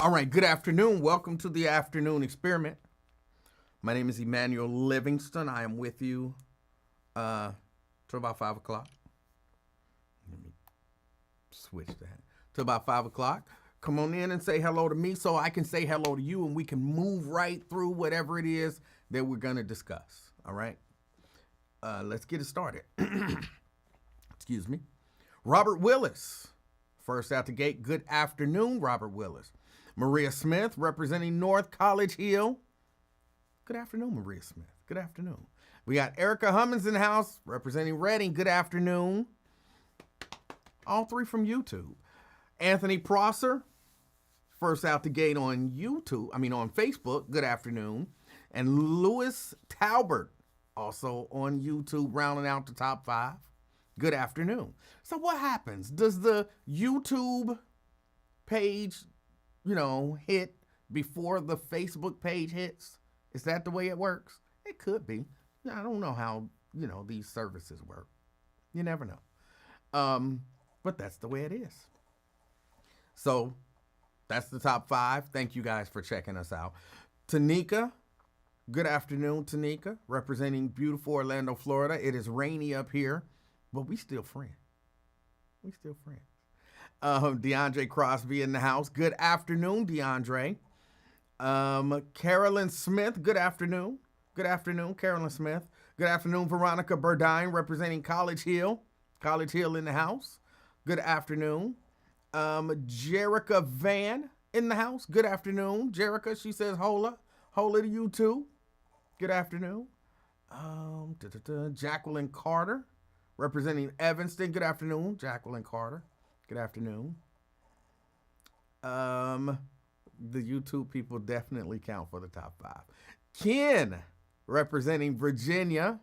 All right, good afternoon. Welcome to the afternoon experiment. My name is Emanuel Livingston. I am with you till about 5 o'clock. Let me switch that. Till about 5 o'clock. Come on in and say hello to me so I can say hello to you and we can move right through whatever it is that we're going to discuss. All right? Let's get it started. Excuse me. Robert Willis. First out the gate, good afternoon, Robert Willis. Maria Smith, representing North College Hill. Good afternoon, Maria Smith. Good afternoon. We got Erica Hummins in the house, representing Reading. Good afternoon. All three from YouTube. Anthony Prosser, first out the gate on on Facebook. Good afternoon. And Louis Talbert, also on YouTube, rounding out the top 5. Good afternoon. So what happens? Does the YouTube page, hit before the Facebook page hits? Is that the way it works? It could be. I don't know how, these services work. You never know. But that's the way it is. So that's the top 5. Thank you guys for checking us out. Tanika, good afternoon, Tanika, representing beautiful Orlando, Florida. It is rainy up here, but we still friends. We still friends. DeAndre Crosby in the house. Good afternoon, DeAndre. Carolyn Smith, good afternoon. Good afternoon, Carolyn Smith. Good afternoon, Veronica Burdine, representing College Hill. College Hill in the house. Good afternoon. Jerica Van in the house. Good afternoon. Jerica, she says hola. Hola to you too. Good afternoon. Jacqueline Carter, representing Evanston. Good afternoon, Jacqueline Carter. Good afternoon. The YouTube people definitely count for the top 5. Ken, representing Virginia,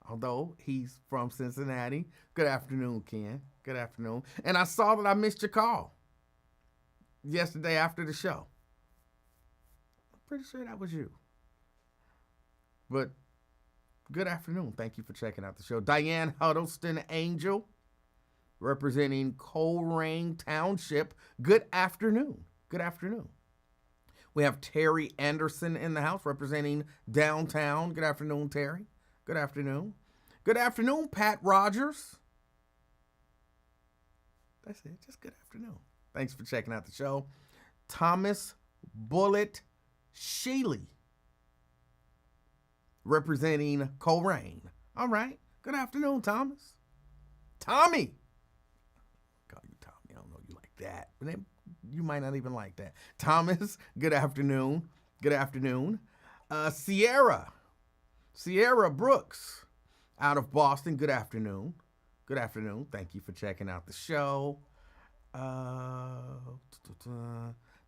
although he's from Cincinnati. Good afternoon, Ken. Good afternoon. And I saw that I missed your call yesterday after the show. I'm pretty sure that was you. But good afternoon. Thank you for checking out the show. Diane Huddleston Angel, representing Coleraine Township. Good afternoon. Good afternoon. We have Terry Anderson in the house, representing downtown. Good afternoon, Terry. Good afternoon. Good afternoon, Pat Rogers. That's it. Just good afternoon. Thanks for checking out the show. Thomas Bullet Sheely, representing Coleraine. All right. Good afternoon, Thomas. Tommy. Call you Tommy. I don't know you like that. But you might not even like that. Thomas, good afternoon. Good afternoon. Sierra Brooks out of Boston. Good afternoon. Good afternoon. Thank you for checking out the show.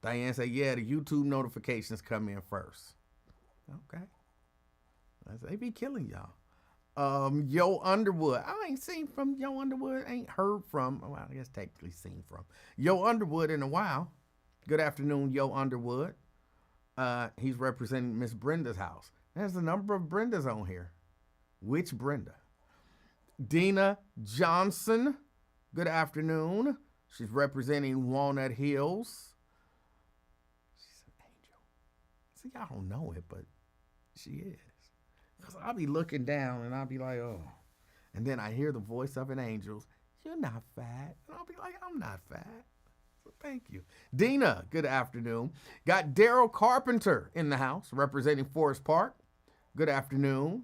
Diane said, yeah, the YouTube notifications come in first. Okay. They be killing y'all. Yo Underwood. I ain't seen from Yo Underwood. Ain't heard from. Well, I guess technically seen from Yo Underwood in a while. Good afternoon, Yo Underwood. He's representing Miss Brenda's house. There's a number of Brendas on here. Which Brenda? Dina Johnson. Good afternoon. She's representing Walnut Hills. She's an angel. See, y'all don't know it, but she is. Because I'll be looking down and I'll be like, oh. And then I hear the voice of an angel. You're not fat. And I'll be like, I'm not fat. So thank you. Dina, good afternoon. Got Daryl Carpenter in the house, representing Forest Park. Good afternoon.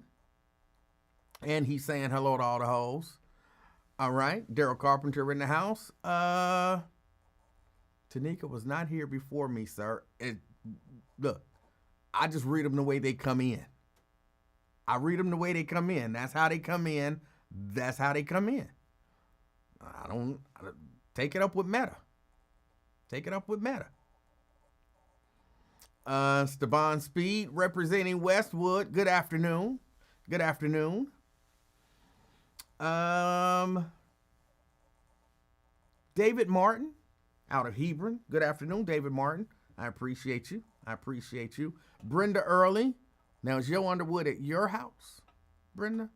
And he's saying hello to all the hoes. All right. Daryl Carpenter in the house. Tanika was not here before me, sir. Look, I just read them the way they come in. I read them the way they come in. That's how they come in. That's how they come in. I don't take it up with Meta. Take it up with Meta. Stevan Speed, representing Westwood. Good afternoon. Good afternoon. David Martin out of Hebron. Good afternoon, David Martin. I appreciate you. I appreciate you. Brenda Early. Now, is Joe Underwood at your house, Brenda?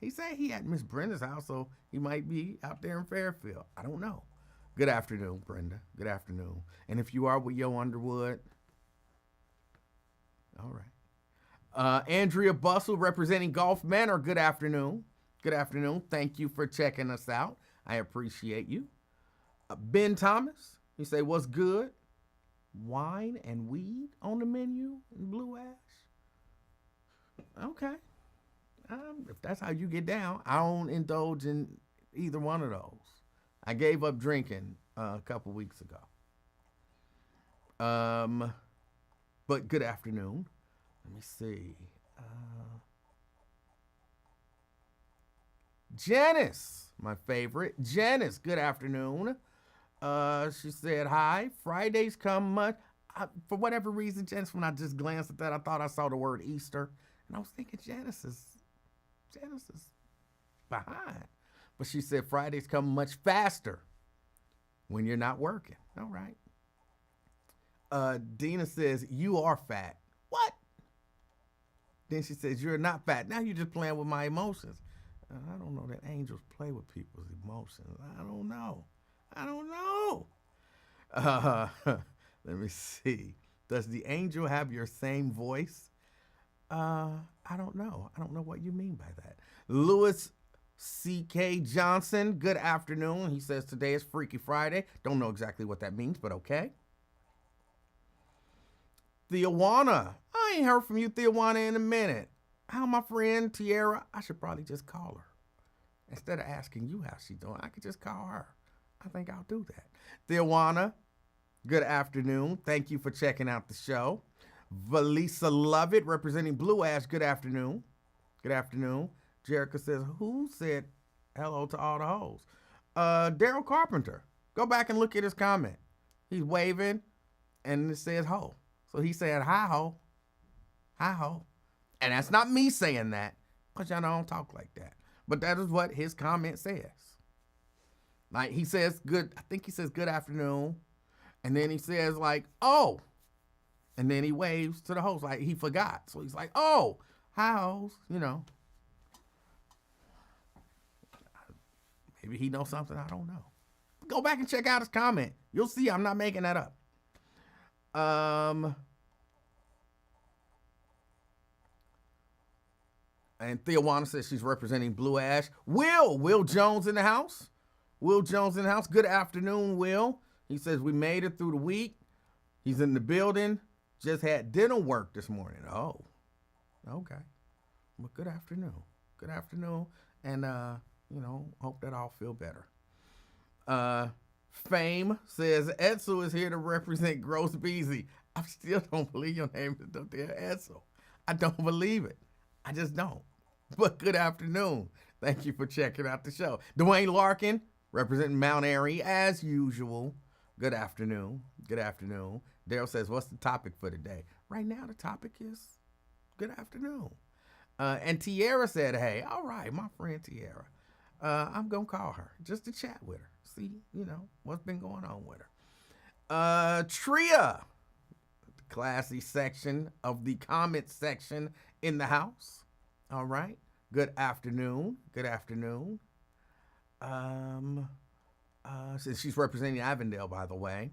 He said he at Miss Brenda's house, so he might be out there in Fairfield. I don't know. Good afternoon, Brenda. Good afternoon. And if you are with Yo Underwood, all right. Andrea Bustle representing Gulf Manor. Good afternoon. Good afternoon. Thank you for checking us out. I appreciate you. Ben Thomas, you say, what's good? Wine and weed on the menu in Blue Ash? Okay. If that's how you get down, I don't indulge in either one of those. I gave up drinking a couple weeks ago. But good afternoon. Let me see. Janice, my favorite. Janice, good afternoon. She said, hi. Fridays come much. For whatever reason, Janice, when I just glanced at that, I thought I saw the word Easter. And I was thinking Janice is behind. But she said Fridays come much faster when you're not working. All right. Dina says, you are fat. What? Then she says, you're not fat. Now you're just playing with my emotions. I don't know that angels play with people's emotions. I don't know. Let me see. Does the angel have your same voice? I don't know. I don't know what you mean by that. Louis C.K. Johnson, good afternoon. He says today is Freaky Friday. Don't know exactly what that means, but okay. Theowana. I ain't heard from you, Theowana, in a minute. How my friend Tiara? I should probably just call her. Instead of asking you how she's doing, I could just call her. I think I'll do that. Theowana, good afternoon. Thank you for checking out the show. Valisa Lovett, representing Blue Ash, good afternoon. Good afternoon. Jerica says, who said hello to all the hoes? Daryl Carpenter. Go back and look at his comment. He's waving, and it says ho. So he said, hi ho. Hi ho. And that's not me saying that, because y'all don't talk like that. But that is what his comment says. Like, he says good, I think he says good afternoon. And then he says like, oh. And then he waves to the host like he forgot. So he's like, oh, hi hoes, you know. Maybe he knows something I don't know. Go back and check out his comment. You'll see I'm not making that up. And Theowana says she's representing Blue Ash. Will Jones in the house. Will Jones in the house. Good afternoon, Will. He says we made it through the week. He's in the building. Just had dental work this morning. Oh, okay. Well, good afternoon. Good afternoon. And, hope that all feel better. Fame says Edsel is here to represent Gross Beezy. I still don't believe your name is up there, Edsel. I don't believe it. I just don't. But good afternoon. Thank you for checking out the show. Dwayne Larkin, representing Mount Airy, as usual. Good afternoon. Good afternoon. Daryl says, what's the topic for today? Right now, the topic is good afternoon. And Tiara said, hey, all right, my friend Tiara. I'm going to call her just to chat with her. See, what's been going on with her. Tria, the classy section of the comment section in the house. All right. Good afternoon. Good afternoon. She's representing Avondale, by the way.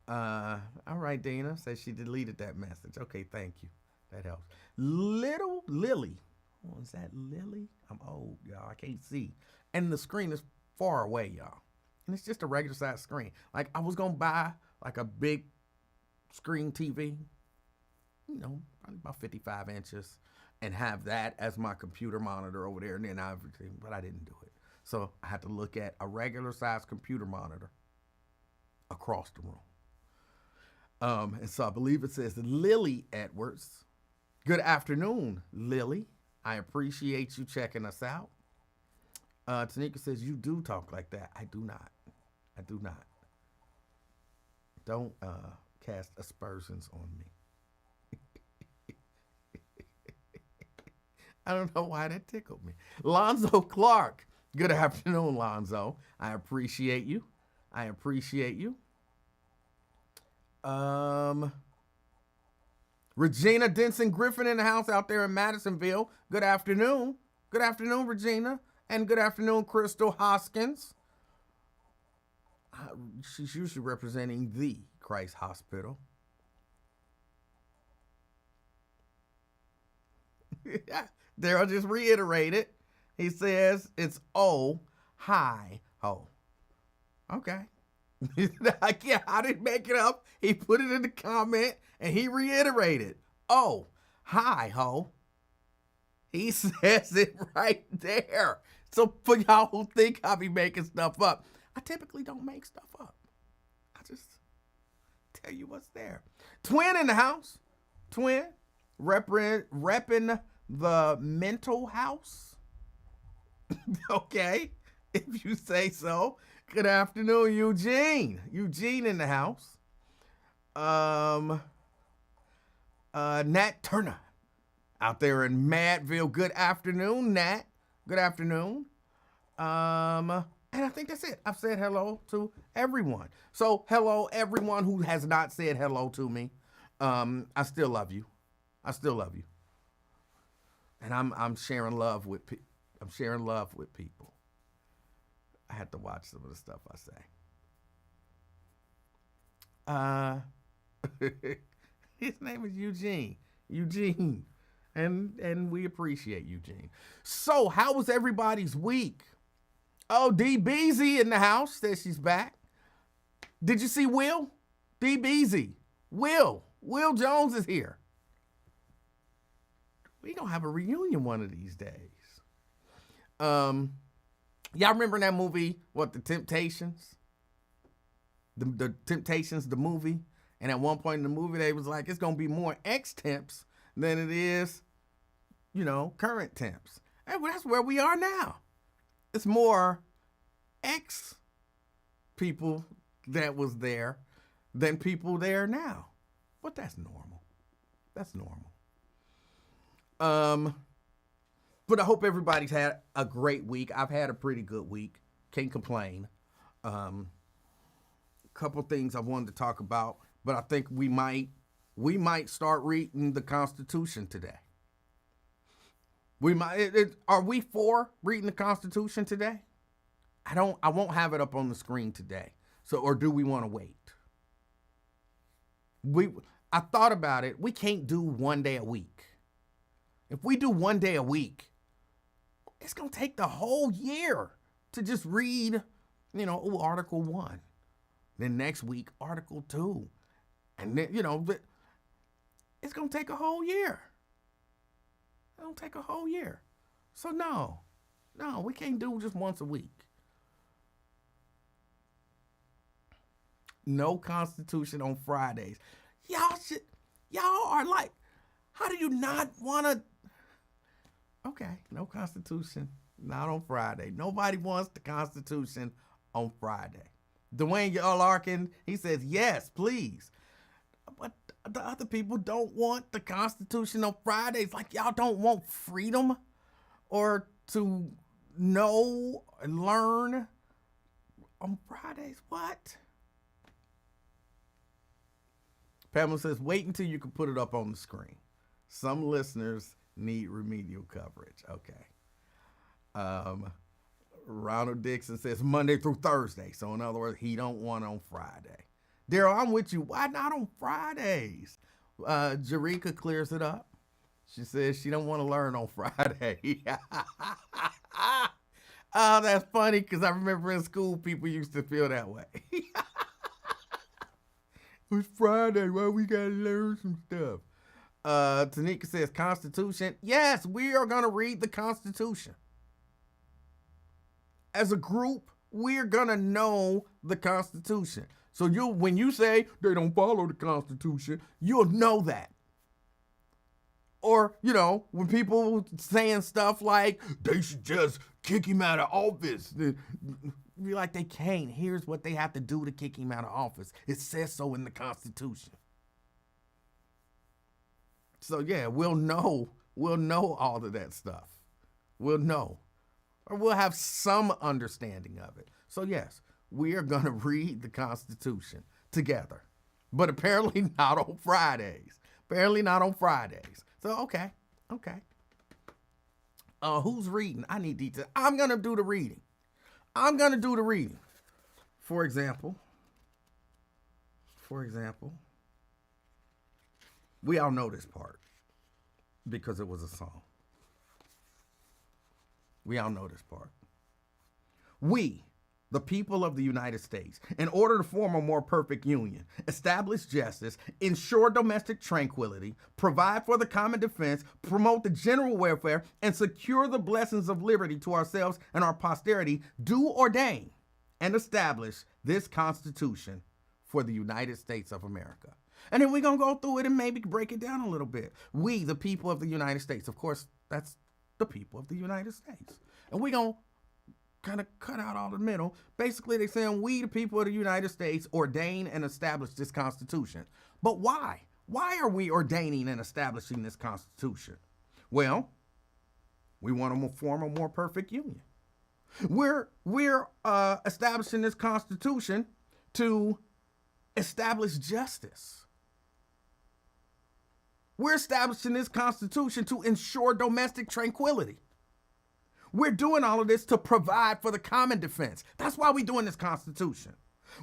All right, Dana says she deleted that message. Okay, thank you. That helps. Little Lily. Oh, is that Lily? I'm old, y'all. I can't see. And the screen is far away, y'all. And it's just a regular size screen. Like, I was going to buy like a big screen TV, probably about 55 inches, and have that as my computer monitor over there, and then everything, but I didn't do it. So I had to look at a regular size computer monitor across the room. And so I believe it says Lily Edwards. Good afternoon, Lily. I appreciate you checking us out. Tanika says, you do talk like that. I do not. I do not. Don't cast aspersions on me. I don't know why that tickled me. Lonzo Clark. Good afternoon, Lonzo. I appreciate you. I appreciate you. Regina Denson Griffin in the house out there in Madisonville. Good afternoon. Good afternoon, Regina. And good afternoon, Crystal Hoskins. She's usually representing the Christ Hospital. Daryl just reiterated. He says it's oh, hi, ho. Okay. I didn't make it up. He put it in the comment and he reiterated. Oh, hi, ho. He says it right there. So for y'all who think I be making stuff up, I typically don't make stuff up. I just tell you what's there. Twin in the house. Twin repping the mental house. Okay, if you say so. Good afternoon, Eugene. Eugene in the house. Nat Turner out there in Madville. Good afternoon, Nat. Good afternoon. And I think that's it. I've said hello to everyone. So hello, everyone who has not said hello to me. I still love you. I still love you. And I'm sharing love with people. I'm sharing love with people. I had to watch some of the stuff I say. His name is Eugene. Eugene. And we appreciate Eugene. So, how was everybody's week? Oh, D Beezy in the house. Says she's back. Did you see Will? D Beezy. Will Jones is here. We gonna have a reunion one of these days. Y'all remember that movie, what, The Temptations? The Temptations, the movie? And at one point in the movie, they was like, it's going to be more ex-temps than it is, current temps. And that's where we are now. It's more ex-people that was there than people there now. But that's normal. That's normal. But I hope everybody's had a great week. I've had a pretty good week. Can't complain. A couple things I wanted to talk about, but I think we might start reading the Constitution today. We might. Are we for reading the Constitution today? I won't have it up on the screen today. So, or do we want to wait? I thought about it. We can't do one day a week. If we do one day a week, it's going to take the whole year to just read, Article 1. Then next week, Article 2. And then, it's going to take a whole year. It'll take a whole year. So no, we can't do just once a week. No Constitution on Fridays. Y'all are like, how do you not want to? Okay, no Constitution, not on Friday. Nobody wants the Constitution on Friday. Dwayne Larkin, he says, yes, please. But the other people don't want the Constitution on Fridays. Like, y'all don't want freedom or to know and learn on Fridays. What? Pamela says, wait until you can put it up on the screen. Some listeners need remedial coverage. Okay. Ronald Dixon says Monday through Thursday. So in other words, he don't want on Friday. Daryl, I'm with you. Why not on Fridays? Jareka clears it up. She says she don't want to learn on Friday. Oh, that's funny because I remember in school people used to feel that way. It's Friday. Why we gotta learn some stuff? Tanika says Constitution. Yes, we are gonna read the Constitution. As a group, we're gonna know the Constitution. So when you say they don't follow the Constitution, you'll know that. Or, when people saying stuff like they should just kick him out of office, you're like, they can't. Here's what they have to do to kick him out of office. It says so in the Constitution. So yeah, we'll know all of that stuff. We'll know. Or we'll have some understanding of it. So yes, we are going to read the Constitution together. But apparently not on Fridays. So okay. Who's reading? I need details. I'm going to do the reading. For example, we all know this part because it was a song. We all know this part. We, the people of the United States, in order to form a more perfect union, establish justice, ensure domestic tranquility, provide for the common defense, promote the general welfare, and secure the blessings of liberty to ourselves and our posterity, do ordain and establish this Constitution for the United States of America. And then we're going to go through it and maybe break it down a little bit. We, the people of the United States. Of course, that's the people of the United States. And we're going to kind of cut out all the middle. Basically, they're saying we, the people of the United States, ordain and establish this Constitution. But why? Why are we ordaining and establishing this Constitution? Well, we want to form a more perfect union. We're establishing this Constitution to establish justice. We're establishing this Constitution to ensure domestic tranquility. We're doing all of this to provide for the common defense. That's why we're doing this Constitution.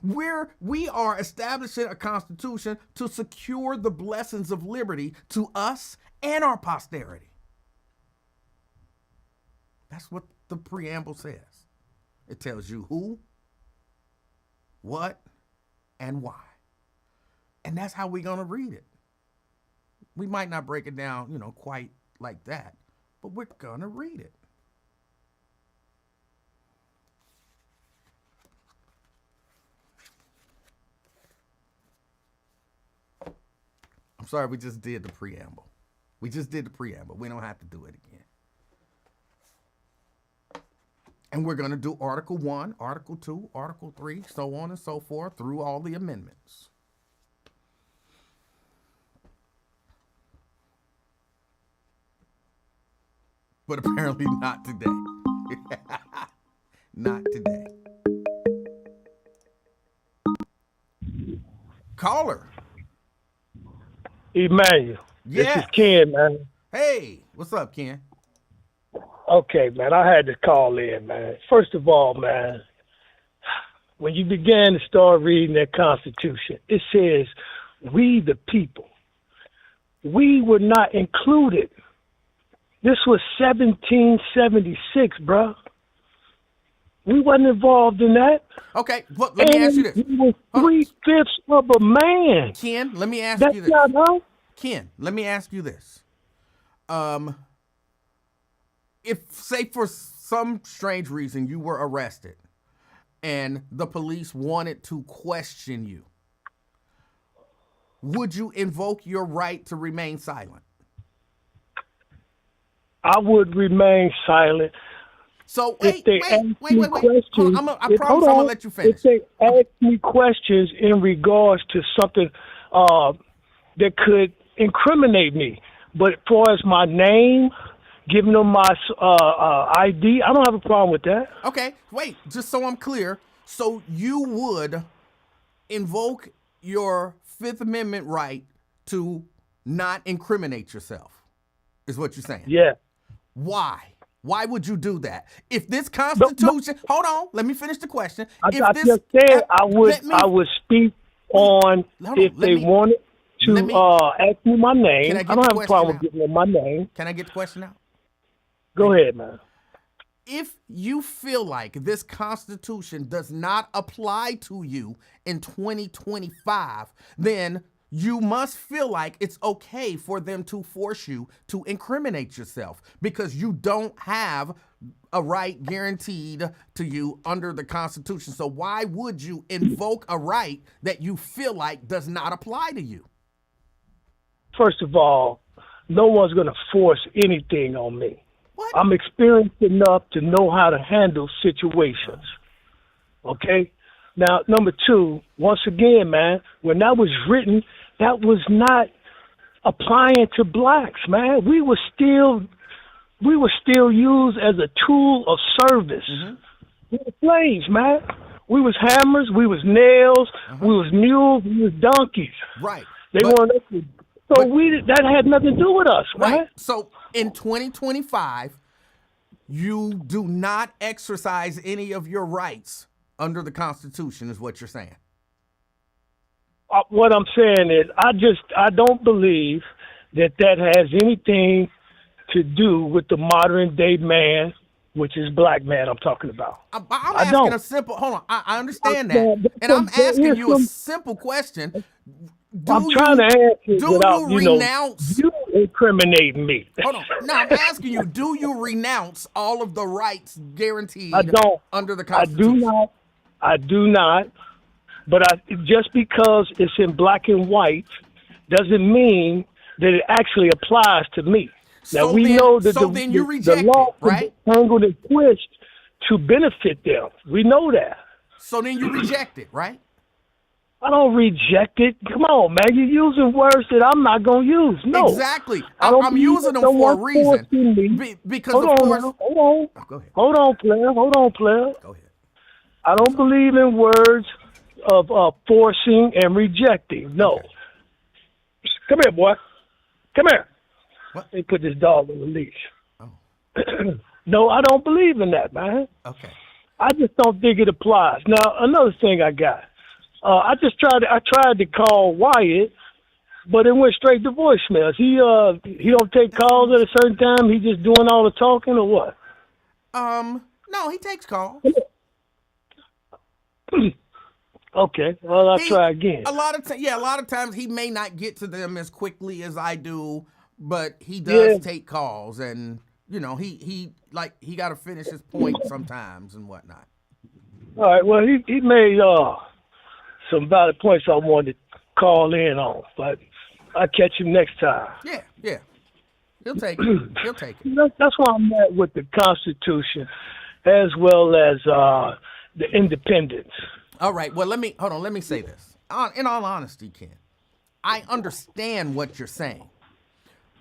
We are establishing a Constitution to secure the blessings of liberty to us and our posterity. That's what the preamble says. It tells you who, what, and why. And that's how we're going to read it. We might not break it down, quite like that, but we're going to read it. I'm sorry, we just did the preamble. We don't have to do it again. And we're going to do Article 1, Article 2, Article 3, so on and so forth through all the amendments. But apparently not today. Not today. Caller. Emanuel. Yeah. This is Ken, man. Hey, what's up, Ken? Okay, man, I had to call in, man. First of all, man, when you began to start reading that Constitution, it says, we the people. We were not included. This was 1776, bro. We wasn't involved in that. Okay, look, let me ask you this. He was 3/5 of a man. Ken, let me ask That's you this. Not how? Ken, let me ask you this. If, say, for some strange reason you were arrested and the police wanted to question you, would you invoke your right to remain silent? I would remain silent. So wait. Questions, I promise I'm gonna let you finish. If they ask me questions in regards to something that could incriminate me, but as far as my name, giving them my ID, I don't have a problem with that. Okay, wait, just so I'm clear. So you would invoke your Fifth Amendment right to not incriminate yourself, is what you're saying? Yeah. Why? Why would you do that? If this Constitution, hold on, let me finish the question. I just said I would speak on if they wanted to ask me my name. I don't have a problem with giving them my name. Can I get the question out? Go ahead, man. If you feel like this Constitution does not apply to you in 2025, then you must feel like it's okay for them to force you to incriminate yourself because you don't have a right guaranteed to you under the Constitution. So why would you invoke a right that you feel like does not apply to you? First of all, no one's going to force anything on me. What? I'm experienced enough to know how to handle situations. Okay? Now, number two, once again, man, when that was written, that was not applying to blacks, man. We were still used as a tool of service. Mm-hmm. We were slaves, man. We was hammers, we was nails, we was mules, we was donkeys. Right. That had nothing to do with us, right? Man. So in 2025, you do not exercise any of your rights under the Constitution, is what you're saying. What I'm saying is, I don't believe that has anything to do with the modern day man, which is black man I'm talking about. I'm asking a simple, hold on, I understand that. And I'm asking you a simple question. I'm trying to answer without, renounce, you incriminating me. Hold on. No, I'm asking you, do you renounce all of the rights guaranteed under the Constitution? I do not. But just because it's in black and white doesn't mean that it actually applies to me. Now, know that the law right? is tangled and twist to benefit them. We know that. So then you reject it, right? I don't reject it. Come on, man. You're using words that I'm not going to use. No. Exactly. I'm using them for a reason. Because, of course... Hold on. Oh, go ahead. Hold on, player. Go ahead. I don't believe in words of forcing and rejecting. No. Okay. Come here, boy. Come here. What? They put this dog on the leash. Oh. No, I don't believe in that, man. Okay. I just don't think it applies. Now, another thing I got. I tried to call Wyatt, but it went straight to voicemails. He don't take calls at a certain time. He just doing all the talking, or what? No, he takes calls. Okay, well, I'll try again. A lot of times he may not get to them as quickly as I do, but he does take calls, and he got to finish his point sometimes and whatnot. All right, well, he made some valid points I wanted to call in on, but I'll catch him next time. Yeah. He'll take it. That's why I'm at with the Constitution as well as the independence. All right, well, let me say this. In all honesty, Ken, I understand what you're saying,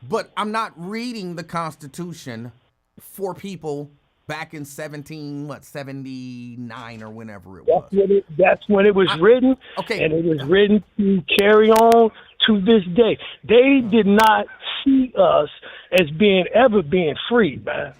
but I'm not reading the Constitution for people back in 79 or whenever it was. That's when it was written. Okay. And it was written to carry on to this day. They did not see us as ever being free, man.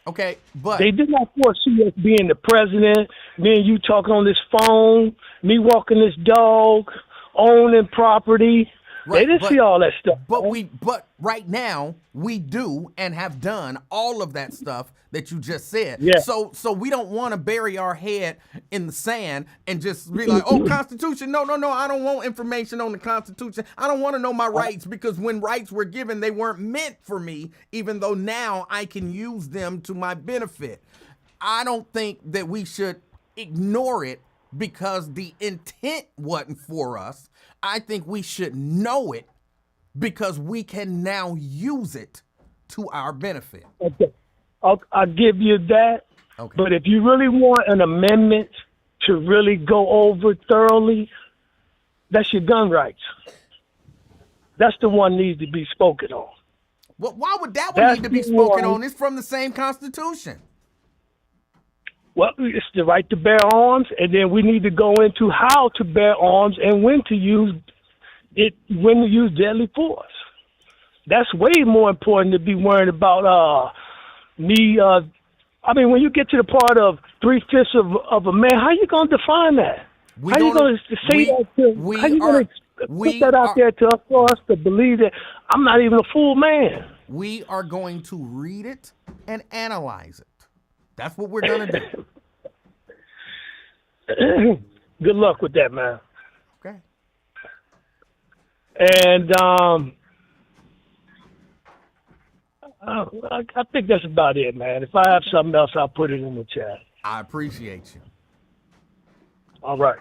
Okay, but they did not foresee us being the president, me and you talking on this phone, me walking this dog, owning property. Right, they didn't see all that stuff. But right now we do and have done all of that stuff that you just said. Yeah. So we don't want to bury our head in the sand and just be like, oh, Constitution, no, I don't want information on the Constitution. I don't want to know my rights, because when rights were given, they weren't meant for me, even though now I can use them to my benefit. I don't think that we should ignore it because the intent wasn't for us. I think we should know it because we can now use it to our benefit. Okay. I'll give you that. Okay. But if you really want an amendment to really go over thoroughly, that's your gun rights. That's the one needs to be spoken on. Well, why would that one need to be spoken on? It's from the same Constitution. Well, it's the right to bear arms, and then we need to go into how to bear arms and when to use it, when to use deadly force. That's way more important to be worried about me. I mean, when you get to the part of 3/5 of a man, how you going to define that? How you going to say that? How you going to put that out there for us to believe that I'm not even a full man? We are going to read it and analyze it. That's what we're going to do. Good luck with that, man. Okay. And I think that's about it, man. If I have something else, I'll put it in the chat. I appreciate you. All right.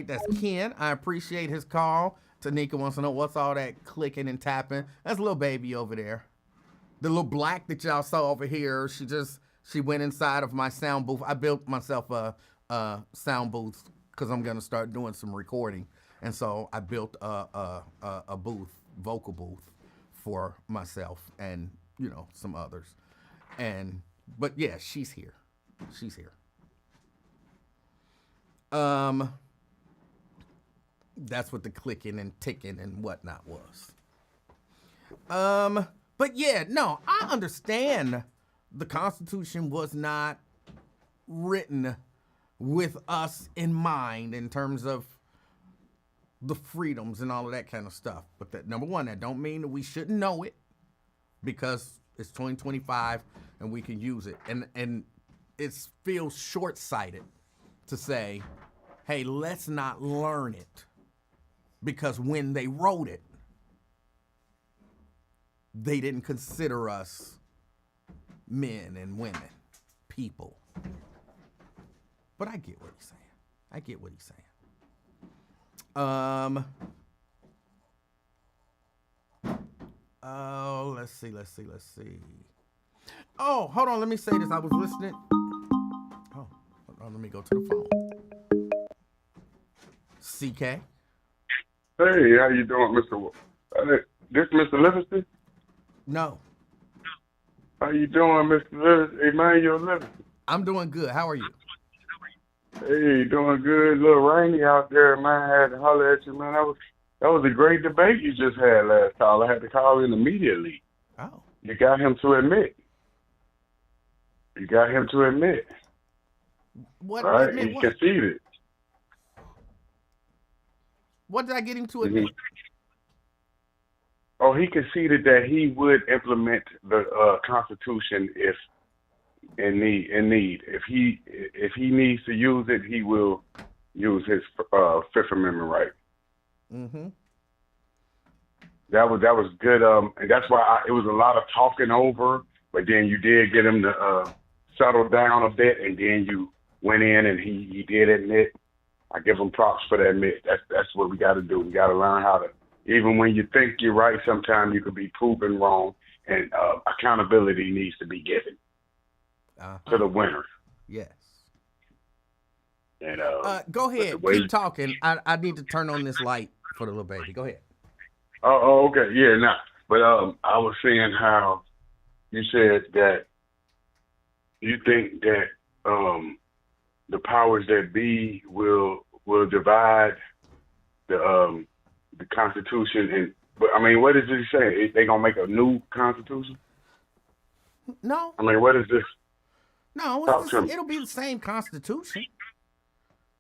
That's Ken. I appreciate his call. Tanika wants to know what's all that clicking and tapping. That's little baby over there. The little black that y'all saw over here, she went inside of my sound booth. I built myself a sound booth because I'm gonna start doing some recording, and so I built a booth, vocal booth, for myself and some others. But yeah, she's here. That's what the clicking and ticking and whatnot was. But yeah, no, I understand the Constitution was not written with us in mind in terms of the freedoms and all of that kind of stuff. But that, number one, that don't mean that we shouldn't know it, because it's 2025 and we can use it. And it feels short-sighted to say, hey, let's not learn it, because when they wrote it, they didn't consider us men and women, people. But I get what he's saying. Oh, let's see. Oh, hold on, let me say this. I was listening. Oh, hold on, let me go to the phone. CK? Hey, how you doing, Mr. This Mr. Livingston? No. How you doing, Mr. Livingston? Emanuel Livingston? I'm doing good. How are you? Hey, doing good. A little rainy out there, man. I had to holler at you, man. That was a great debate you just had last call. I had to call in immediately. Oh. You got him to admit. What? Right? Admit He what? conceded. What did I get him to admit? Oh, he conceded that he would implement the Constitution if in need. If he needs to use it, he will use his Fifth Amendment right. Mm-hmm. That was good. And that's why it was a lot of talking over. But then you did get him to settle down a bit, and then you went in and he did admit. I give him props for that admit. That's what we got to do. We got to learn how to, even when you think you're right, sometimes you could be proven wrong, and accountability needs to be given to the winner. Yes. And go ahead. Keep talking. I need to turn on this light for the little baby. Go ahead. Oh, okay. Yeah, nah. But I was saying how you said that you think that the powers that be will divide the Constitution, and but I mean, what is he saying? They gonna make a new Constitution? No. I mean, what is this? No, it'll be the same Constitution.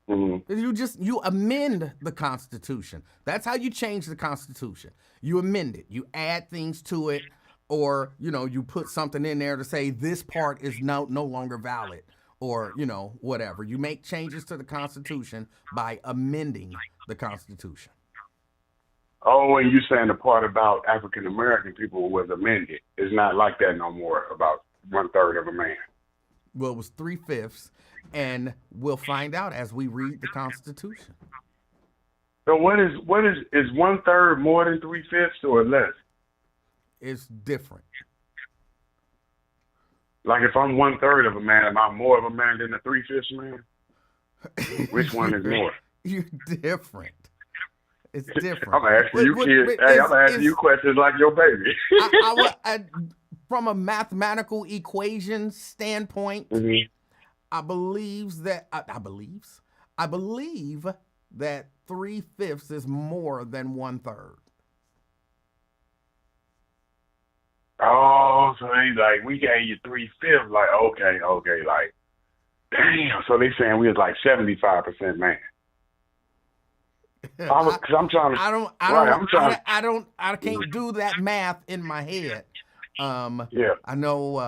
Mm-hmm. You amend the Constitution. That's how you change the Constitution. You amend it. You add things to it, or you put something in there to say this part is no longer valid, or whatever. You make changes to the Constitution by amending the Constitution. Oh, and you saying the part about African American people was amended. It's not like that no more. About 1/3 of a man. Well, it was 3/5, and we'll find out as we read the Constitution. So what is 1/3 more than 3/5 or less? It's different. Like if I'm 1/3 of a man, am I more of a man than a 3/5 man? Which one is more? You're different. It's different. I'm asking you kids. Hey, I'm asking you questions like your baby. From a mathematical equation standpoint, mm-hmm. I believe that 3/5 is more than 1/3. Oh, so they like we gave you 3/5. Like okay, like damn. So they saying we was like 75% man. I'm trying to. I can't do that math in my head. Yeah. I know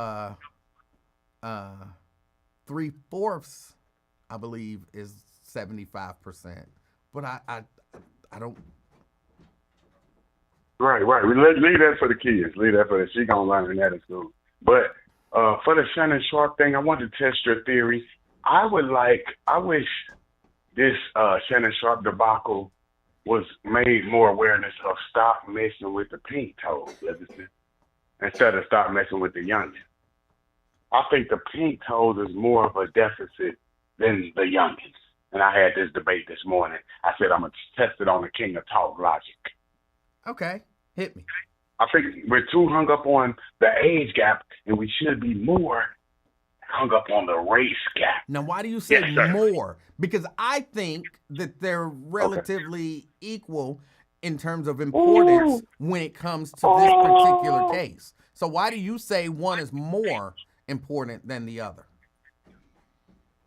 3/4, I believe, is 75%, but I don't. Right. Leave that for the kids. She gonna learn that in school. But for the Shannon Sharp thing, I wanted to test your theory. I wish this Shannon Sharp debacle was made more awareness of stop messing with the pink toes, instead of stop messing with the youngins. I think the pink toes is more of a deficit than the youngins. And I had this debate this morning. I said I'm going to test it on the king of talk logic. Okay, hit me. I think we're too hung up on the age gap, and we should be more hung up on the race gap. Now, why do you say more? Because I think that they're relatively equal in terms of importance when it comes to this particular case. So why do you say one is more important than the other?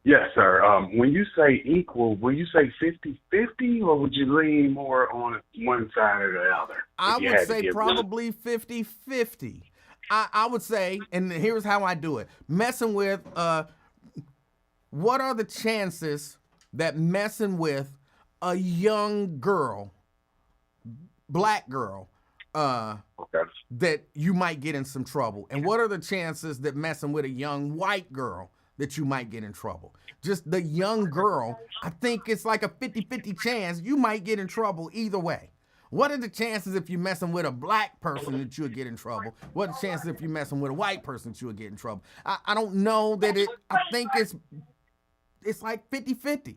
Yes, sir. When you say equal, will you say 50-50, or would you lean more on one side or the other I if you would had to say give one? probably 50-50. I would say, and here's how I do it. Messing with, what are the chances that messing with a young girl, black girl, Okay. that you might get in some trouble? And what are the chances that messing with a young white girl that you might get in trouble? Just the young girl, I think it's like a 50-50 chance you might get in trouble either way. What are the chances if you're messing with a black person that you'll get in trouble? What are the chances if you're messing with a white person that you'll get in trouble? I don't know that I think it's like 50-50,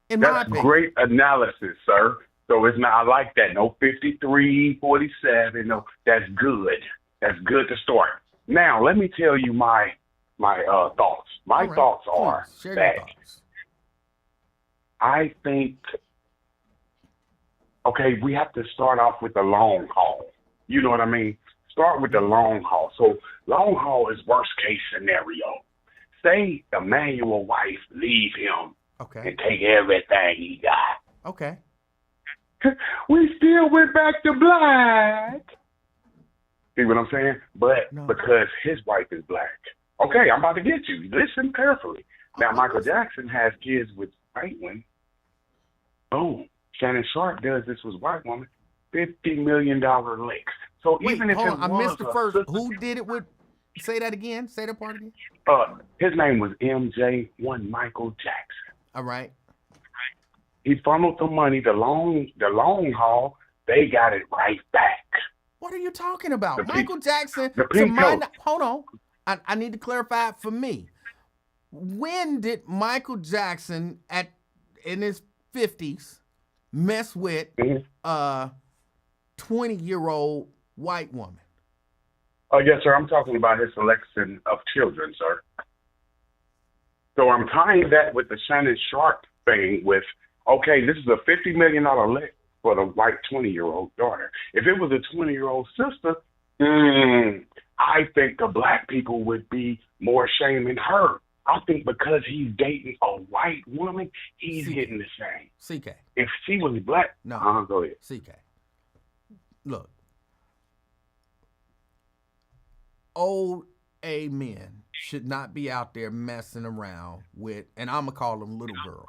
in my That's opinion. great analysis, sir. So it's not, I like that. No 53-47. No, that's good. That's good to start. Now, let me tell you my thoughts. My All right, thoughts please, are share your that thoughts. I think, okay, we have to start off with the long haul. You know what I mean? Start with the long haul. So long haul is worst case scenario. Say Emanuel wife leave him Okay. and take everything he got. Okay. We still went back to black. See what I'm saying? But No. because his wife is black. Okay, I'm about to get you. Listen carefully. Now, Michael Jackson has kids with white women. Boom. Shannon Sharp does this with white woman. $50 million licks. So Wait, even if hold it on. I was missed the a first. sister, Who did it with? Say that again. Say that part again. his name was MJ1 Michael Jackson. All right. He funneled the money, the long haul. They got it right back. What are you talking about? The pink- Michael Jackson, the to pink my coat. hold on. I need to clarify it for me. When did Michael Jackson in his 50s mess with Mhm. a 20-year-old white woman? Oh, yes, sir. I'm talking about his selection of children, sir. So I'm tying that with the Shannon Sharp thing with, okay, this is a $50 million lick for the white 20-year-old daughter. If it was a 20-year-old sister, I think the black people would be more shaming her. I think because he's dating a white woman, he's getting the same. CK. If she was black, No. go ahead. CK. Look. Old A men should not be out there messing around with, and I'm going to call them little girls.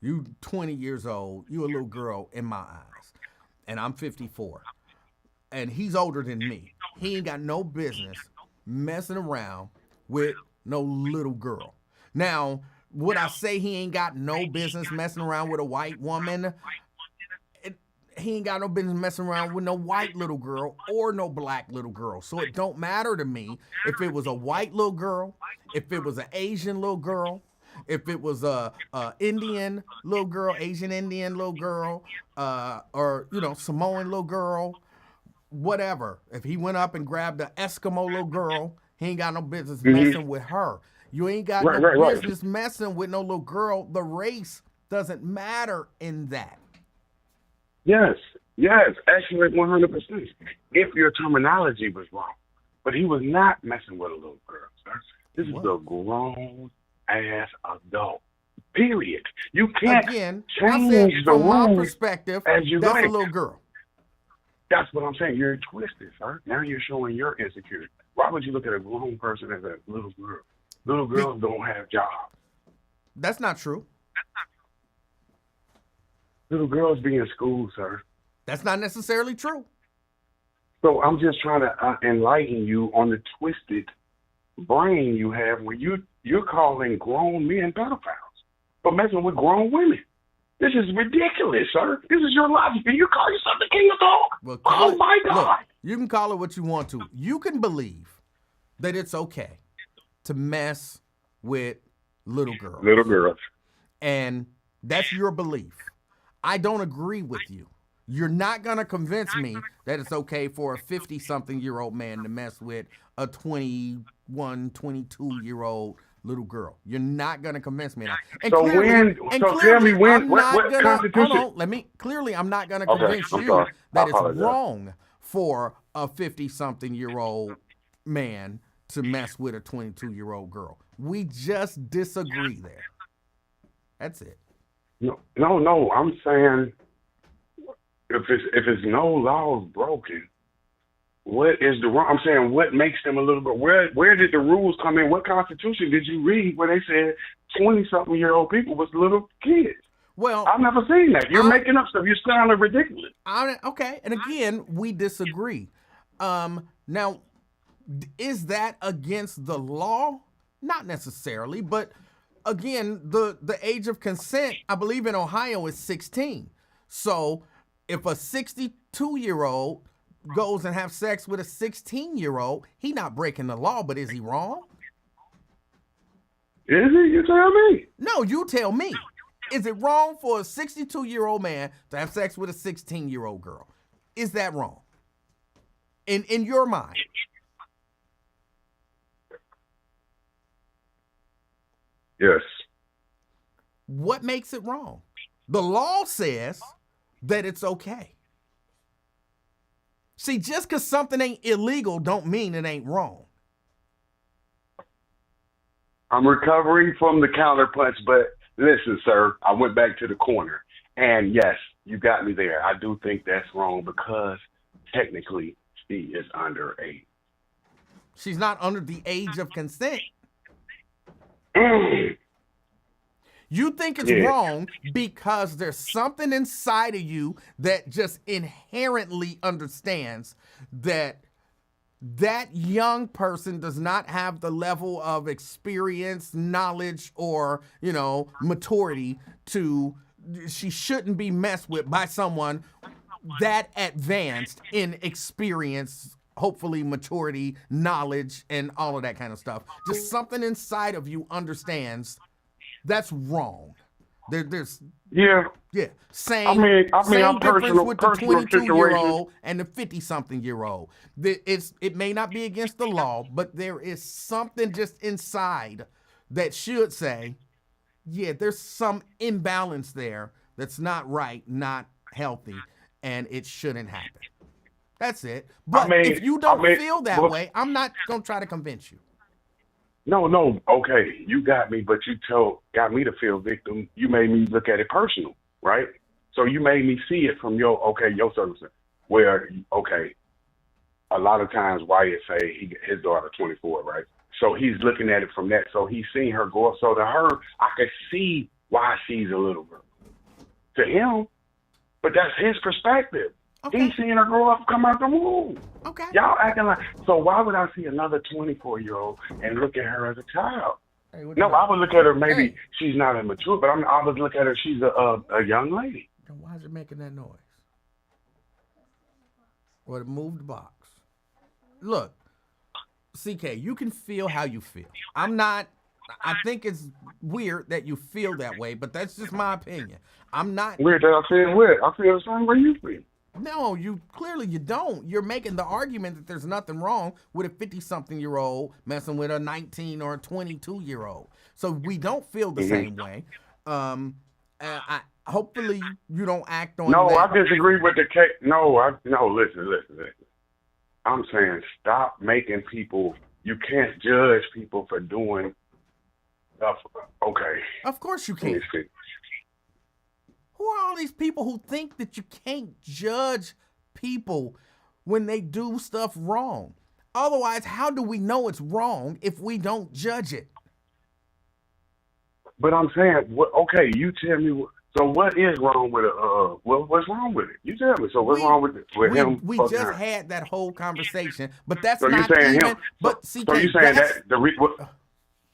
You 20 years old, you a little girl in my eyes. And I'm 54. And he's older than me. He ain't got no business messing around with no little girl. Now, would I say he ain't got no business messing around with a white woman? He ain't got no business messing around with no white little girl or no black little girl. So it don't matter to me if it was a white little girl, if it was an Asian little girl, if it was a Indian little girl, Asian Indian little girl, or Samoan little girl, whatever. If he went up and grabbed an Eskimo little girl, he ain't got no business messing with her. You ain't got no business messing with no little girl. The race doesn't matter in that. Yes, actually 100%. If your terminology was wrong. But he was not messing with a little girl, sir. This is a grown-ass adult, period. You can't Again, change I said the from my rules perspective, as you that's like. a little girl. That's what I'm saying. You're twisted, sir. Now you're showing your insecurity. Why would you look at a grown person as a little girl? Little girls don't have jobs. That's not true. Little girls be in school, sir. That's not necessarily true. So I'm just trying to enlighten you on the twisted brain you have when you're calling grown men pedophiles for messing with grown women. This is ridiculous, sir. This is your logic. And you call yourself the king of talk? Well, Oh, my God. Look, you can call it what you want to. You can believe that it's okay to mess with little girls. Little girls. And that's your belief. I don't agree with you. You're not going to convince me that it's okay for a 50-something-year-old man to mess with a 21, 22-year-old little girl. You're not going to convince me. And So tell me when, what constitution? Hold on, clearly I'm not going to convince you that it's wrong for a 50-something-year-old man to mess with a 22-year-old girl. We just disagree there. That's it. No. I'm saying if it's no laws broken, what is the wrong? I'm saying what makes them a little bit. Where did the rules come in? What constitution did you read where they said 20-something-year-old people was little kids? Well, I've never seen that. You're making up stuff. You're sounding ridiculous. Okay, and again, we disagree. Now, is that against the law? Not necessarily, but again, the age of consent, I believe in Ohio, is 16. So if a 62-year-old goes and have sex with a 16-year-old, he not breaking the law, but is he wrong? Is he? You tell me. No, you tell me. Is it wrong for a 62-year-old man to have sex with a 16-year-old girl? Is that wrong? In your mind? Yes. What makes it wrong? The law says that it's okay. See, just because something ain't illegal don't mean it ain't wrong. I'm recovering from the counterpunch, but listen, sir, I went back to the corner. And yes, you got me there. I do think that's wrong because technically she is underage. She's not under the age of consent. You think it's wrong because there's something inside of you that just inherently understands that that young person does not have the level of experience, knowledge, or, maturity she shouldn't be messed with by someone that advanced in experience, hopefully maturity, knowledge, and all of that kind of stuff. Just something inside of you understands that's wrong. There's same difference with the 22-year-old and the 50-something-year-old. It may not be against the law, but there is something just inside that should say, yeah, there's some imbalance there that's not right, not healthy, and it shouldn't happen. That's it. But if you don't feel that way, I'm not going to try to convince you. No, okay, you got me, but you got me to feel victim. You made me look at it personal, right? So you made me see it from your circumstance, where, a lot of times Wyatt say his daughter 24, right? So he's looking at it from that. So he's seen her go up. So to her, I could see why she's a little girl. To him, but that's his perspective. Okay. He's seeing her grow up, come out the womb. Okay. Y'all acting like, so why would I see another 24-year-old and look at her as a child? Hey, no, I would look at her, maybe she's not immature, but I would look at her, she's a young lady. Then why is it making that noise? Or it moved the box. Look, CK, you can feel how you feel. I think it's weird that you feel that way, but that's just my opinion. I'm not weird that I feel weird. I feel the same way you feel. No, you don't. You're making the argument that there's nothing wrong with a 50-something-year-old messing with a 19 or a 22-year-old. So we don't feel the same way. Hopefully you don't act on that. No, I disagree with the case. No, listen. I'm saying stop making people, you can't judge people for doing stuff. Okay. Of course you can't. Who are all these people who think that you can't judge people when they do stuff wrong? Otherwise, how do we know it's wrong if we don't judge it? But I'm saying, okay, you tell me, so what is wrong with what's wrong with it? You tell me. So what's wrong with him? We just had that whole conversation, but that's so not even. Him, but CK, so you saying that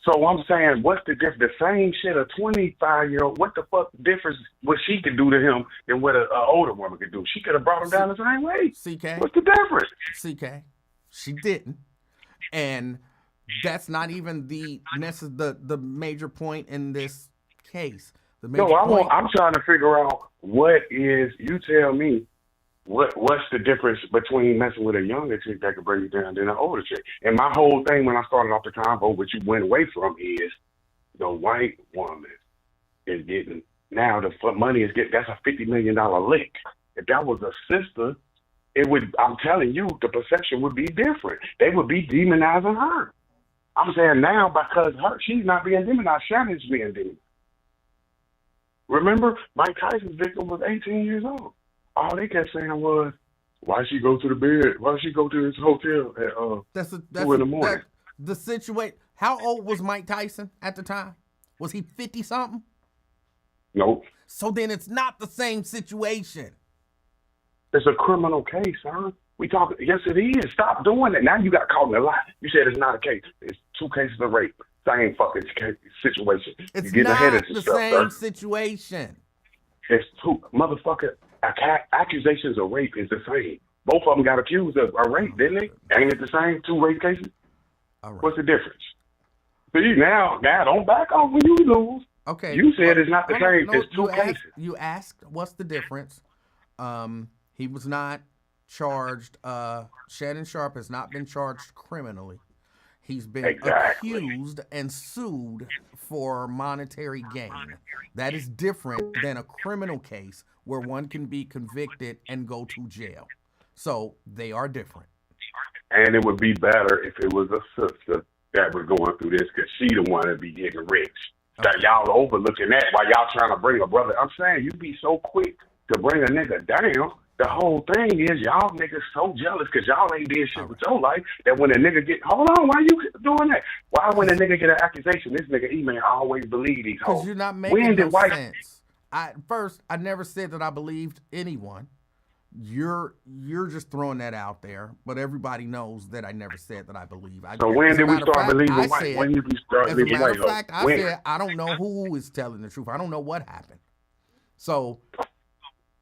So I'm saying, what's the difference? The same shit a 25-year-old, what the fuck difference what she could do to him than what an older woman could do? She could have brought him down the same way. CK. What's the difference? CK. She didn't. And that's not even the major point in this case. I'm trying to figure out what is, you tell me, what's the difference between messing with a younger chick that could bring you down than an older chick? And my whole thing when I started off the convo, what you went away from is the white woman is getting, now the money is getting, that's a $50 million lick. If that was a sister, it would, I'm telling you, the perception would be different. They would be demonizing her. I'm saying now because she's not being demonized, Shannon's being demonized. Remember, Mike Tyson's victim was 18 years old. All they kept saying was, why she go to the bed? Why she go to this hotel at 2 in the morning? The situation. How old was Mike Tyson at the time? Was he 50 something? Nope. So then it's not the same situation. It's a criminal case, huh? We talk. Yes, it is. Stop doing it. Now you got caught in a lie. You said it's not a case. It's 2 cases of rape. Same fucking situation. It's You're getting ahead not of the stuff, same sir. situation. It's 2 motherfucker accusations of rape is the same. Both of them got accused of a rape, didn't they? Ain't it the same? 2 rape cases. All right. What's the difference? See, now don't back off when you lose. Okay. You said it's not the same. No, It's 2 cases. You asked what's the difference. He was not charged. Shannon Sharpe has not been charged criminally. He's been accused and sued for monetary gain. That is different than a criminal case where one can be convicted and go to jail. So they are different. And it would be better if it was a sister that was going through this because she the one that be getting rich. That y'all overlooking that while y'all trying to bring a brother. I'm saying you be so quick to bring a nigga down. The whole thing is y'all niggas so jealous because y'all ain't did shit with your life that when a nigga get, hold on, why you doing that? Why when a nigga get an accusation, this nigga Emanuel always believe these hoes? Because you're not making no sense. I never said that I believed anyone. You're just throwing that out there, but everybody knows that I never said that I believe. So when did we start believing white? When did we start believing white? As a matter of fact, I said I don't know who is telling the truth. I don't know what happened. So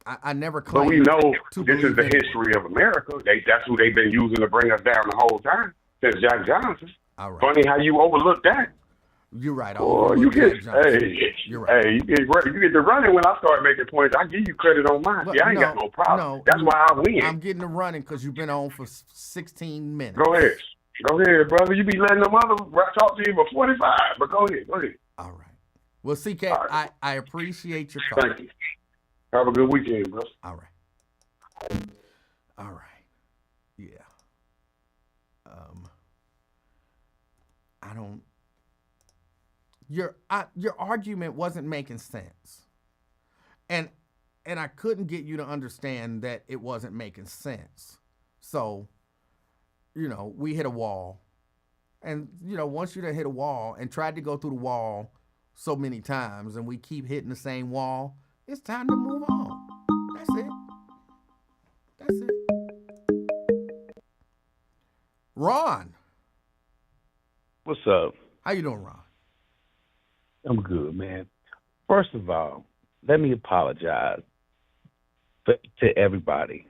I never claimed. But we know to this is the history of America. That's who they've been using to bring us down the whole time since Jack Johnson. All right. Funny how you overlooked that. You're right. You get the running when I start making points. I give you credit on mine. I ain't got no problem. No, that's why I win. I'm getting the running because you've been on for 16 minutes. Go ahead, brother. You be letting them other talk to you for 45. But go ahead. All right. Well, CK, right. I appreciate your call. Thank you. Have a good weekend, bro. All right. Yeah. I don't. Your argument wasn't making sense, and I couldn't get you to understand that it wasn't making sense. So, we hit a wall, and once you done hit a wall and tried to go through the wall so many times, and we keep hitting the same wall, it's time to move on. That's it. Ron. What's up? How you doing, Ron? I'm good, man. First of all, let me apologize to everybody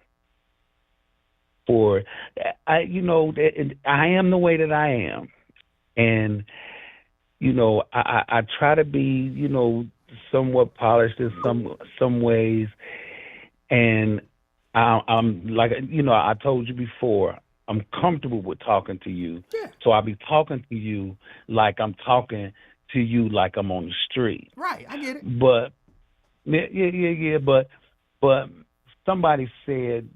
for I am the way that I am, and I try to be somewhat polished in some ways, and I'm like I told you before, I'm comfortable with talking to you, so I'll be talking to you like I'm talking to you like I'm on the street. Right, I get it. But but somebody said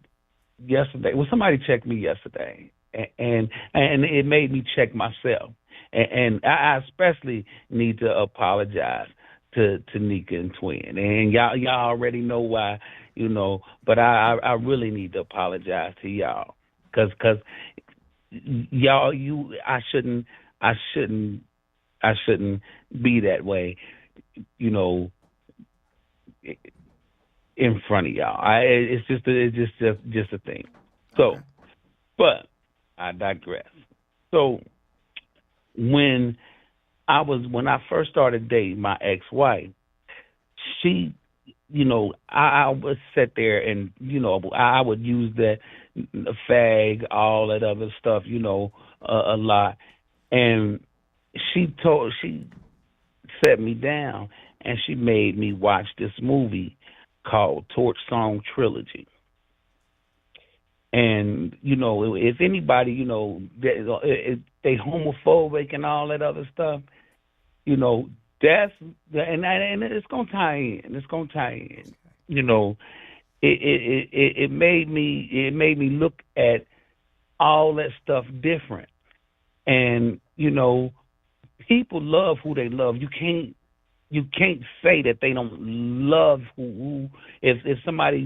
yesterday. Well, somebody checked me yesterday, and it made me check myself. And I especially need to apologize to Nika and Twin. And y'all already know why, But I really need to apologize to y'all, because y'all, I shouldn't be that way, in front of y'all. It's just a thing. So, but I digress. So when I first started dating my ex-wife, she, I would sit there and, I would use that fag, all that other stuff, a lot. And she set me down and she made me watch this movie called Torch Song Trilogy. And, if anybody, they homophobic and all that other stuff, that's, and it's going to tie in. It's going to tie in. It made me look at all that stuff different. And people love who they love. You can't say that they don't love who if somebody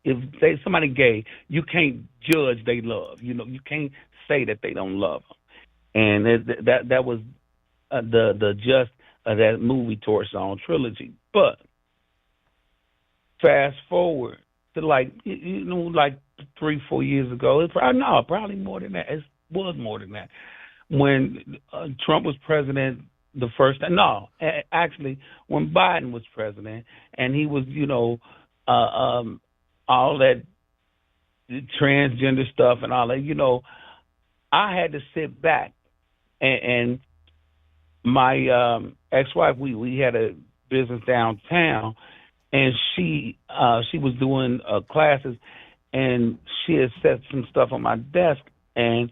if they somebody gay, you can't judge they love. You can't say that they don't love them. And that was the just that movie Torch Song trilogy. But fast forward to like 3-4 years ago. Probably more than that. It was more than that when Trump was president the first time. No, actually, when Biden was president, and he was, all that transgender stuff and all that. I had to sit back and my ex-wife, we had a business downtown, and she was doing classes, and she had set some stuff on my desk, and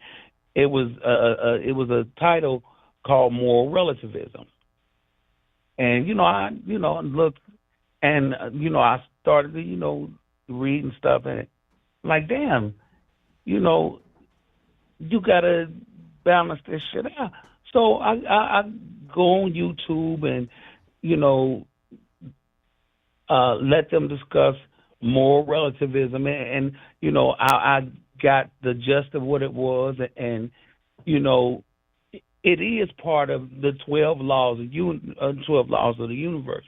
it was a title called Moral Relativism. And I looked, and I started to reading stuff, and like, damn, you gotta balance this shit out. So I go on YouTube and let them discuss moral relativism, and I got the gist of what it was, and it is part of the 12 laws of 12 laws of the universe,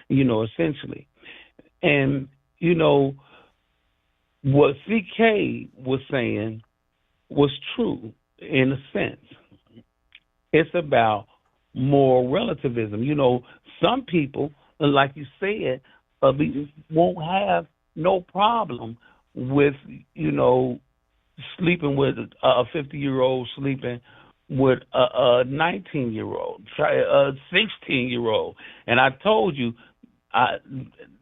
essentially. And what CK was saying was true in a sense. It's about moral relativism. Some people, like you said, won't have no problem with, sleeping with a 50-year-old sleeping with a 19-year-old, a 16-year-old. And I told you,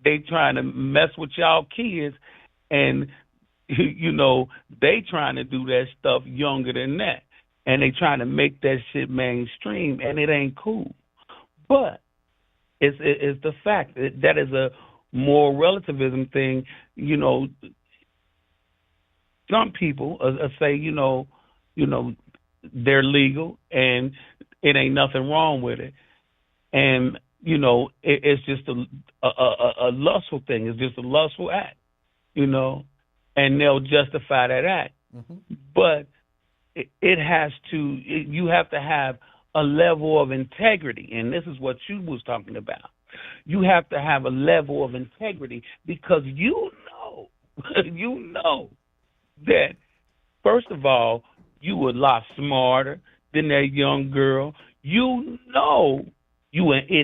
they trying to mess with y'all kids, and, they trying to do that stuff younger than that. And they trying to make that shit mainstream, and it ain't cool. But it's the fact that is a moral relativism thing. Some people say, they're legal and it ain't nothing wrong with it, and it's just a lustful thing. It's just a lustful act, and they'll justify that act. Mm-hmm. But it has to. You have to have a level of integrity, and this is what you was talking about. You have to have a level of integrity because you know that, first of all, you were a lot smarter than that young girl. It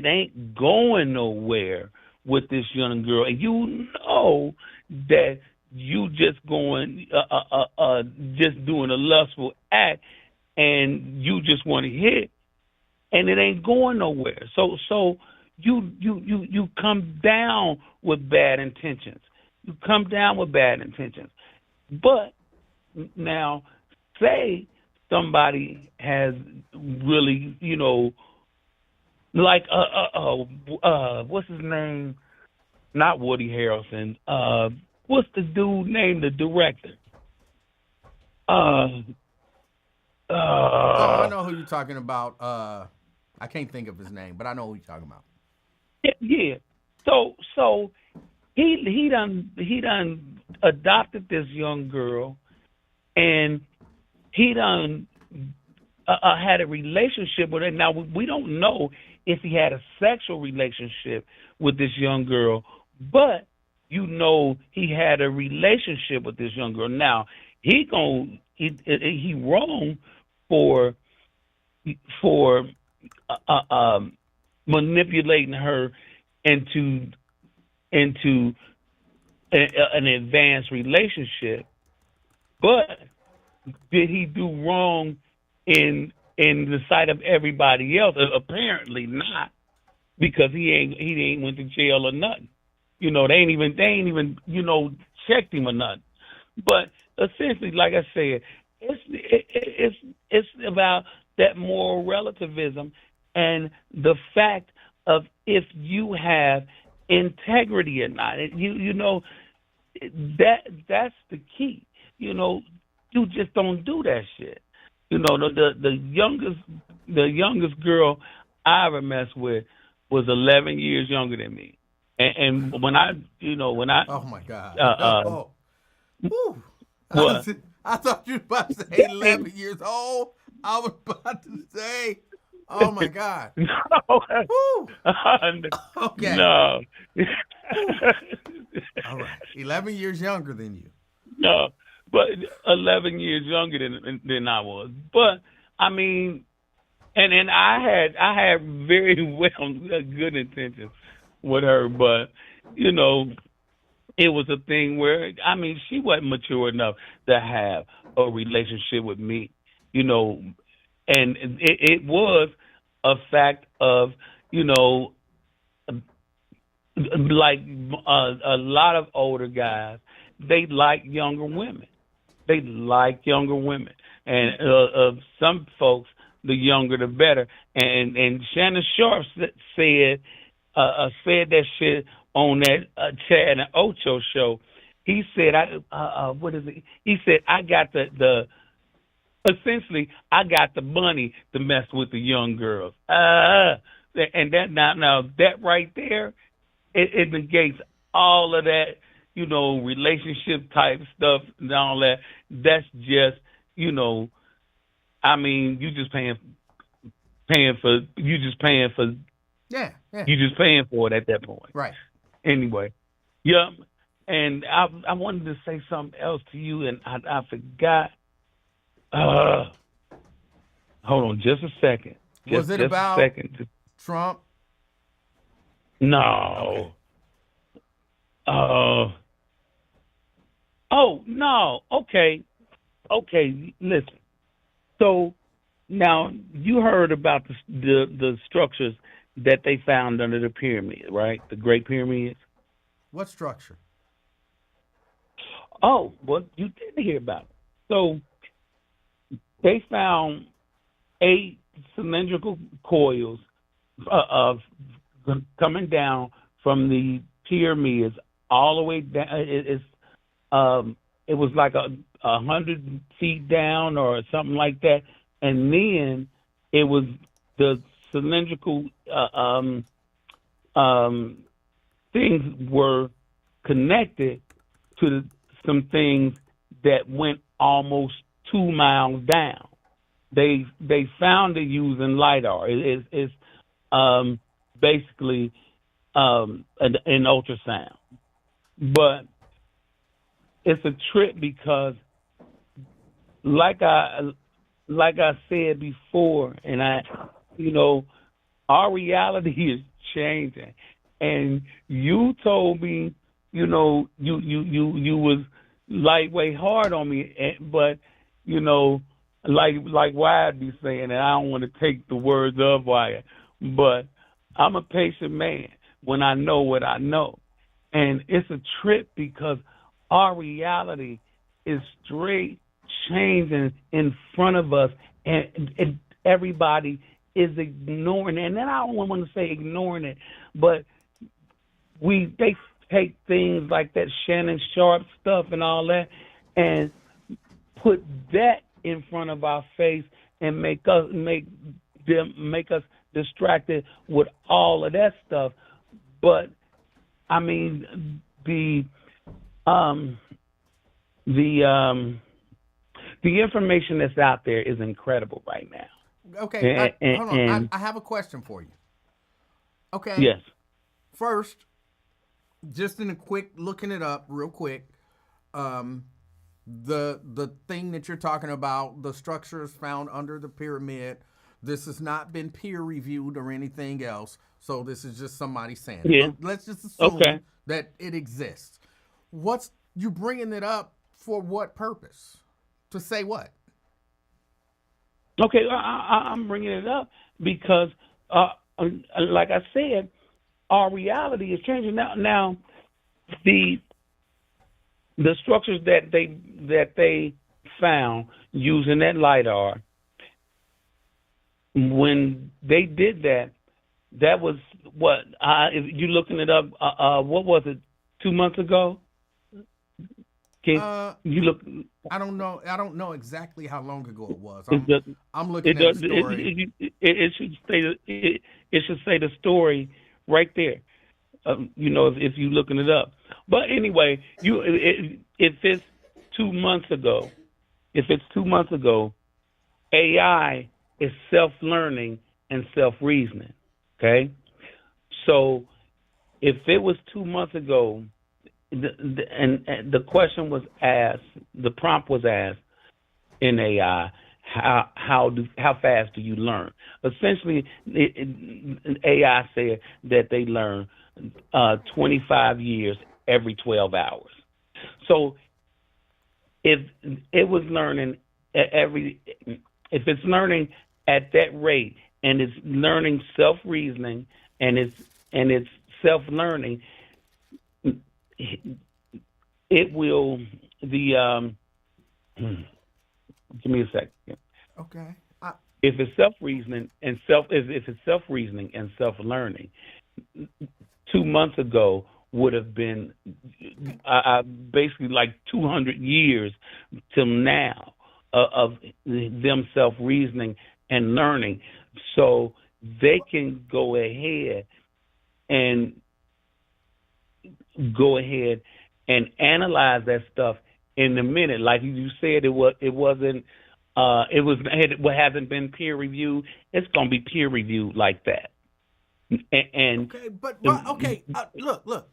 ain't going nowhere with this young girl, and that you just going just doing a lustful act, and you just want to hit, and it ain't going nowhere. So you come down with bad intentions. But now, say somebody has really, like what's his name? Not Woody Harrelson. What's the dude named the director? I know who you're talking about. I can't think of his name, but I know who you're talking about. Yeah. So he done adopted this young girl, and he done had a relationship with her. Now, we don't know if he had a sexual relationship with this young girl, but he had a relationship with this young girl. Now, he wrong for manipulating her into an advanced relationship, but did he do wrong in the sight of everybody else? Apparently not, because he ain't went to jail or nothing. They ain't even checked him or nothing. But essentially, like I said, it's about that moral relativism and the fact of if you have integrity or not. That's the key. You just don't do that shit. the youngest girl I ever messed with was 11 years younger than me. And when I Oh my God. uh Oh. Whew. what I thought you were about to say 11 years old. I was about to say, oh my God. Whew. Okay. no. All right. 11 years younger than you. No, but 11 years younger than I was. But I mean, and I had very well good intentions with her, but you know, it was a thing where I mean, she wasn't mature enough to have a relationship with me, you know, and it was a fact of you know, like a lot of older guys, they like younger women. They like younger women, and some folks, the younger the better. And Shannon Sharp said that shit on that Chad and Ocho show. He said, what is it? He said, I got the essentially, I got the money to mess with the young girls. And that now that right there, it negates all of that, you know, relationship type stuff and all that. That's just, you know, I mean, you just paying for Yeah. Yeah. you just paying for it at that point. Right. Anyway, yeah. And I wanted to say something else to you, and I forgot. Hold on, just a second. Was it just about a second? Trump? No. Okay. Oh no. Okay. Listen. So now you heard about the structures that they found under the pyramid, right? The Great Pyramids. What structure? Oh, well, you didn't hear about it. So they found 8 cylindrical coils of coming down from the pyramids all the way down. It was like 100 feet down or something like that, and then it was the cylindrical things were connected to some things that went almost 2 miles down. They found it using LiDAR. It's basically an ultrasound, but it's a trip because, like I said before, and our reality is changing. And you told me, you was lightweight hard on me, but like Wyatt be saying, and I don't want to take the words of Wyatt, but I'm a patient man when I know what I know. And it's a trip because our reality is straight changing in front of us, and everybody is ignoring it. And then I don't want to say ignoring it, but they take things like that Shannon Sharp stuff and all that and put that in front of our face and make us distracted with all of that stuff. But I mean, the information that's out there is incredible right now. Okay, hold on. I have a question for you. Okay. Yes. First, just in a quick looking it up real quick, the thing that you're talking about, the structures found under the pyramid, this has not been peer reviewed or anything else, so this is just somebody saying it. Yeah. Let's just assume that it exists. What's you bringing it up for? What purpose? To say what? Okay, I'm bringing it up because, like I said, our reality is changing now. Now, the structures that they found using that LiDAR, when they did that was what? If you looking it up, what was it? 2 months ago? Can you look? I don't know. I don't know exactly how long ago it was. It does. I'm It looking at a does. story. It should say it should say the story right there. If you're looking it up. But anyway, if it's 2 months ago, AI is self-learning and self-reasoning. Okay, so if it was 2 months ago, and the question was asked, the prompt was asked in AI, how fast do you learn? Essentially, AI said that they learn 25 years every 12 hours. So if it was learning if it's learning at that rate and it's learning self reasoning and it's self learning, it will give me a second. Okay. If it's self reasoning and self learning, 2 months ago would have been basically like 200 years till now of them self reasoning and learning, so they can go ahead and analyze that stuff in a minute. Like you said, it hasn't been peer reviewed. It's going to be peer reviewed like that. And okay, but okay, look,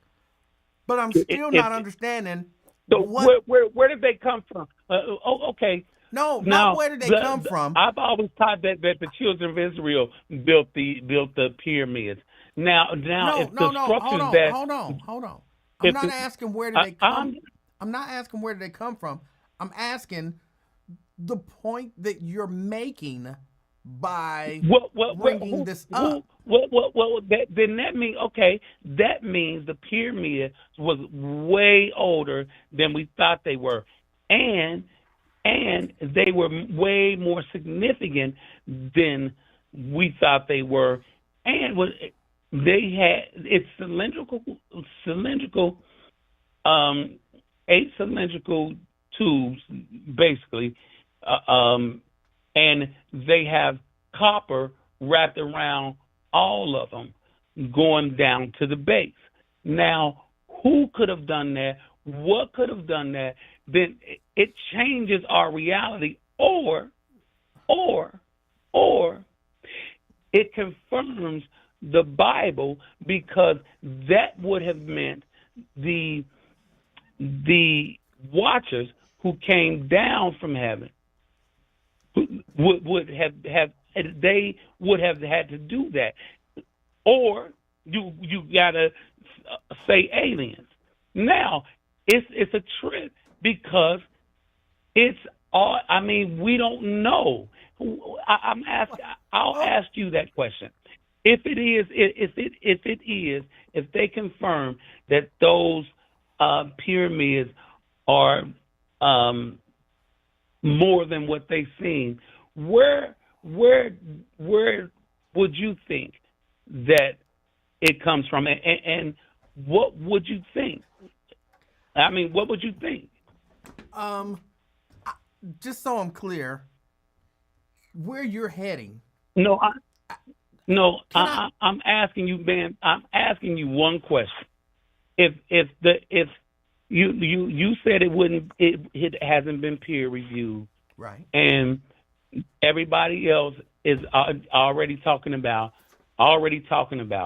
but I'm still not understanding so what. where did they come from? Okay. No, not Now, where did they come from. I've always thought that the children of Israel built the pyramids. Now, No, if the no, structures hold on. I'm if not the, asking where did they come. I'm I'm not asking where did they come from. I'm asking the point that you're making by bringing this up. then that means that means the pyramid was way older than we thought they were, and they were way more significant than we thought they were, and they had it's cylindrical, 8 cylindrical tubes basically, and they have copper wrapped around all of them, going down to the base. Now, who could have done that? What could have done that? Then it changes our reality, or it confirms the Bible, because that would have meant the watchers who came down from heaven would have they would have had to do that, or you gotta say aliens. Now it's a trip because it's all. I mean, we don't know. I'm asking. I'll ask you that question. If they confirm that those pyramids are more than what they seem, where would you think that it comes from, and what would you think? I mean, what would you think? Just so I'm clear, where you're heading. I'm asking you, man. I'm asking you one question. If you said it hasn't been peer reviewed, right? And everybody else is already talking about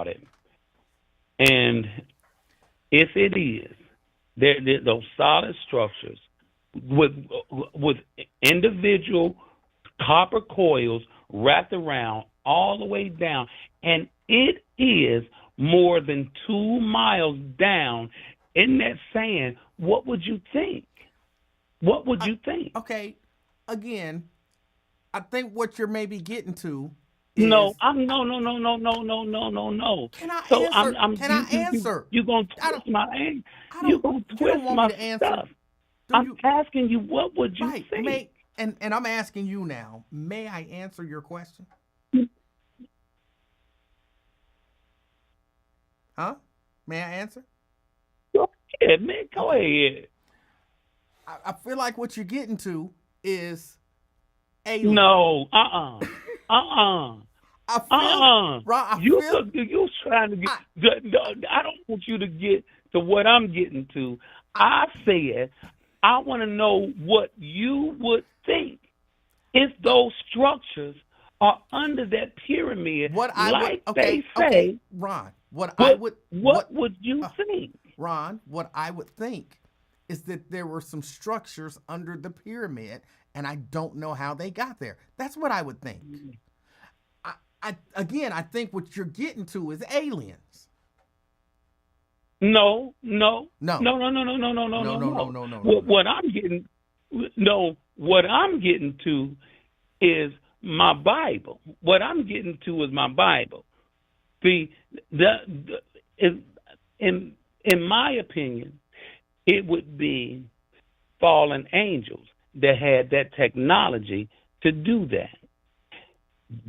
it. And if it is, those solid structures with individual copper coils wrapped around all the way down, and it is more than 2 miles down in that sand, what would you think? What would you think? Okay, again, I think what you're maybe getting to is no. Can I answer? Can I answer? You're gonna twist my answer. You're gonna twist you don't want my me to answer. stuff. I'm asking you, what would you think? And I'm asking you now. May I answer your question? Huh? May I answer? Go ahead, man. Go ahead. I feel like what you're getting to is alien. No, I feel, Ron, I You feel, you trying to get? I, I don't want you to get to what I'm getting to. I said I want to know what you would think if those structures are under that pyramid, what I like would, okay, they say. okay, Ron, What would you think? Ron, what I would think is that there were some structures under the pyramid, and I don't know how they got there. That's what I would think. I think what you're getting to is aliens. No. No. What I'm getting, what I'm getting to is my Bible. What I'm getting to is my Bible. In my opinion, it would be fallen angels that had that technology to do that.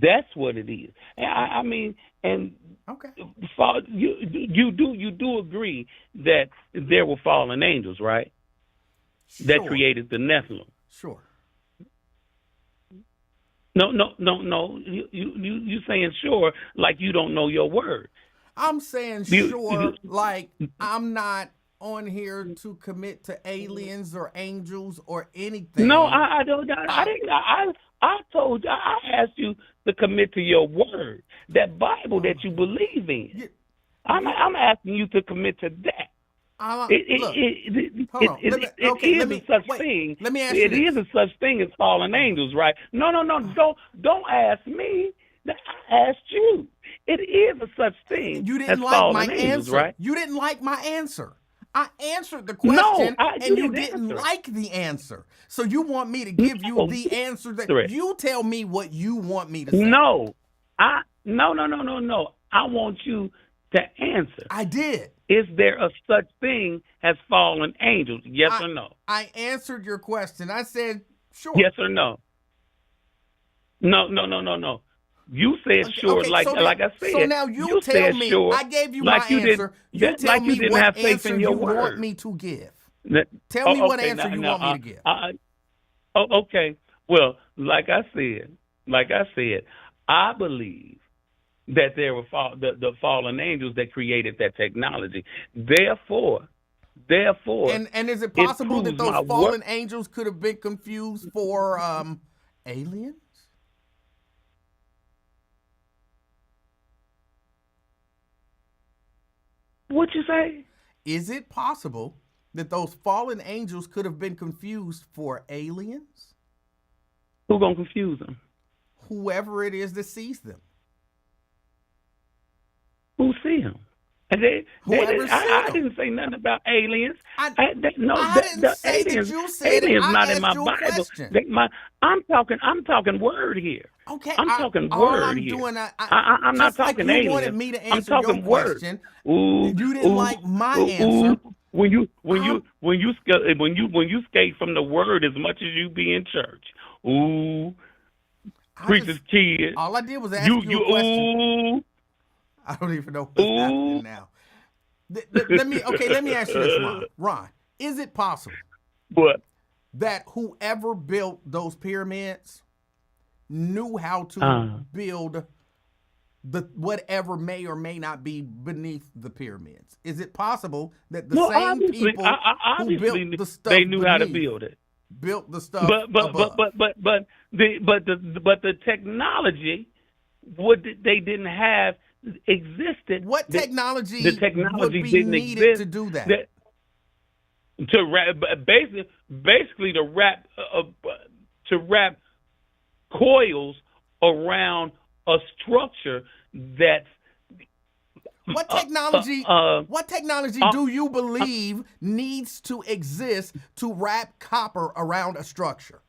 That's what it is. I mean, and Okay. you do agree that there were fallen angels, right? Sure. That created the Nephilim. Sure. No. You saying sure like you don't know your word. I'm saying sure like I'm not on here to commit to aliens or angels or anything. No, I don't. I didn't. I told you. I asked you to commit to your word, that Bible that you believe in. I'm asking you to commit to that. It is a such thing. Let me ask you It is a such thing as fallen angels, right? No. Don't ask me. I asked you. It is a such thing. You didn't as like fallen my angels, answer. right? You didn't like my answer. I answered the question, and you didn't answer. like the answer. So you want me to give you the answer that you tell me what you want me to say. No. No. I want you to answer. I did. Is there a such thing as fallen angels? Yes or no? I answered your question. I said sure. Yes or no? No. You said sure, okay, like I said. So now you tell said me. Sure, I gave you like my answer. You tell like me you didn't what have faith answer in your you word. want me to give. Tell me what answer you want me to give. Okay. Well, like I said, I believe that there were the fallen angels that created that technology. Therefore, and is it possible that those fallen angels could have been confused for aliens? What'd you say? Is it possible that those fallen angels could have been confused for aliens? Who's gonna confuse them? Whoever it is that sees them. Who see them? I didn't say nothing about aliens. I didn't say aliens, that you said aliens it. not I in my asked you a Bible. question. I'm talking word here. Okay, I'm talking all word I'm here. doing, I'm not talking like you aliens. wanted me to I'm answer talking your word. question. Ooh, You didn't like my answer. When you skate from the word as much as you be in church. Ooh, preacher's kid. All I did was ask you a question. Ooh. I don't even know what's happening now. Let me ask you this, Ron. Ron, is it possible that whoever built those pyramids knew how to build the whatever may or may not be beneath the pyramids? Is it possible that the same people who built the stuff they knew how to build it, built the stuff but the technology they didn't have existed. What technology? The technology would be didn't needed exist to do that. To wrap, basically to wrap coils around a structure that's. What technology? What technology do you believe needs to exist to wrap copper around a structure?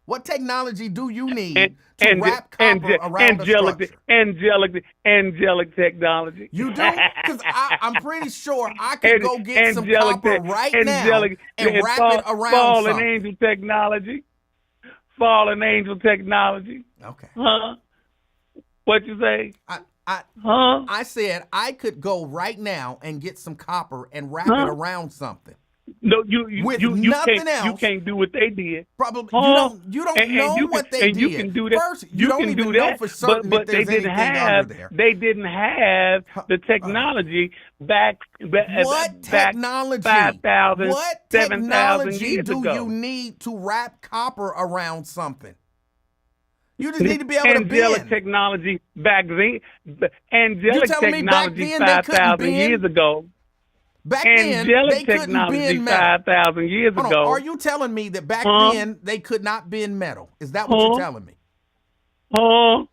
What technology do you need to wrap copper around a structure? Angelic technology. You do? Because I'm pretty sure I could go get some copper right now and wrap it around fallen something. angel technology. Fallen angel technology. Okay. Huh? What'd you say? I said I could go right now and get some copper and wrap it around something. No, with you nothing can't else. do what they did. Probably Huh? you don't And know you can, what they and did. you can do that. First, you You don't can even do know that, for certain but if there's anything under there. they didn't have the technology back What back technology? 5,000, What 7,000 technology years do ago. you need to wrap copper around something? You just need to be able to Angelic bend. technology back then. You Angelic telling me back technology then they couldn't 5,000 bend? years ago. Back then they Angelic couldn't technology bend metal. 5,000 years Hold ago. on, are you telling me that back Huh? then they could not bend metal? Is that what you're telling me? Huh?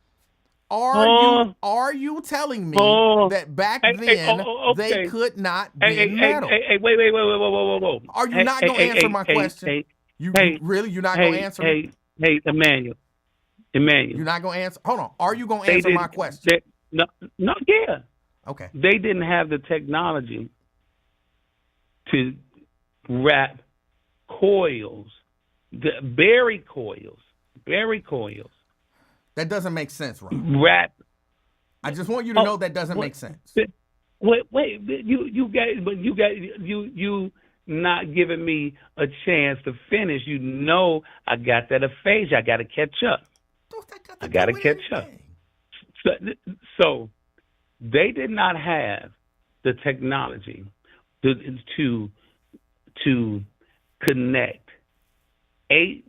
Are you telling me Huh? that back Hey, then okay. they could not Hey, bend metal? wait, whoa. Are you not gonna answer my question? You really? You're not gonna answer me? Hey, Emanuel. You're not gonna answer? Hold on. Are you gonna answer my question? Yeah. Okay. They didn't have the technology to wrap coils, berry coils. That doesn't make sense, Rob. Wrap. I just want you to know that doesn't make sense. Wait, you not giving me a chance to finish. You know I got that aphasia. I got to catch up. I got to catch up. So they did not have the technology to connect a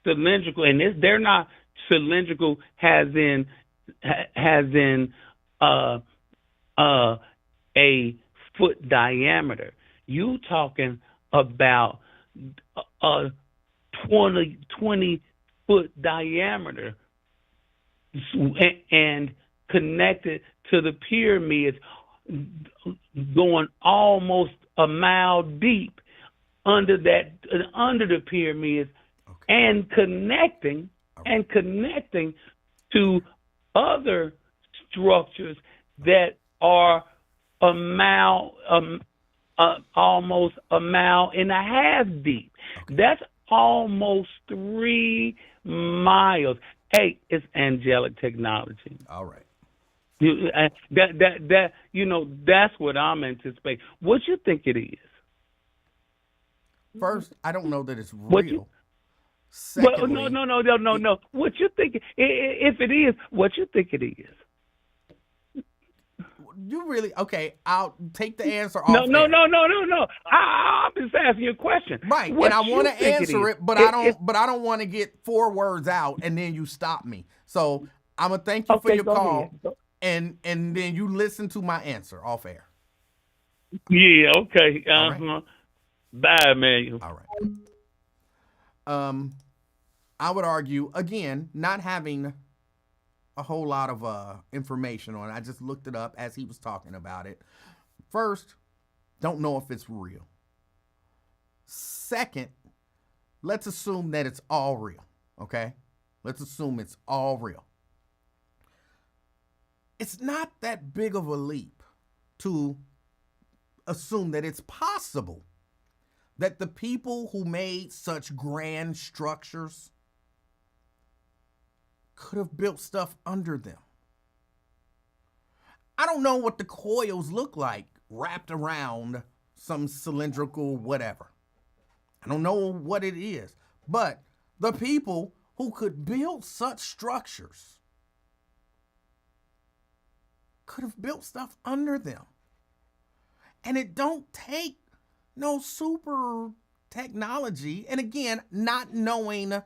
cylindrical, and they're not cylindrical as in a foot diameter. You talking about a 20 foot diameter and connected to the pyramids, going almost a mile deep under the pyramids, and connecting to other structures that are a mile, almost a mile and a half deep. Okay. That's almost 3 miles. Hey, it's angelic technology. All right. That's what I'm anticipating. What you think it is? First, I don't know that it's real. Secondly, no. What you think? If it is, what you think it is? You really okay? I'll take the answer off. No. I'm just asking you a question. Right, and I want to answer it, but I don't want to get 4 words out and then you stop me. So I'm gonna thank you for your call, and then you listen to my answer off air. Yeah. Okay. Right. Bye, man. All right. I would argue again, not having a whole lot of information on it. I just looked it up as he was talking about it. First, don't know if it's real. Second, let's assume that it's all real, okay? Let's assume it's all real. It's not that big of a leap to assume that it's possible that the people who made such grand structures could have built stuff under them. I don't know what the coils look like wrapped around some cylindrical whatever. I don't know what it is, but the people who could build such structures could have built stuff under them. And it don't take no super technology. And again, not knowing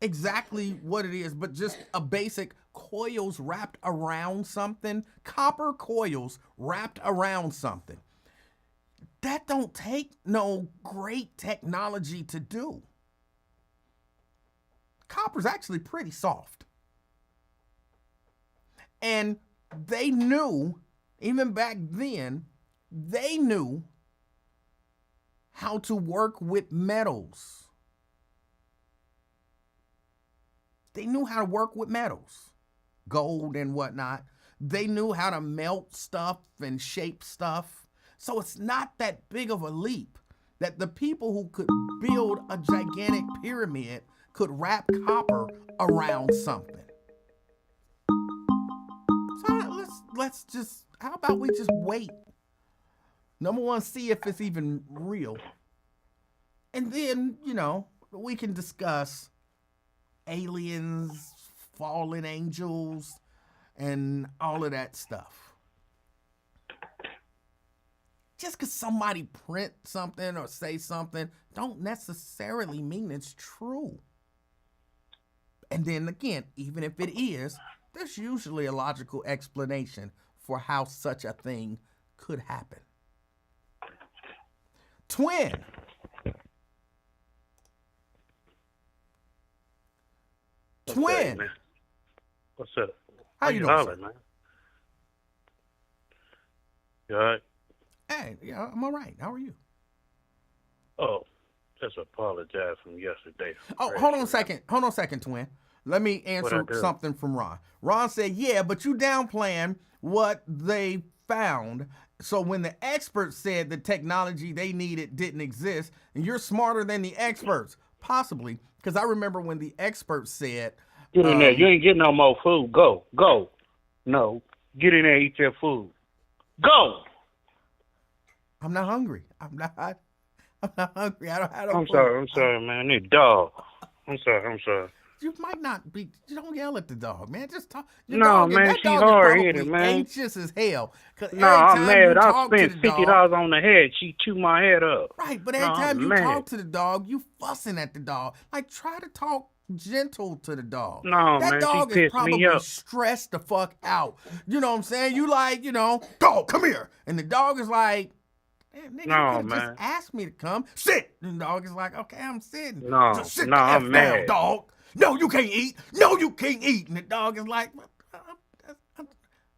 exactly what it is, but just a basic coils wrapped around something, copper coils wrapped around something. That don't take no great technology to do. Copper's actually pretty soft. And they knew, even back then, they knew how to work with metals. They knew how to work with metals, gold and whatnot. They knew how to melt stuff and shape stuff. So it's not that big of a leap that the people who could build a gigantic pyramid could wrap copper around something. So let's just, how about we just wait? Number one, see if it's even real. And then, we can discuss aliens, fallen angels, and all of that stuff. Just because somebody print something or say something don't necessarily mean it's true. And then again, even if it is, there's usually a logical explanation for how such a thing could happen. Twin. Twin. Man? What's up? How you doing, sir? Man? You all right? Hey, yeah, I'm all right. How are you? Oh, just apologize from yesterday. Oh, hold on a second, Twin. Let me answer something from Ron. Ron said, yeah, but you downplaying what they found. So when the experts said the technology they needed didn't exist, and you're smarter than the experts, possibly, because I remember when the experts said... Get in there. You ain't getting no more food. Go. No. Get in there and eat your food. Go! I'm not hungry. I'm not hungry. I don't. I'm sorry, man. I need a dog. I'm sorry. You might not be. You don't yell at the dog, man. Just talk. No, man, she's hard-headed, man. Anxious as hell. No, I'm mad. I spent $50 on the head. She chewed my head up. Right, but every time you talk to the dog, you fussing at the dog. Like, try to talk gentle to the dog. No, that man, dog she is pissed probably me up. stressed the fuck out. You know what I'm saying? You like, dog, come here. And the dog is like, nigga, no, you man. just asked me to come. Sit. And the dog is like, okay, I'm sitting. No, Just sit no, the F I'm down, mad. dog. No, you can't eat. No, you can't eat. And the dog is like,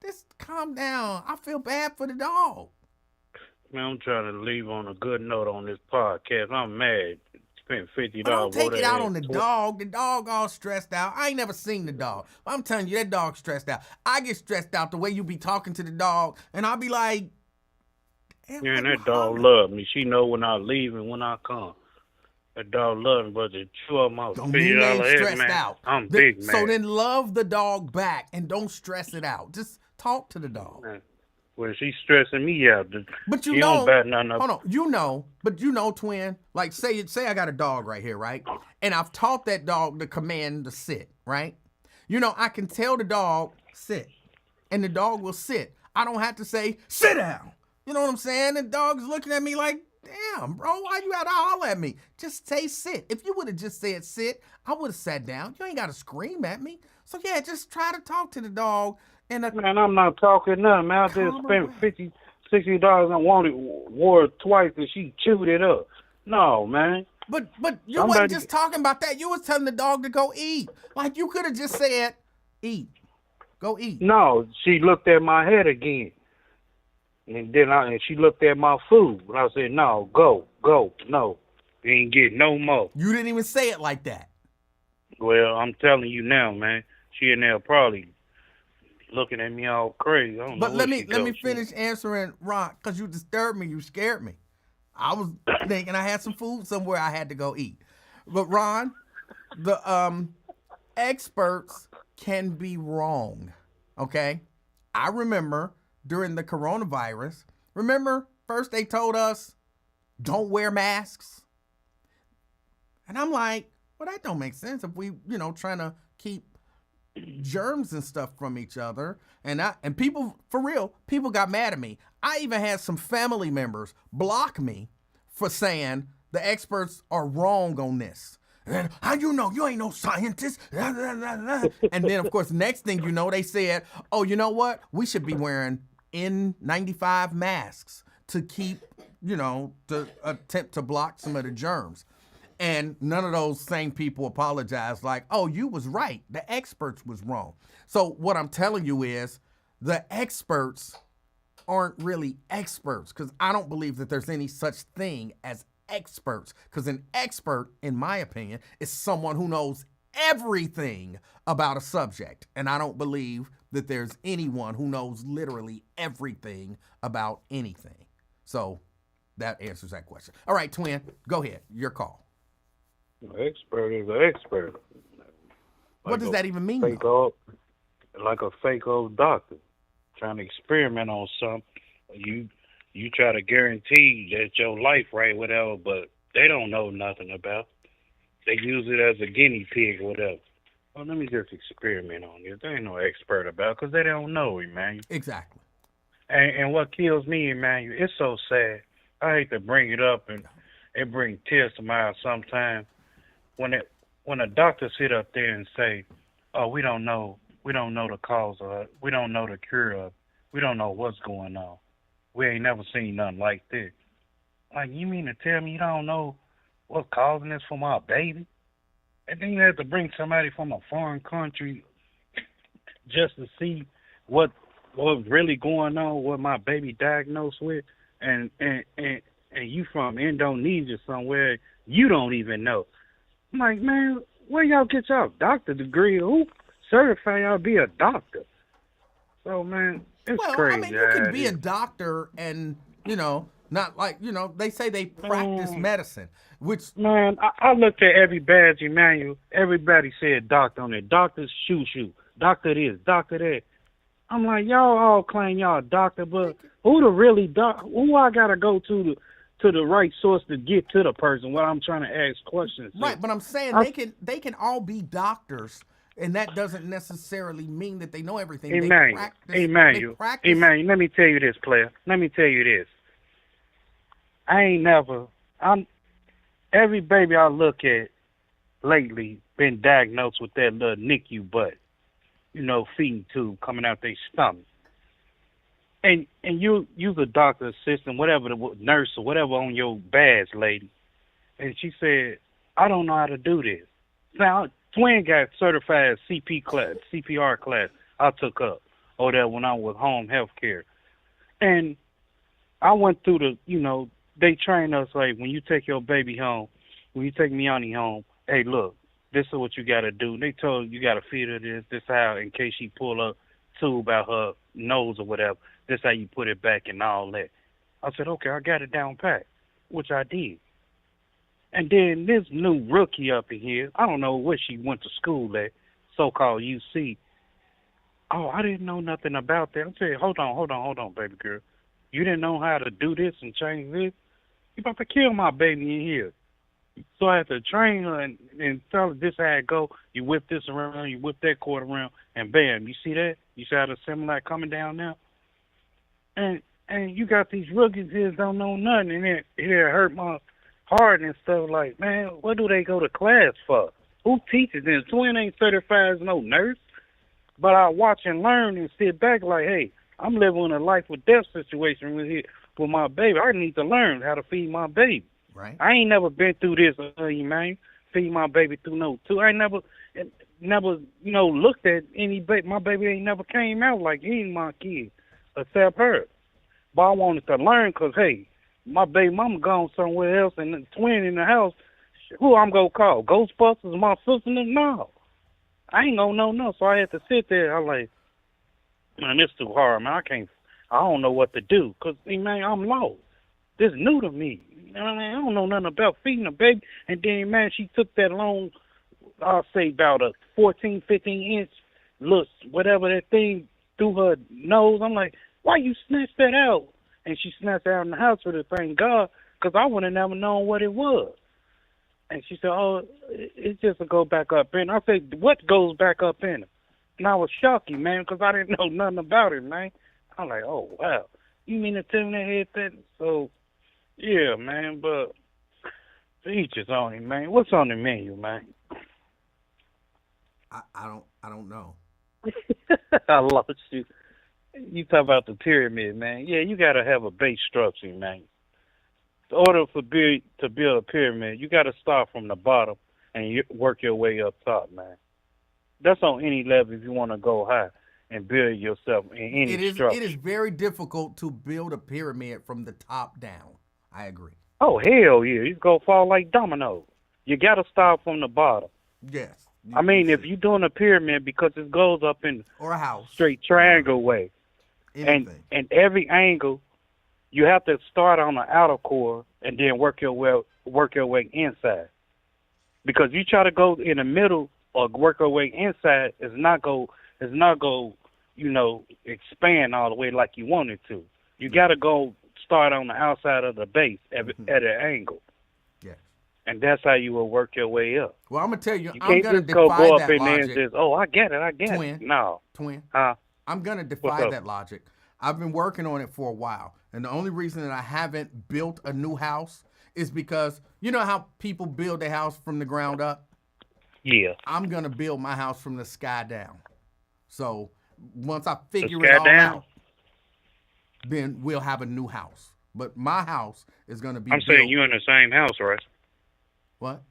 just calm down. I feel bad for the dog. Man, I'm trying to leave on a good note on this podcast. I'm mad. Spent $50. But don't take it out on the dog. The dog all stressed out. I ain't never seen the dog. But I'm telling you, that dog's stressed out. I get stressed out the way you be talking to the dog, and I'll be like, yeah, and that dog love me. She know when I leave and when I come. That dog love me, but to chew up my $50 head, man, out. I'm big, man. So then love the dog back and don't stress it out. Just talk to the dog. Man. Well, she's stressing me out. But you don't bat nothing up. Hold on. Twin, like say I got a dog right here, right? And I've taught that dog the command to sit, right? I can tell the dog, sit. And the dog will sit. I don't have to say, sit down. You know what I'm saying? The dog's looking at me like, damn, bro, why you gotta holler at me? Just say sit. If you would have just said sit, I would have sat down. You ain't gotta scream at me. So yeah, just try to talk to the dog. Man, I'm not talking nothing, man. I just spent $50, $60 and wore it twice and she chewed it up. No, man. But you wasn't just talking about that. You was telling the dog to go eat. Like you could have just said, eat. Go eat. No, she looked at my head again. And then she looked at my food. And I said, no, go. No. You ain't getting no more. You didn't even say it like that. Well, I'm telling you now, man. She in there probably looking at me all crazy. I don't know let me finish answering Ron, because you disturbed me. You scared me. I was thinking I had some food somewhere I had to go eat. But Ron, the experts can be wrong, okay? I remember during the coronavirus, first they told us, don't wear masks. And I'm like, well, that don't make sense if we, trying to keep germs and stuff from each other. And people, for real, people got mad at me. I even had some family members block me for saying the experts are wrong on this. And how you know? You ain't no scientist. And then, of course, next thing you know, they said, oh, you know what? We should be wearing N95 masks to keep, to attempt to block some of the germs. And none of those same people apologized like, oh, you was right. The experts was wrong. So what I'm telling you is the experts aren't really experts, because I don't believe that there's any such thing as experts, because an expert, in my opinion, is someone who knows everything about a subject. And I don't believe that there's anyone who knows literally everything about anything. So that answers that question. All right, Twin, go ahead. Your call. An expert is an expert. What does that even mean? Like a fake old doctor trying to experiment on something. You try to guarantee that your life right, whatever, but they don't know nothing about. They use it as a guinea pig or whatever. Well, let me just experiment on this. They ain't no expert about because they don't know, Emmanuel. Exactly. And what kills me, Emmanuel, it's so sad. I hate to bring it up, and it brings tears to my eyes sometimes when a doctor sit up there and say, "Oh, we don't know the cause of it. We don't know the cure of it. We don't know what's going on. We ain't never seen nothing like this." Like, you mean to tell me you don't know what's causing this for my baby? And then you have to bring somebody from a foreign country just to see what's really going on, what my baby diagnosed with, and you from Indonesia somewhere, you don't even know. I'm like, man, where y'all get y'all doctor degree? Who certify y'all be a doctor? So, man, it's crazy. I mean, you can be a doctor and, not like, they say they practice medicine, which... Man, I looked at every badge, Emmanuel. Everybody said doctor on it. Doctor's shoe. Doctor this, doctor that. I'm like, y'all all claim y'all a doctor, but who the really who I got to go to the right source to get to the person when I'm trying to ask questions? Right, but I'm saying they can all be doctors, and that doesn't necessarily mean that they know everything. Emmanuel, let me tell you this, player. Let me tell you this. Every baby I look at lately been diagnosed with that little NICU butt, feeding tube coming out their stomach. And you's a doctor assistant, whatever, the nurse or whatever on your badge, lady. And she said, I don't know how to do this. Now, twin got certified CPR class I took up over there when I was home health care. And I went through they train us like, when you take your baby home, when you take Miani home, hey, look, this is what you got to do. They told you got to feed her this how, in case she pull a tube out her nose or whatever, this how you put it back and all that. I said, okay, I got it down pat, which I did. And then this new rookie up in here, I don't know where she went to school at, so-called UC. Oh, I didn't know nothing about that. I said, hold on, baby girl. You didn't know how to do this and change this? You about to kill my baby in here. So I had to train her and tell her this how it go. You whip this around, you whip that cord around, and bam, you see that? You see how the Similac coming down now? And you got these rookies here that don't know nothing, and it hurt my heart and stuff. Like, man, what do they go to class for? Who teaches them? Twin ain't certified as no nurse. But I watch and learn and sit back like, hey, I'm living a life or death situation with my baby. I need to learn how to feed my baby. Right. I ain't never been through this, man. Feed my baby through no tube. I ain't never, looked at any baby. My baby ain't never came out like any of my kids except her. But I wanted to learn because, hey, my baby mama gone somewhere else and the twin in the house. Who I'm going to call? Ghostbusters, my sister? No. I ain't going to know no. So I had to sit there. I'm like, man, it's too hard, man. I don't know what to do because, man, I'm lost. This is new to me. I don't know nothing about feeding a baby. And then, man, she took that long, I'll say about a 14, 15-inch, look, whatever that thing through her nose. I'm like, why you snatch that out? And she snatched it out in the house with it, thank God, because I would have never known what it was. And she said, oh, it's just a go back up in. I said, what goes back up in it? And I was shocked, man, because I didn't know nothing about it, man. I'm like, oh, wow. You mean to tell me they had that? So, yeah, man, but each is on it, man. What's on the menu, man? I don't know. I lost you. You talk about the pyramid, man. Yeah, you got to have a base structure, man. In order to build a pyramid, you got to start from the bottom and you work your way up top, man. That's on any level if you want to go high and build yourself in any structure. It is very difficult to build a pyramid from the top down. I agree. Oh, hell yeah. It's going to fall like dominoes. You got to start from the bottom. Yes. I mean, if you're doing a pyramid, because it goes up in or a house, straight triangle way. And every angle, you have to start on the outer core and then work your way inside. Because you try to go in the middle or work your way inside, it's not go, expand all the way like you want it to. You got to go start on the outside of the base at an angle. Yes. And that's how you will work your way up. Well, I'm gonna tell you, You I'm can't gonna just go defy up that in there and logic. just, oh, I get it. Twin. it. No. Twin. Huh? I'm gonna What's defy up? that logic. I've been working on it for a while, and the only reason that I haven't built a new house is because you know how people build their house from the ground up. Yeah. I'm gonna build my house from the sky down. So once I figure sky it all down? out, then we'll have a new house. But my house is gonna be I'm built. saying you in the same house, right? What?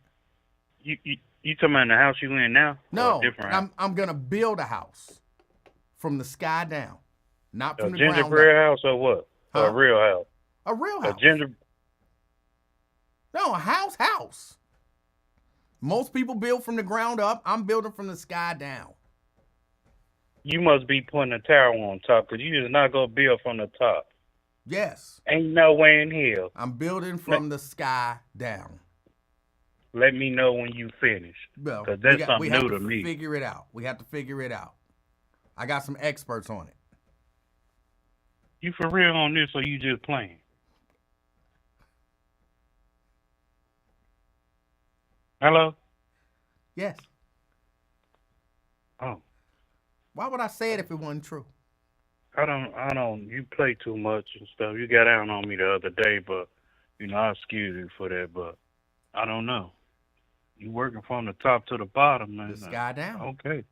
You talking about the house you in now? Or No, a different house? I'm gonna build a house from the sky down, not A from the ground gingerbread up. house or what? Huh? Or a real house? A real A house. No, a house. Most people build from the ground up. I'm building from the sky down. You must be putting a tower on top, because you just not going to build from the top. Yes, Ain't no way in hell. I'm building from the sky down. Let me know when you finish, Well, because that's something we have new to to me. figure it out. We have to figure it out. I got some experts on it. You for real on this, or you just playing? Hello? Yes. Oh, Why would I say it if it wasn't true? I don't, you play too much and stuff. You got down on me the other day, but, I excuse you for that, but I don't know. You working from the top to the bottom, man. The sky down. Okay.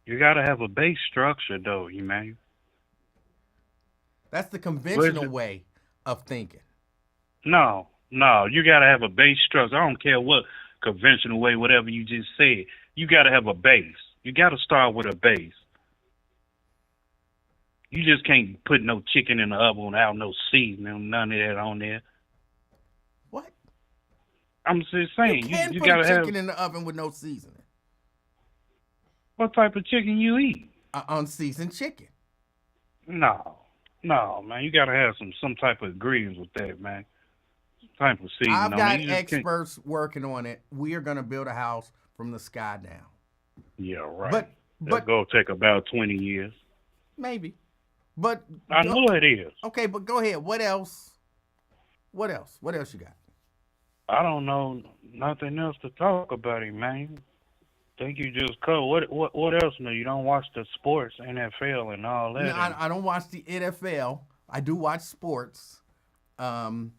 You got to have a base structure, though, Emmanuel. That's the conventional way of thinking. No, you got to have a base structure. I don't care what conventional way, whatever you just said. You got to have a base. You got to start with a base. You just can't put no chicken in the oven without no seasoning, none of that on there. What? I'm just saying, You can you put got a to have. chicken in the oven with no seasoning. What type of chicken you eat? Unseasoned chicken. No, man. You got to have some type of ingredients with that, man. Some type of seasoning. I've got You just can't- experts working on it. We are going to build a house from the sky down. Yeah, right. But That's going to take about 20 years. maybe. But I know it is. Okay, but go ahead. What else? What else you got? I don't know nothing else to talk about, man. Think you just covered. What else? No, you don't watch the sports, NFL, and all that. No, I don't watch the NFL. I do watch sports. NBA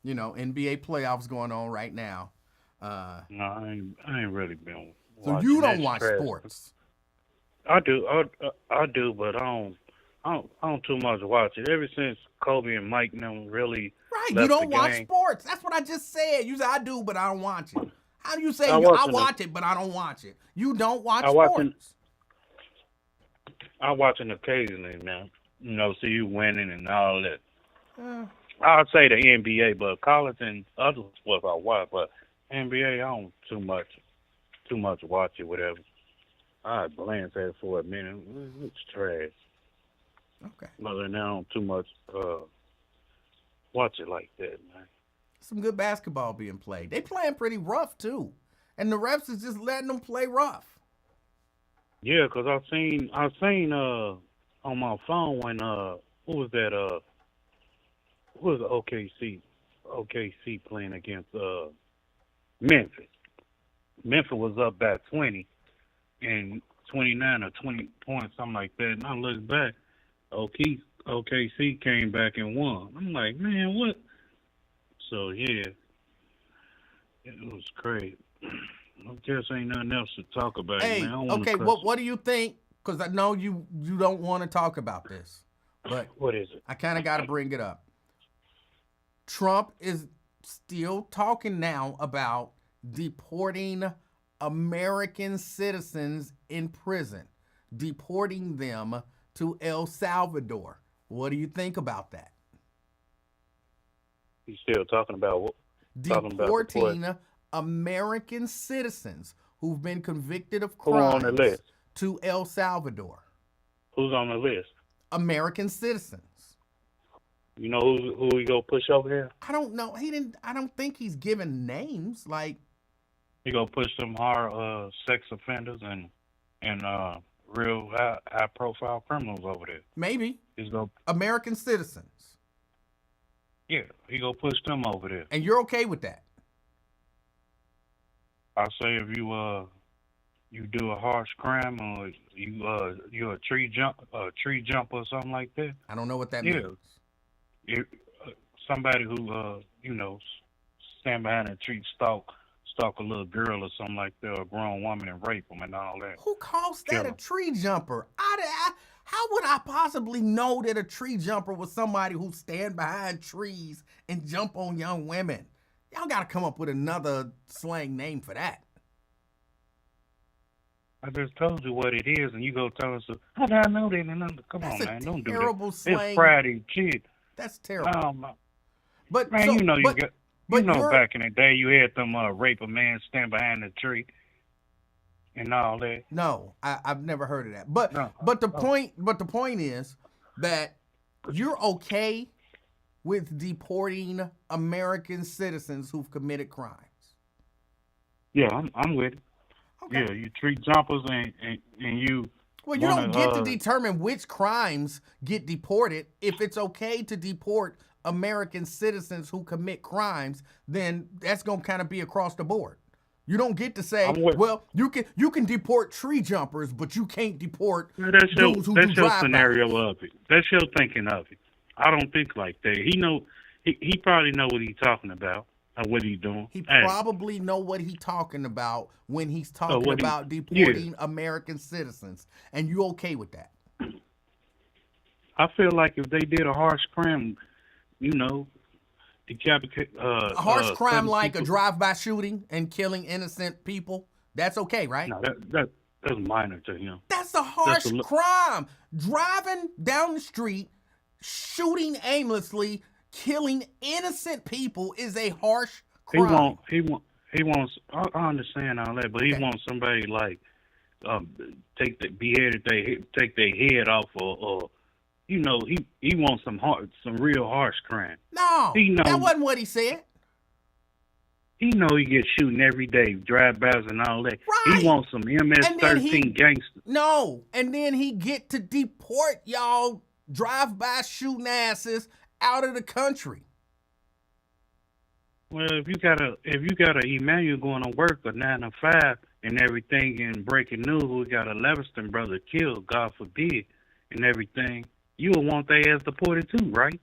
playoffs going on right now. No, I ain't really been. So you don't that watch trash. sports? I do. I do, but I don't too much watch it. Ever since Kobe and Mike and them really Right. left You don't the watch game. sports. That's what I just said. You say I do, but I don't watch it. How do you say I watch it, but I don't watch it? You don't watch sports. I watch it occasionally now. See you winning and all that. I'd say the NBA, but college and other sports I watch, but NBA I don't too much watch it, whatever. I glance at it for a minute. It's trash. Okay. But now I don't too much watch it like that, man. Some good basketball being played. They playing pretty rough too, and the refs is just letting them play rough. Yeah, 'cause I seen on my phone when what was that what was OKC playing against Memphis. Memphis was up by 20 and 29 or 20 points, something like that. And I looked back, OKC came back and won. I'm like, man, what? So yeah, it was crazy. I guess ain't nothing else to talk about. Hey, man. I don't wanna okay, cuss. what do you think? Because I know you don't want to talk about this, but What is it? I kind of got to bring it up. Trump is still talking now about deporting American citizens in prison, deporting them to El Salvador. What do you think about that? You still talking about what? Deporting American citizens who've been convicted of Who crimes on the list? to El Salvador. Who's on the list? American citizens. You know who we go push over there? I don't know. I don't think he's given names. Like, He gonna push some hard sex offenders and real high profile criminals over there. maybe He's gonna American citizens. he gonna push them over there. And you're okay with that? I say if you do a harsh crime or you're a tree jumper or something like that. I don't know what that Yeah, means. if, somebody who stand behind a tree stalk a little girl or something like that, or a grown woman and rape them and all that. Who calls Kill that a 'em. tree jumper? How would I possibly know that a tree jumper was somebody who stand behind trees and jump on young women? Y'all got to come up with another slang name for that. I just told you what it is, and you go tell us, how do I know that? And come That's on, a man, don't do terrible that. slang. It's Friday, kid. That's terrible. But Man, so, you know but you're- back in the day you had them rape a man stand behind a tree and all that. No, I've never heard of that. But No. the point is that you're okay with deporting American citizens who've committed crimes. Yeah, I'm with it. Okay. Yeah, you tree jumpers and you. Well, you don't get to uh, determine which crimes get deported. If it's okay to deport American citizens who commit crimes, then that's going to kind of be across the board. You don't get to say, well, you can deport tree jumpers, but you can't deport That's your dudes who do drive-bys. scenario of it. That's your thinking of it. I don't think like that. He probably know what he's talking about or what he's doing. He Hey, probably know what he's talking about when he's talking what he- about deporting American citizens. And you okay with that? I feel like if they did a harsh crime, decapitate. A harsh crime cutting like a people- drive-by shooting and killing innocent people, that's okay, right? No, that's minor to him. That's a harsh That's a crime. Driving down the street, shooting aimlessly, killing innocent people is a harsh crime. He wants. I understand all that, but he Okay. wants somebody like take their head off, or he wants some real harsh crime. No, He know- that wasn't what he said. He know he gets shooting every day, drive-bys and all that. Right. He wants some And then MS-13 gangsters. No, and then he get to deport y'all drive-by shooting asses out of the country. Well, if you got a Emanuel going to work a 9 to 5 and everything, and breaking news, we got a Livingston brother killed, God forbid, and everything, you would want their ass deported too, right?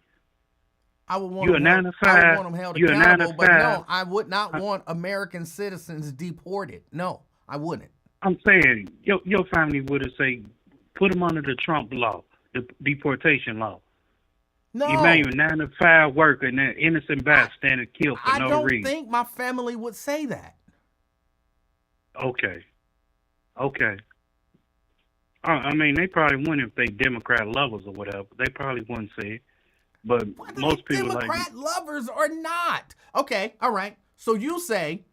I would want You a them 9 held, to I would 5, want them held you a 9 to accountable, but no, 5. I would not want American citizens deported. No, I wouldn't. I'm saying your family would have say put them under the Trump law, the deportation law. No, Emanuel 9 to 5 worker and an innocent bystander killed for I no don't reason. think my family would say that. Okay. I mean, they probably wouldn't if they Democrat lovers or whatever. They probably wouldn't say it. But Whether most they people Democrat lovers or not. Okay, all right. So you say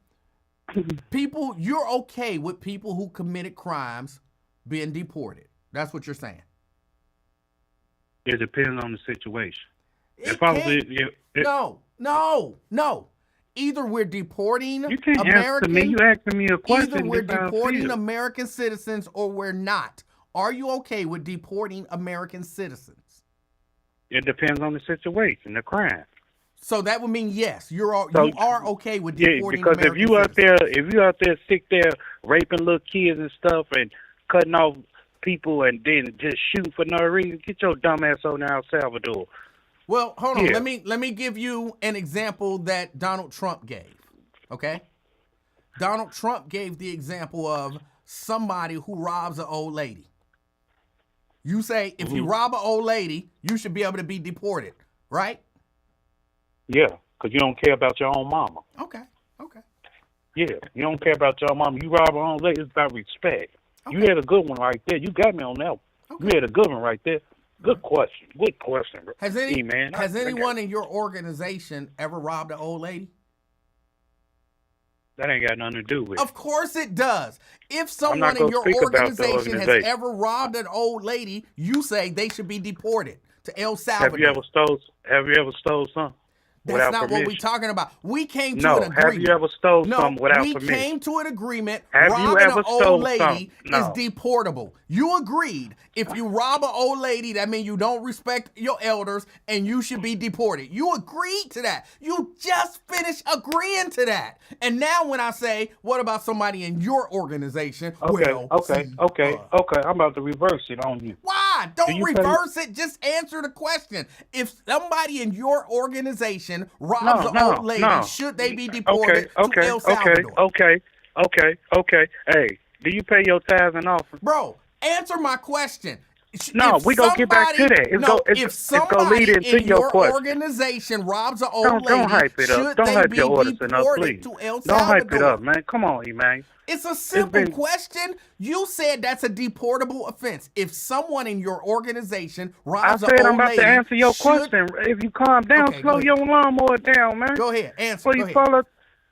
you're okay with people who committed crimes being deported. That's what you're saying. it depends on the situation. It If I was can't- No. Either we're deporting you can't answer American, me. You asking me a question. either we're that's how I deporting feel. American citizens or we're not. Are you okay with deporting American citizens? It depends on the situation, the crime. So that would mean yes, you are okay with Yeah, deporting because American if citizens. you out there sick there raping little kids and stuff and cutting off people and then just shooting for no reason, get your dumb ass on El Salvador. Well, hold on. Yeah. Let me give you an example that Donald Trump gave. Okay? Donald Trump gave the example of somebody who robs an old lady. You say if you rob an old lady, you should be able to be deported, right? Yeah, because you don't care about your own mama. Okay. Yeah, you don't care about your mama. You rob her own lady. It's about respect. You Okay. had a good one right there. You got me on that one. Okay. You had a good one right there. Good question. Good question, bro. Has man, anyone in your organization ever robbed an old lady? That ain't got nothing to do with it. Of course it does. If not someone in gonna your speak about the organization has organization. ever robbed an old lady, you say they should be deported to El Have Salvador. you ever stole something? That's without not permission? what we're talking about. We came to No. an agreement. Have you ever stole something without we permission? came to an agreement. Have you robbing ever an old stole lady something? No. is deportable. You agreed. If you rob an old lady, that means you don't respect your elders and you should be deported. You agreed to that. You just finished agreeing to that. And now when I say, what about somebody in your organization? Okay, Well, okay. I'm about to reverse it on you. Why? Do Don't you reverse it. Just answer the question. If somebody in your organization robs an old lady, should they be deported to El Salvador? Okay. Hey, do you pay your tithes and offerings? Bro, answer my question. No, If we're going to get back to that. if It's gonna somebody lead into in your your question. organization robs an old Don't lady, hype it up. should Don't they hype be your orders enough, deported please. to El Don't Salvador? hype it up, man. Come on, Emmanuel. It's a simple been- question. You said that's a deportable offense. If someone in your organization I robs an said old I'm about lady, to answer your should- question. If you calm down, Okay, slow go ahead. your lawnmower down, man. Go ahead, answer. Before Go you ahead. follow.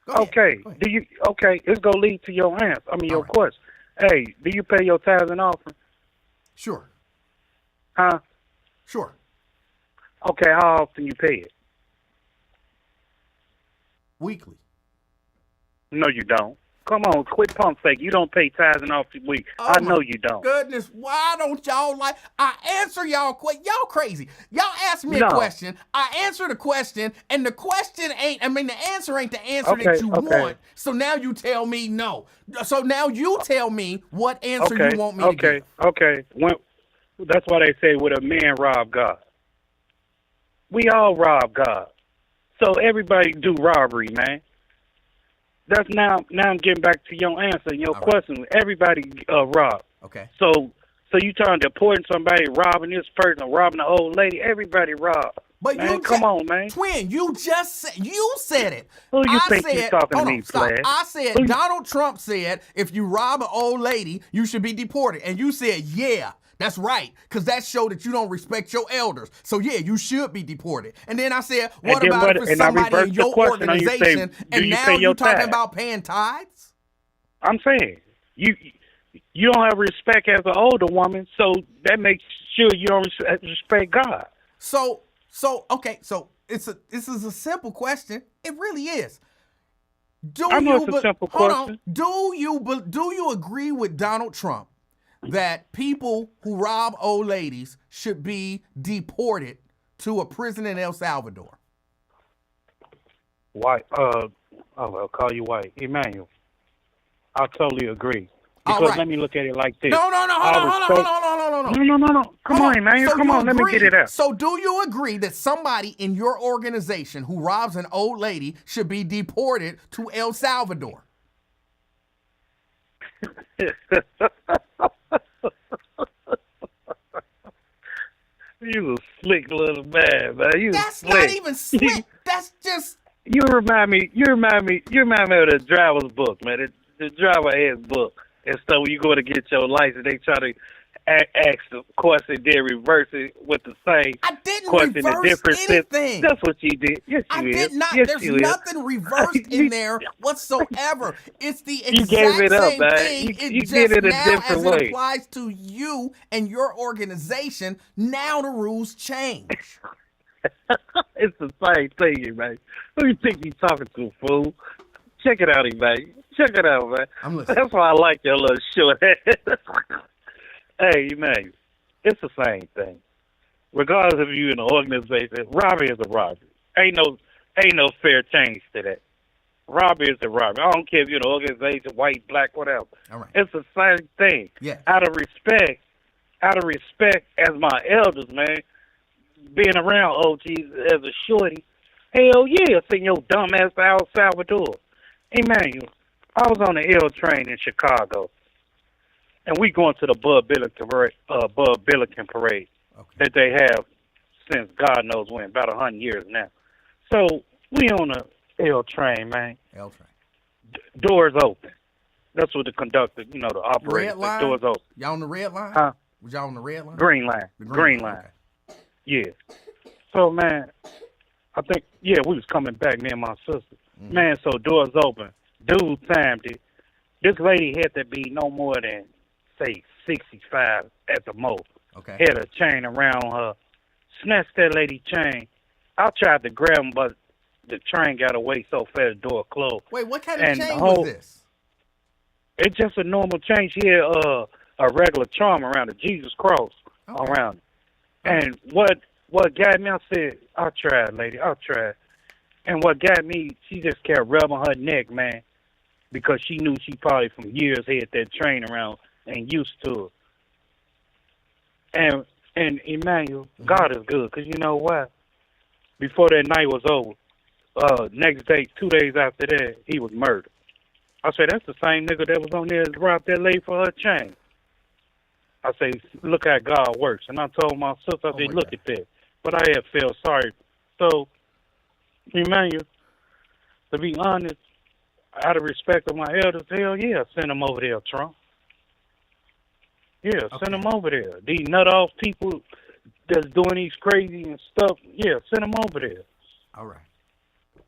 Go ahead. Okay. Go ahead. Do you? Okay. It's gonna lead to your answer. Your right. question. Hey, do you pay your tithes and offering? Sure. Huh? Sure. Okay. How often you pay it? Weekly. No, you don't. Come on, quit pump fake. You don't pay tithes and offering week. Oh I know my you don't. Goodness, why don't y'all like? I answer y'all y'all crazy. Y'all ask me No. a question. I answer the question, and the question ain't. I mean, the answer ain't the answer that Okay, you okay. want. So now you tell me no. So now you tell me what answer Okay. you want me to give. Okay. That's why they say, "Would a man rob God?" We all rob God. So everybody do robbery, man. That's now I'm getting back to your answer and your All right. question. Everybody rob. Okay. So you trying to deport somebody, robbing this person, robbing an old lady? Everybody rob. But Man, you come on, man. Twin, you said it. Who you I think said, you talking to hold me, on, stop. Flash? I said Who you- Donald Trump said if you rob an old lady, you should be deported. And you said, yeah, that's right, because that showed that you don't respect your elders. So yeah, you should be deported. And then I said, what then about what- if it's and I somebody in reversed the your question and you say, organization do and you now pay you're your talking tithe? about paying tithes? I'm saying you don't have respect as an older woman, so that makes sure you don't respect God. So this is a simple question. It really is. I know it's a simple hold question. on. Do you agree with Donald Trump that people who rob old ladies should be deported to a prison in El Salvador? White. I'll call you white, Emmanuel. I totally agree. All Because right. let me look at it like this. No. Hold on. No. Come on, Emmanuel. So Come you on, let me agree- get it out. So do you agree that somebody in your organization who robs an old lady should be deported to El Salvador? You a slick little man, man. You That's slick. not even slick. That's just You remind me of the driver's book, man. The driver ed book. And so when you go to get your license, they try to ask the question, then reverse it with the same I didn't question in reverse different sense. anything. That's what you did. Yes, I you did not. Yes, There's you is. nothing reversed in there whatsoever. It's the You exact gave it up, same man. thing. You It did just it a now, different as it way. applies to you and your organization, now the rules change. It's the same thing, man. Who you think you talking to, fool? Check it out, man. Check it out, man. I'm listening. That's why I like your little short head. Hey, man, it's the same thing. Regardless of you in an organization, robbery is a robbery. Ain't no fair change to that. Robbery is a robbery. I don't care if you're in an organization, white, black, whatever. All right. It's the same thing. Yeah. Out of respect as my elders, man, being around OGs as a shorty, hell yeah, send your dumb ass to El Salvador. Emmanuel, I was on the L train in Chicago, and we going to the Bud Billiken parade Okay. that they have since God knows when, about 100 years now. So we on the L train, man. L train. Doors open. That's what the conductor, the operator, Red line? doors open. Y'all on the red line? Huh? Was y'all on the red line? Green line. The Green line. Okay. Yeah. So, man, I think, we was coming back, me and my sister. Mm-hmm. Man, so doors open. Dude timed it. This lady had to be no more than, say, 65 at the most. Okay. Had a chain around her. Snatched that lady chain. I tried to grab him, but the train got away so fast the door closed. Wait, what kind of And chain was this? It's just a normal chain. She had a regular charm around it, Jesus cross around it. And what got me, I said, I'll try it, lady, I'll try it. And what got me, she just kept rubbing her neck, man, because she knew she probably from years had that train around and used to it. And Emanuel, God is good, because you know what? Before that night was over, next day, 2 days after that, he was murdered. I said, that's the same nigga that was on there that robbed that lady for her chain. I say, look how God works. And I told my sister, I said, look at that. But I had felt sorry. So, Emmanuel, to be honest, out of respect of my elders, hell yeah, send them over there, Trump. Yeah, send them over there. These nut-off people that's doing these crazy and stuff, yeah, send them over there. All right.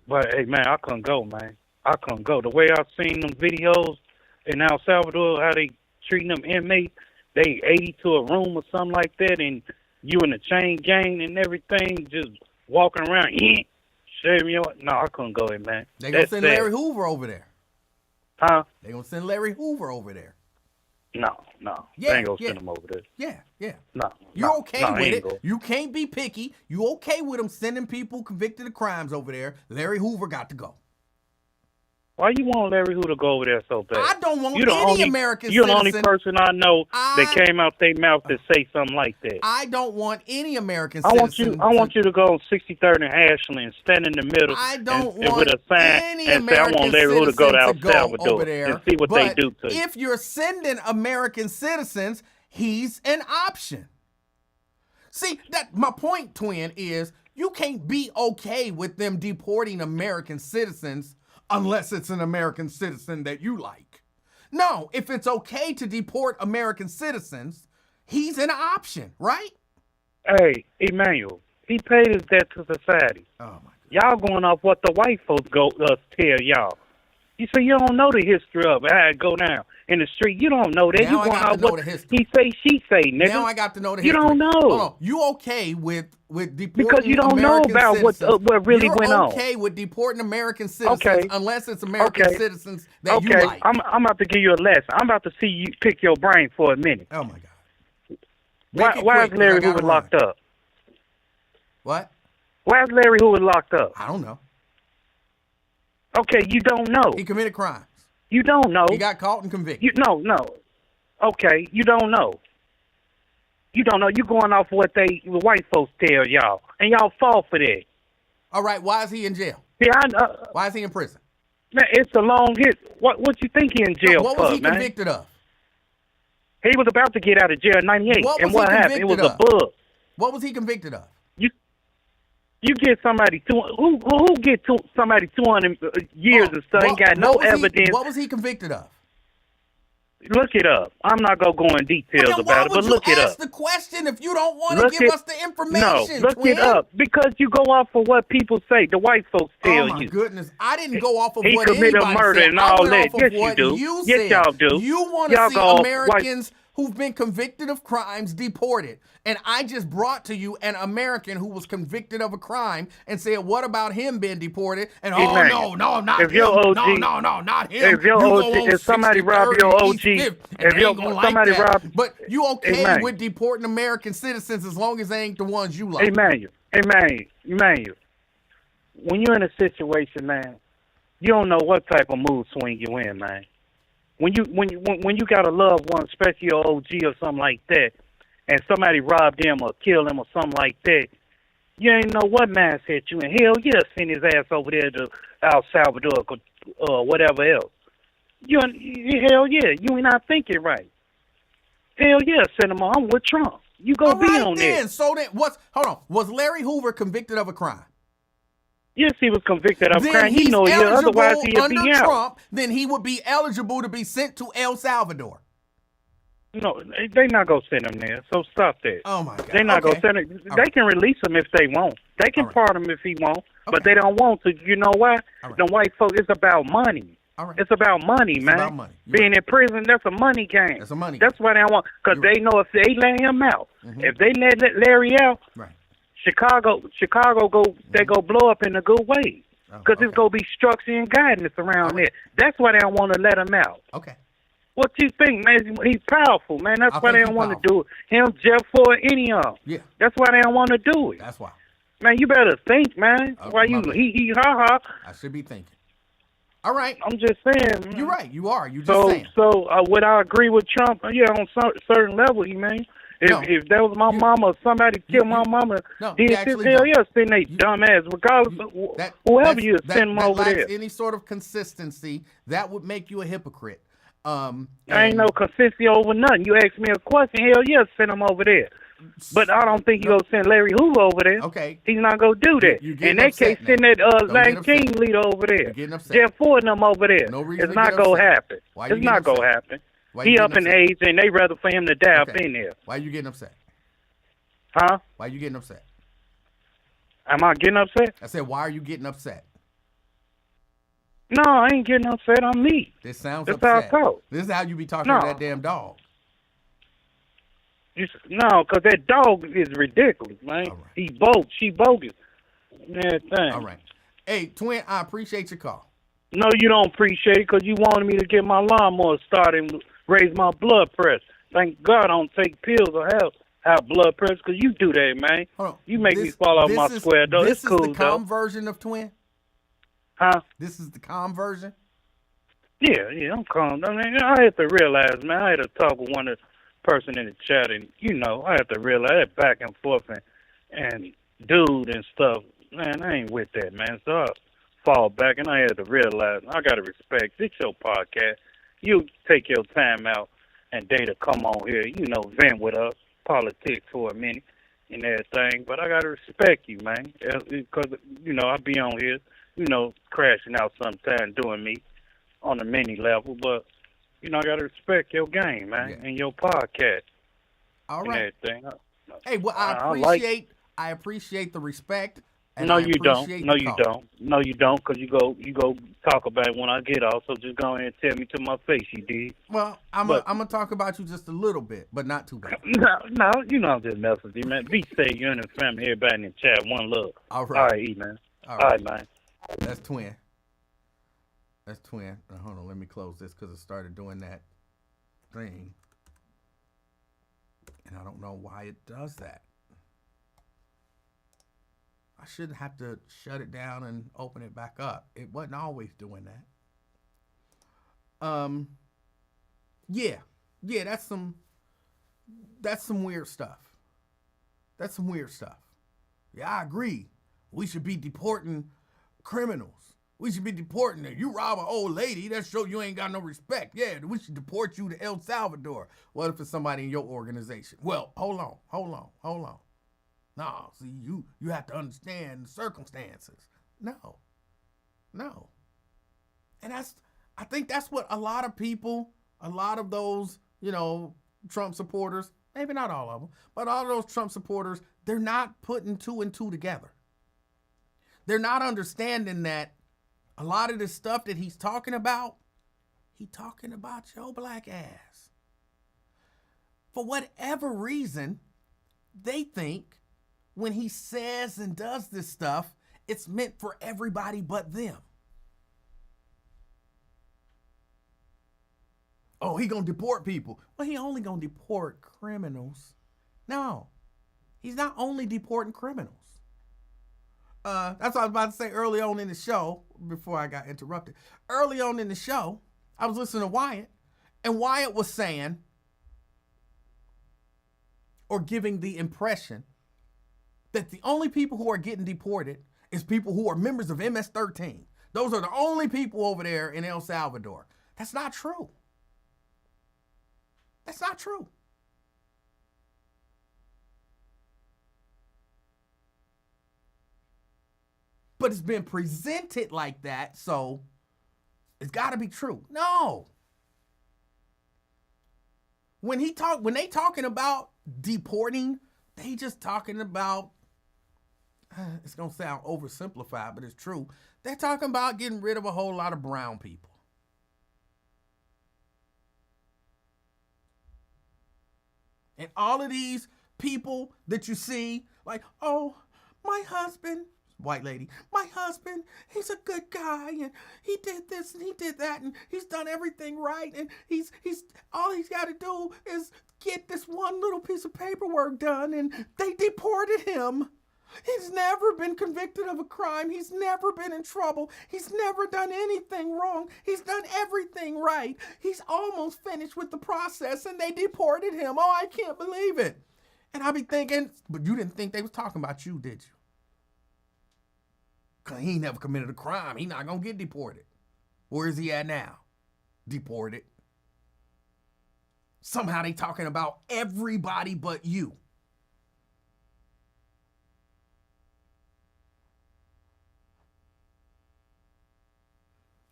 But, hey, man, I couldn't go, man. I couldn't go. The way I seen them videos in El Salvador, how they treating them inmates, they 80 to a room or something like that, and you in the chain gang and everything, just walking around, shaving your... No, I couldn't go in, man. They gonna send Larry Hoover over there. Huh? They gonna send Larry Hoover over there. No. Yeah, they ain't gonna send him over there. Yeah. No. You're okay with it. Go. You can't be picky. You okay with them sending people convicted of crimes over there. Larry Hoover got to go. Why you want Larry Hoover to go over there so bad? I don't want any American citizen. You're the only person I know that came out their mouth to say something like that. I don't want any American citizen. I want you to go on 63rd and Ashland and stand in the middle and with a sign and say, I want Larry Hoover to go to El Salvador and see what they do to you. If you're sending American citizens, he's an option. See, my point, twin, is you can't be okay with them deporting American citizens unless it's an American citizen that you like. No, if it's okay to deport American citizens, he's an option, right? Hey, Emanuel, he paid his debt to society. Oh, my God. Y'all going off what the white folks tell y'all. You say you don't know the history of it, how it go down in the street. You don't know that. Now you going off what the history. He say, she say, nigga. Now I got to know the history. You don't know. Hold on. You okay with deporting because you don't American know about citizens. what really went on. You're okay with deporting American citizens unless it's American citizens that you like. I'm about to give you a lesson. I'm about to see you pick your brain for a minute. Oh, my God. Why is Larry Hoover locked up? What? Why is Larry Hoover locked up? I don't know. Okay, you don't know. He committed crimes. You don't know. He got caught and convicted. No. Okay, you don't know. You don't know. You're going off what the white folks tell y'all, and y'all fall for that. All right, why is he in jail? Yeah, why is he in prison? Man, it's a long hit. What you think he in jail what for, was he man? Convicted of? He was about to get out of jail in 98. And what happened? It was a bug. What was he convicted of? You get somebody who get somebody 200 years and stuff. Ain't got no evidence. What was he convicted of? Look it up. I'm not gonna go in details about it, but look it up. Why would you ask the question if you don't want to give us the information? No, look it up because you go off of what people say. The white folks tell you. Oh my goodness! I didn't go off of he what committed anybody murder said. and all that. Yes, you do. Yes, y'all do. You want to see Americans who've been convicted of crimes deported. And I just brought to you an American who was convicted of a crime and said, what about him being deported? And no, not him. No, not him. If somebody robbed your OG, But you okay with deporting American citizens as long as they ain't the ones you like. Emmanuel, when you're in a situation, man, you don't know what type of mood swing you in, man. When you got a loved one, especially your OG or something like that, and somebody robbed him or killed him or something like that, you ain't know what mindset you in. Hell yeah, send his ass over there to El Salvador or whatever else. Hell yeah, you ain't not thinking right. Hell yeah, send him on with Trump. You go be on there. So then, was Larry Hoover convicted of a crime? Yes, he was convicted of a crime. He know yeah, otherwise he'd be out. Trump, then he would be eligible to be sent to El Salvador. No, they not gonna send him there. So stop that. Oh my God! They not gonna send him. They can release him if they want. They can pardon him if he won't. But they don't want to. You know why? The white folks. It's about money. It's about money, man. About money. Being in prison, that's a money game. That's a money. That's why they want. Because they know if they let him out, if they let Larry out, Chicago go. They go blow up in a good way. Because okay. it's going to be structure and guidance around right. it. That's why they don't want to let him out. Okay. What you think, man? He's powerful, man. That's I why think they he's don't want to powerful. do it. Him, Jeff Ford, any of them. Yeah. That's why they don't want to do it. That's why. Man, you better think, man. Why my you bad. he ha ha? I should be thinking. All right. I'm just saying. Man. You're right. You are. You just saying. So would I agree with Trump? Yeah, on certain level, man. If that was my mama or somebody killed my mama, no, did this, hell yeah, send they dumb ass, regardless of whoever you send them over there. Any sort of consistency, that would make you a hypocrite. I ain't no consistency over nothing. You ask me a question, hell yeah, send them over there. But I don't think you're going to send Larry Hoover over there. Okay. He's not going to do that. In that case, send that Lang King leader over there. Jeff Ford and them over there. No reason it's not going to happen. It's not going to happen. He up in age, and they rather for him to die up in there. Why are you getting upset? Huh? Why are you getting upset? Am I getting upset? I said, why are you getting upset? No, I ain't getting upset. I'm me. This sounds That's upset. how I talk. This is how you be talking to that damn dog. No, because that dog is ridiculous, man. Right. He bogus. She bogus. That thing. All right. Hey, Twin, I appreciate your call. No, you don't appreciate it because you wanted me to get my lawnmower started and raise my blood pressure. Thank God I don't take pills or have blood pressure because you do that, man. Hold on. You make me fall off my square, though. It's cool, though. This is the calm version of Twin? Huh? This is the calm version? Yeah, I'm calm. I mean, I had to realize, man, I had to talk with one of the person in the chat, and, I had to realize that back and forth and dude and stuff. Man, I ain't with that, man. So I fall back, and I had to realize I got to respect. It's your podcast. You take your time out and data come on here, vent with us, politics for a minute and everything. But I got to respect you, man, because, I be on here, crashing out sometime doing me on a mini level. But, I got to respect your game, man, and your podcast. All right. And everything. Hey, well, I appreciate the respect. No, you don't. No, you don't. No, you don't, because you go talk about it when I get off. So just go ahead and tell me to my face, you did. Well, I'm gonna talk about you just a little bit, but not too bad. No, I'm just messing with you, man. Be safe, you and the family, everybody in the chat. One love. All right. All right, E, man. All right, man. That's Twin. Hold on, let me close this because it started doing that thing, and I don't know why it does that. I shouldn't have to shut it down and open it back up. It wasn't always doing that. Yeah, that's some weird stuff. That's some weird stuff. Yeah, I agree. We should be deporting criminals. We should be deporting them. You rob an old lady, that show you ain't got no respect. Yeah, we should deport you to El Salvador. What if it's somebody in your organization? Well, hold on. No, see, you have to understand the circumstances. No. And I think that's what a lot of people, a lot of those, Trump supporters, maybe not all of them, but all of those Trump supporters, they're not putting two and two together. They're not understanding that a lot of the stuff that he's talking about your black ass. For whatever reason, they think when he says and does this stuff, it's meant for everybody but them. Oh, he gonna deport people. Well, he only gonna deport criminals. No, he's not only deporting criminals. That's what I was about to say early on in the show, before I got interrupted. Early on in the show, I was listening to Wyatt, and Wyatt was saying, or giving the impression, that the only people who are getting deported is people who are members of MS-13. Those are the only people over there in El Salvador. That's not true. That's not true. But it's been presented like that, so it's got to be true. No. When they talking about deporting, they just talking about, it's going to sound oversimplified, but it's true. They're talking about getting rid of a whole lot of brown people. And all of these people that you see, like, oh, my husband white lady, my husband, he's a good guy, and he did this and he did that, and he's done everything right, and he's all he's got to do is get this one little piece of paperwork done, and they deported him. He's never been convicted of a crime. He's never been in trouble. He's never done anything wrong. He's done everything right. He's almost finished with the process, and they deported him. Oh, I can't believe it. And I be thinking, but you didn't think they was talking about you, did you? Because he never committed a crime. He not going to get deported. Where is he at now? Deported. Somehow they talking about everybody but you.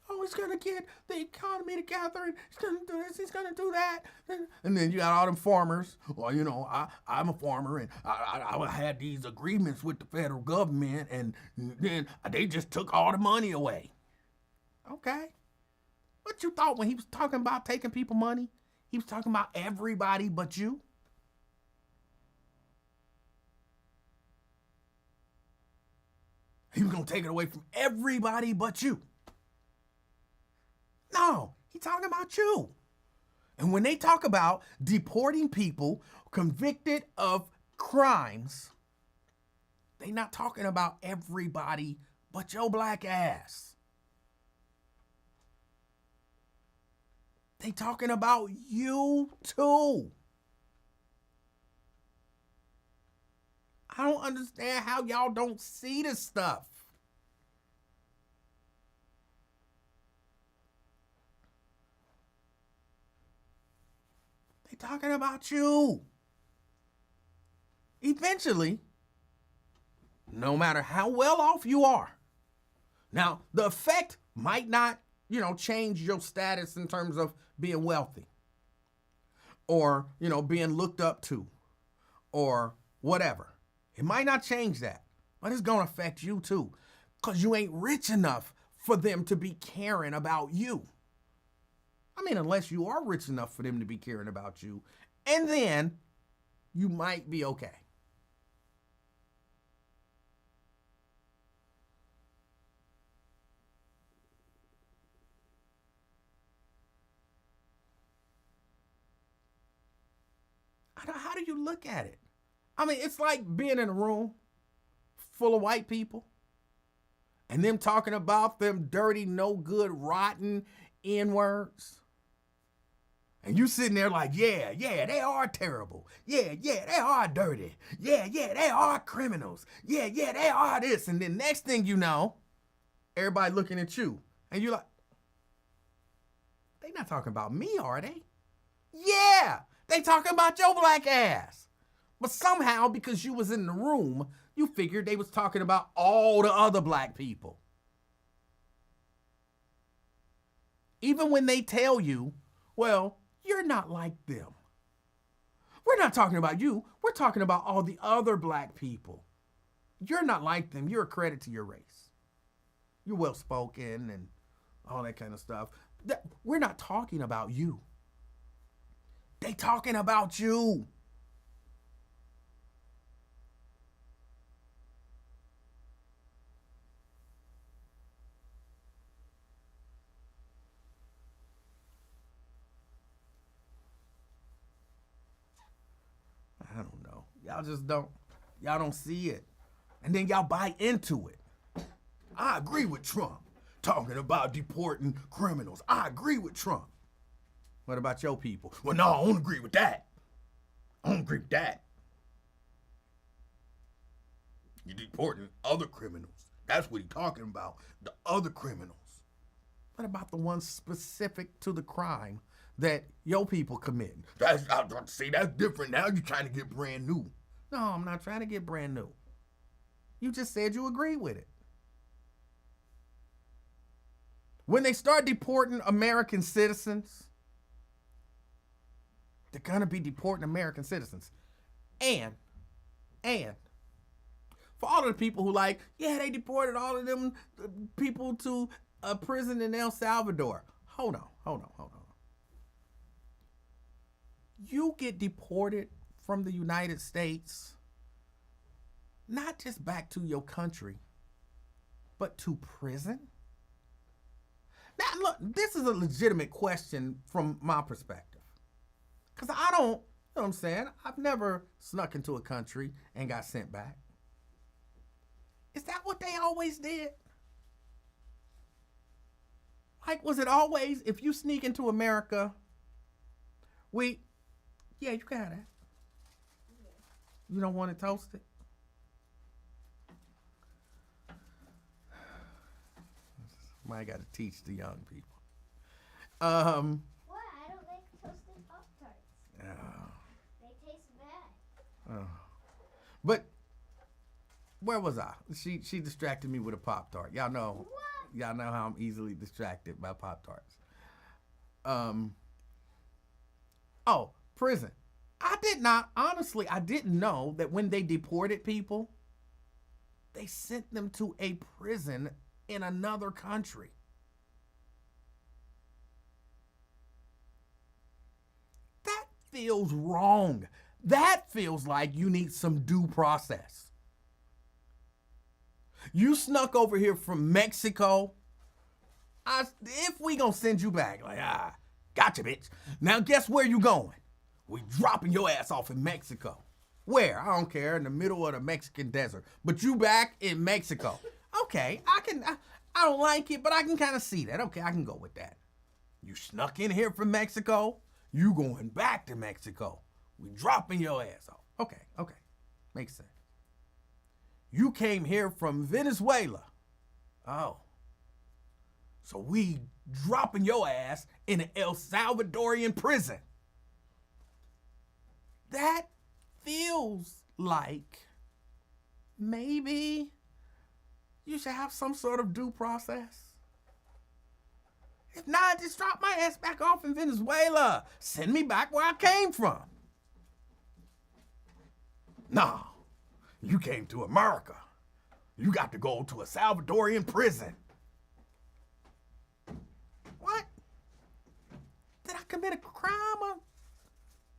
Oh, he's going to get the economy together, and he's going to do this, he's going to do that. And then you got all them farmers. Well, you know, I'm a farmer, and I had these agreements with the federal government, and then they just took all the money away. Okay. What you thought when he was talking about taking people money? He was talking about everybody but you? He was going to take it away from everybody but you. No, he's talking about you. And when they talk about deporting people convicted of crimes, they not talking about everybody but your black ass. They talking about you too. I don't understand how y'all don't see this stuff. They talking about you. Eventually, no matter how well off you are, now the effect might not, change your status in terms of being wealthy or, being looked up to or whatever. It might not change that, but it's going to affect you too, because you ain't rich enough for them to be caring about you. I mean, unless you are rich enough for them to be caring about you, and then you might be okay. How do you look at it? I mean, it's like being in a room full of white people and them talking about them dirty, no good, rotten N-words. And you sitting there like, yeah, they are terrible. Yeah, they are dirty. Yeah, they are criminals. Yeah, they are this. And then next thing you know, everybody looking at you. And you're like, they not talking about me, are they? Yeah, they talking about your black ass. But somehow, because you was in the room, you figured they was talking about all the other black people. Even when they tell you, well, you're not like them. We're not talking about you. We're talking about all the other black people. You're not like them. You're a credit to your race. You're well-spoken and all that kind of stuff. We're not talking about you. They talking about you. I don't know. Y'all don't see it. And then y'all buy into it. I agree with Trump talking about deporting criminals. I agree with Trump. What about your people? Well, no, I don't agree with that. I don't agree with that. You're deporting other criminals. That's what he's talking about. The other criminals. What about the ones specific to the crime that your people committing? That's different. Now you're trying to get brand new. No, I'm not trying to get brand new. You just said you agree with it. When they start deporting American citizens, they're going to be deporting American citizens. And for all of the people who they deported all of them people to a prison in El Salvador. Hold on. You get deported from the United States, not just back to your country, But to prison? Now, look, this is a legitimate question from my perspective. Because I don't, you know what I'm saying? I've never snuck into a country and got sent back. Is that what they always did? Like, was it always, if you sneak into America, yeah, you can have that. You don't want it toasted? I got to teach the young people. What? I don't like toasted Pop-Tarts. Oh. They taste bad. Oh. But where was I? She distracted me with a Pop-Tart. Y'all know how I'm easily distracted by Pop-Tarts. Oh, prison. I didn't know that when they deported people, they sent them to a prison in another country. That feels wrong. That feels like you need some due process. You snuck over here from Mexico. If we gonna send you back, like, gotcha, bitch. Now guess where you going? We dropping your ass off in Mexico. Where? I don't care, in the middle of the Mexican desert. But you back in Mexico. Okay, I don't like it, but I can kind of see that. Okay, I can go with that. You snuck in here from Mexico. You going back to Mexico. We dropping your ass off. Okay. Makes sense. You came here from Venezuela. Oh. So we dropping your ass in an El Salvadorian prison. That feels like maybe you should have some sort of due process. If not, just drop my ass back off in Venezuela. Send me back where I came from. No, you came to America. You got to go to a Salvadorian prison. What? Did I commit a crime?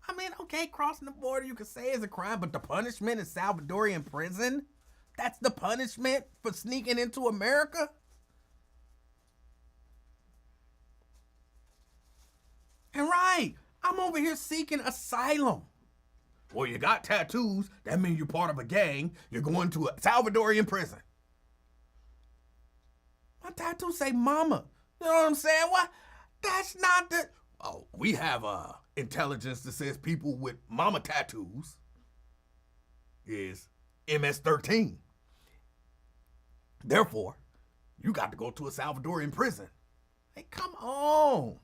I mean, okay, crossing the border you could say is a crime, but the punishment is Salvadorian prison? That's the punishment for sneaking into America? And right, I'm over here seeking asylum. Well, you got tattoos, that means you're part of a gang. You're going to a Salvadorian prison. My tattoos say mama. You know what I'm saying? What? That's not the... Oh, we have intelligence that says people with mama tattoos is MS-13. Therefore, you got to go to a Salvadorian prison. Hey, come on.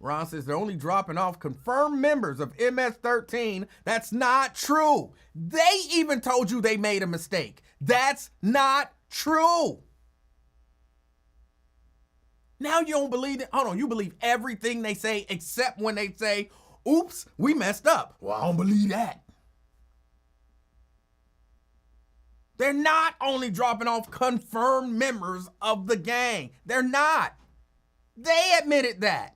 Ron says they're only dropping off confirmed members of MS-13. That's not true. They even told you they made a mistake. That's not true. Now you don't believe it? Hold on, you believe everything they say except when they say, oops, we messed up. Well, I don't believe that. They're not only dropping off confirmed members of the gang. They're not. They admitted that.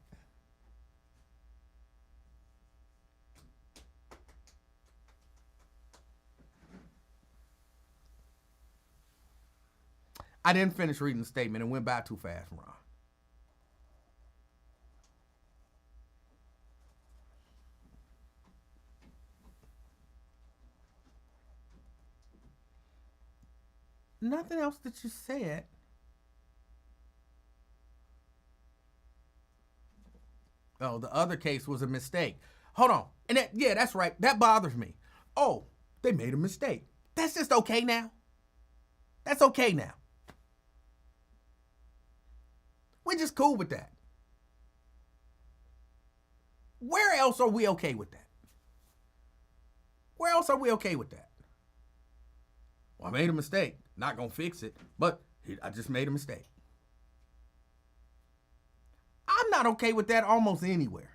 I didn't finish reading the statement and went by too fast, Ron. Nothing else that you said. Oh, the other case was a mistake. Hold on. And that's right. That bothers me. Oh, they made a mistake. That's just okay now. That's okay now. We're just cool with that. Where else are we okay with that? Where else are we okay with that? Well, I made a mistake. Not gonna fix it, but I just made a mistake. I'm not okay with that almost anywhere.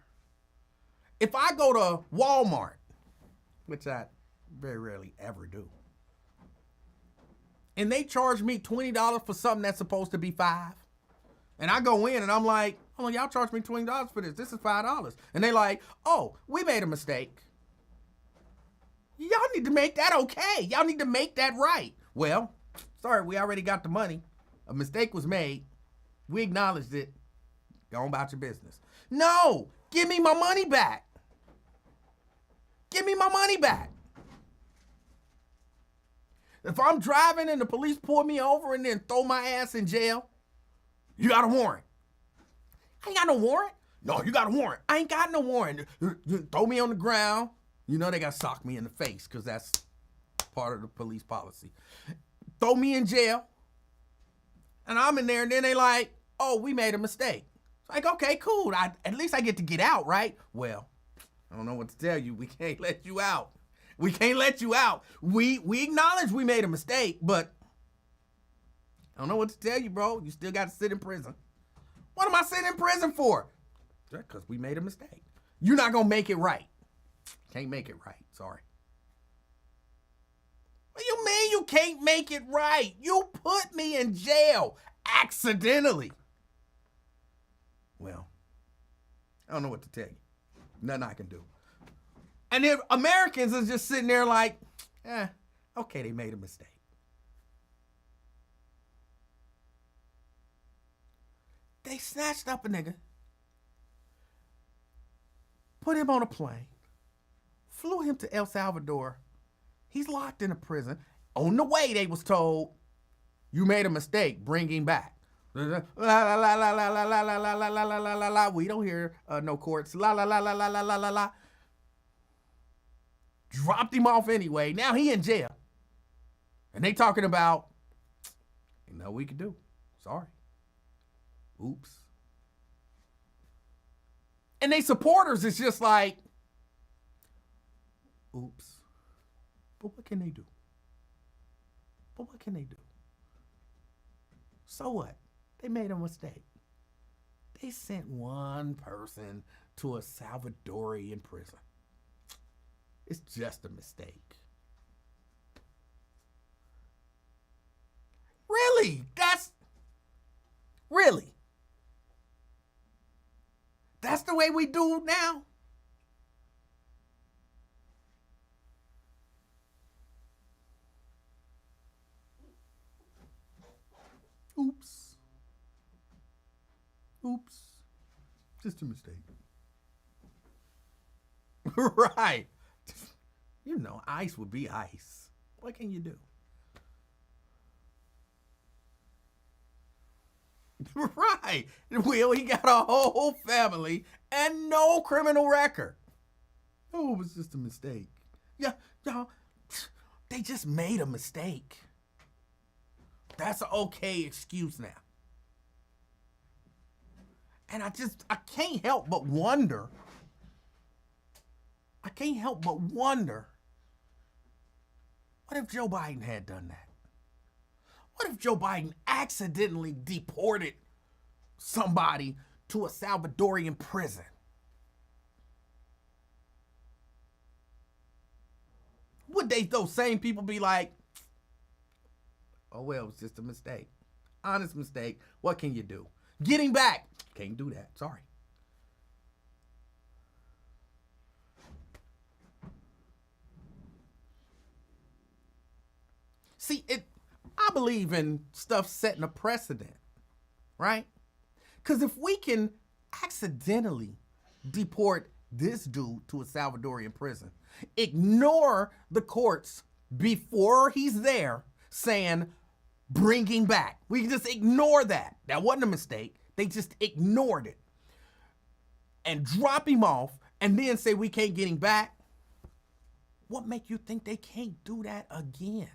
If I go to Walmart, which I very rarely ever do, and they charge me $20 for something that's supposed to be $5, and I go in and I'm like, oh, y'all charged me $20 for this. This is $5. And they like, oh, we made a mistake. Y'all need to make that okay. Y'all need to make that right. Well, sorry, we already got the money. A mistake was made. We acknowledged it. Go on about your business. No, give me my money back. Give me my money back. If I'm driving and the police pull me over and then throw my ass in jail, you got a warrant. I ain't got no warrant. No, you got a warrant. I ain't got no warrant. Throw me on the ground. You know they got to sock me in the face because that's part of the police policy. Throw me in jail. And I'm in there and then they like, oh, we made a mistake. It's like, okay, cool. At least I get to get out, right? Well, I don't know what to tell you. We can't let you out. We can't let you out. We acknowledge we made a mistake, but I don't know what to tell you, bro. You still got to sit in prison. What am I sitting in prison for? Because we made a mistake. You're not going to make it right. Can't make it right. Sorry. What do you mean you can't make it right? You put me in jail accidentally. Well, I don't know what to tell you. Nothing I can do. And then Americans are just sitting there like, okay, they made a mistake. They snatched up a nigga, put him on a plane, flew him to El Salvador. He's locked in a prison. On the way, they was told, you made a mistake, bring him back. La la la la la la la la la la la la la la. We don't hear no courts. La la la la la la la la la. Dropped him off anyway. Now he in jail. And they talking about, ain't nothing we can do. Sorry. Oops. And they supporters is just like, oops. But what can they do? But what can they do? So what? They made a mistake. They sent one person to a Salvadorian prison. It's just a mistake. Really? Really? That's the way we do now? Oops. Oops. Just a mistake. Right. You know, ice would be ice. What can you do? Right. Will, he got a whole family and no criminal record. Oh, it was just a mistake. Yeah, y'all, they just made a mistake. That's an okay excuse now. And I can't help but wonder. What if Joe Biden had done that? What if Joe Biden accidentally deported somebody to a Salvadorian prison? Would those same people be like, oh, well, it was just a mistake. Honest mistake. What can you do? Getting back. Can't do that. Sorry. See, I believe in stuff setting a precedent, right? Because if we can accidentally deport this dude to a Salvadorian prison, ignore the courts before he's there saying, bring him back. We can just ignore that. That wasn't a mistake. They just ignored it. And drop him off and then say we can't get him back. What make you think they can't do that again?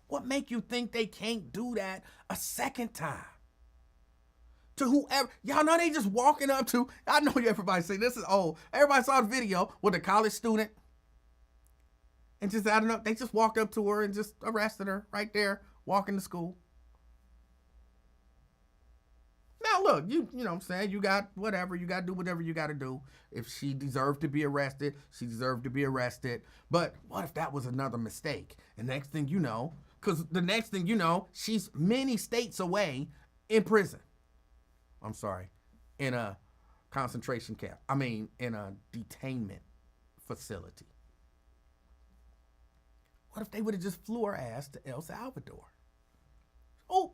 What make you think they can't do that a second time? To whoever, y'all know they just walking up to, I know everybody say this is old. Everybody saw the video with a college student. And just, I don't know, they just walked up to her and just arrested her right there, walking to school. Now look, you know what I'm saying, you got whatever, you got to do whatever you got to do. If she deserved to be arrested, she deserved to be arrested. But what if that was another mistake? And next thing you know, because the next thing you know, she's many states away in prison. I'm sorry, in a concentration camp. I mean, in a detainment facility? What if they would have just flew her ass to El Salvador? Oh,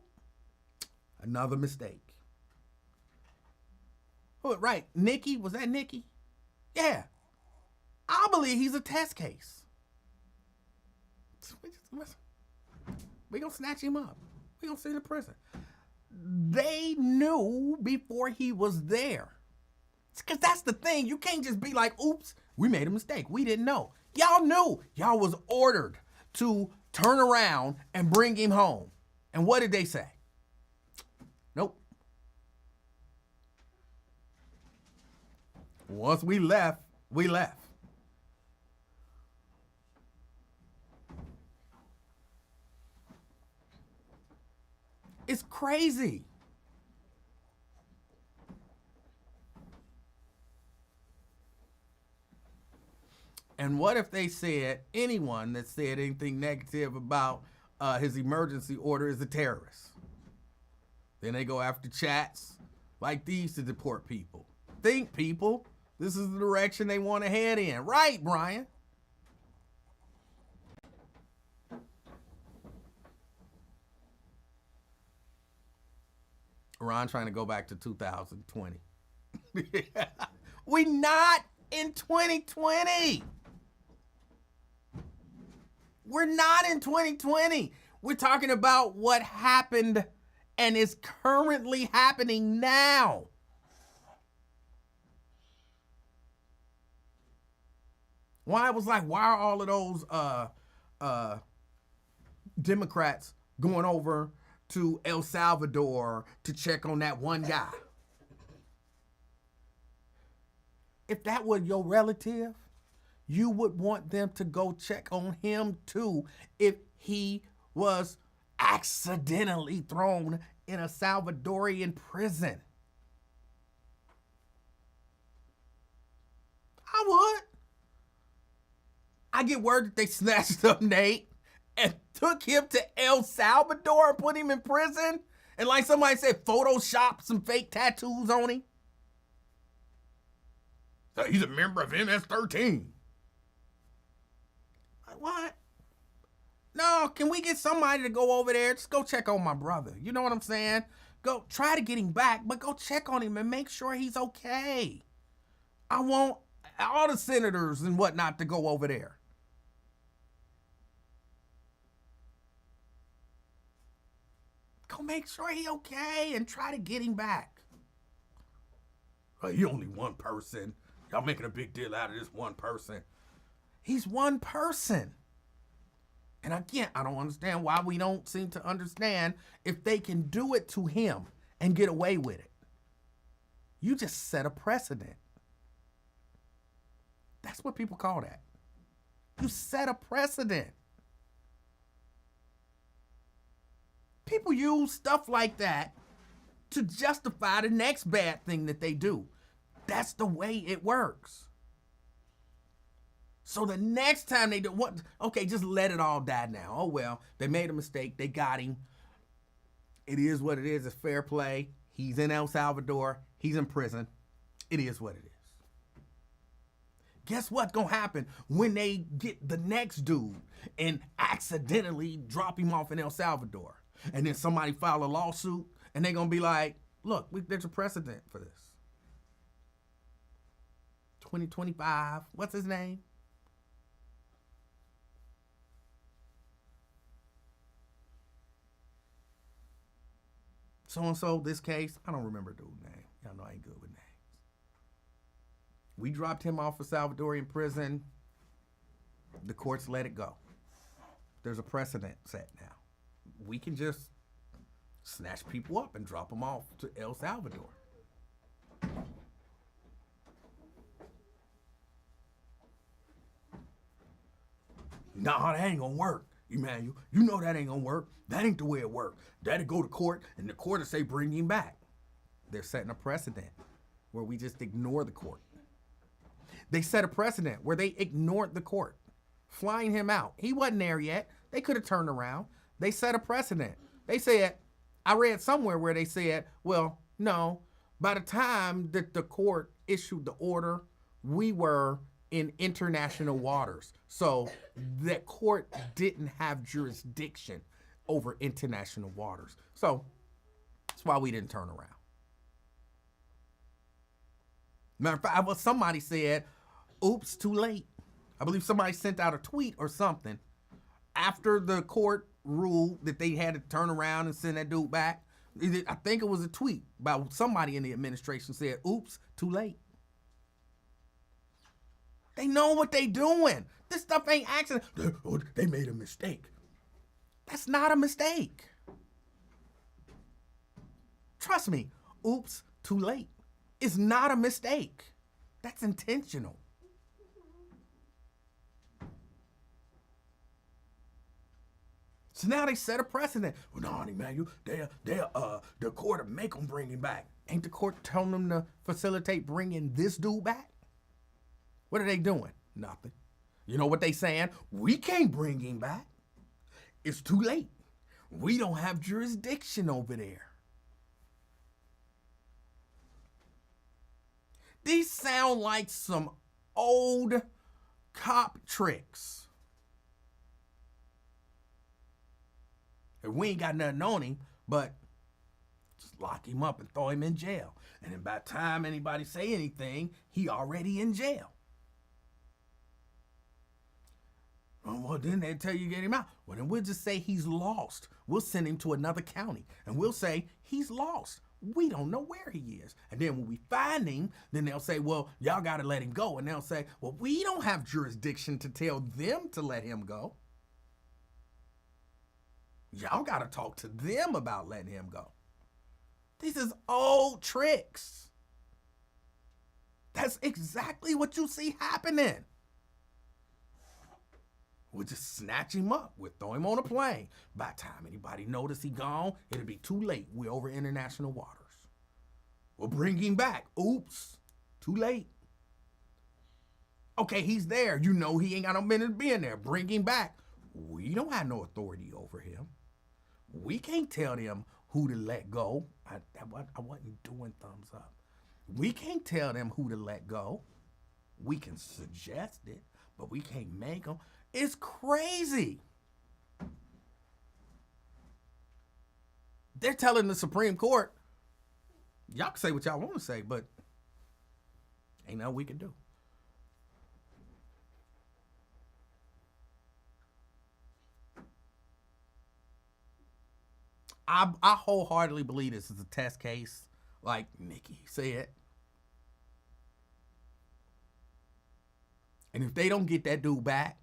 another mistake. Oh, right. Nikki, was that Nikki? Yeah. I believe he's a test case. We're going to snatch him up. We're going to send him to prison. They knew before he was there. Because that's the thing. You can't just be like, oops, we made a mistake. We didn't know. Y'all knew. Y'all was ordered to turn around and bring him home. And what did they say? Nope. Once we left, we left. It's crazy. And what if they said anyone that said anything negative about his emergency order is a terrorist? Then they go after chats like these to deport people. Think, people. This is the direction they want to head in. Right, Brian? Ron trying to go back to 2020. We not in 2020. We're not in 2020. We're talking about what happened and is currently happening now. Why was like, why are all of those Democrats going over to El Salvador to check on that one guy? If that were your relative, you would want them to go check on him too if he was accidentally thrown in a Salvadorian prison. I would. I get word that they snatched up Nate and took him to El Salvador and put him in prison. And like somebody said, Photoshop some fake tattoos on him. So he's a member of MS-13. Like, what? No, can we get somebody to go over there? Just go check on my brother. You know what I'm saying? Go try to get him back, but go check on him and make sure he's okay. I want all the senators and whatnot to go over there. Go make sure he's okay and try to get him back. He only one person. Y'all making a big deal out of this one person. He's one person. And again, I don't understand why we don't seem to understand if they can do it to him and get away with it. You just set a precedent. That's what people call that. You set a precedent. People use stuff like that to justify the next bad thing that they do. That's the way it works. So the next time they do what? Okay, just let it all die now. Oh well, they made a mistake. They got him. It is what it is. It's fair play. He's in El Salvador. He's in prison. It is what it is. Guess what's gonna happen when they get the next dude and accidentally drop him off in El Salvador? And then somebody file a lawsuit and they're gonna be like, look, there's a precedent for this. 2025, what's his name? So-and-so, this case, I don't remember dude's name. Y'all know I ain't good with names. We dropped him off of Salvadorian prison. The courts let it go. There's a precedent set now. We can just snatch people up and drop them off to El Salvador. Nah, that ain't gonna work, Emanuel. You know that ain't gonna work. That ain't the way it works. That'll go to court, and the court will say bring him back. They're setting a precedent where we just ignore the court. They set a precedent where they ignored the court, flying him out. He wasn't there yet. They could have turned around. They set a precedent. They said, I read somewhere where they said, well, no, by the time that the court issued the order, we were in international waters. So that court didn't have jurisdiction over international waters. So that's why we didn't turn around. Matter of fact, somebody said, oops, too late. I believe somebody sent out a tweet or something after the court ruled that they had to turn around and send that dude back. I think it was a tweet about somebody in the administration said, oops, too late. They know what they doing. This stuff ain't accident. They made a mistake. That's not a mistake. Trust me, oops, too late. It's not a mistake. That's intentional. So now they set a precedent. Well, no, Emanuel, the court will make them bring him back. Ain't the court telling them to facilitate bringing this dude back? What are they doing? Nothing. You know what they saying? We can't bring him back. It's too late. We don't have jurisdiction over there. These sound like some old cop tricks. We ain't got nothing on him, but just lock him up and throw him in jail. And then by the time anybody say anything, he already in jail. Oh, well, then they tell you get him out. Well, then we'll just say he's lost. We'll send him to another county, and we'll say he's lost. We don't know where he is. And then when we find him, then they'll say, well, y'all got to let him go. And they'll say, well, we don't have jurisdiction to tell them to let him go. Y'all got to talk to them about letting him go. These is old tricks. That's exactly what you see happening. We'll just snatch him up. We'll throw him on a plane. By the time anybody notice he gone, it'll be too late. We're over international waters. We'll bring him back. Oops, too late. Okay, he's there. You know he ain't got no business being there. Bring him back. We don't have no authority over him. We can't tell them who to let go. I wasn't doing thumbs up. We can't tell them who to let go. We can suggest it, but we can't make them. It's crazy. They're telling the Supreme Court, y'all can say what y'all want to say, but ain't nothing we can do. I wholeheartedly believe this is a test case, like Nikki said. And if they don't get that dude back,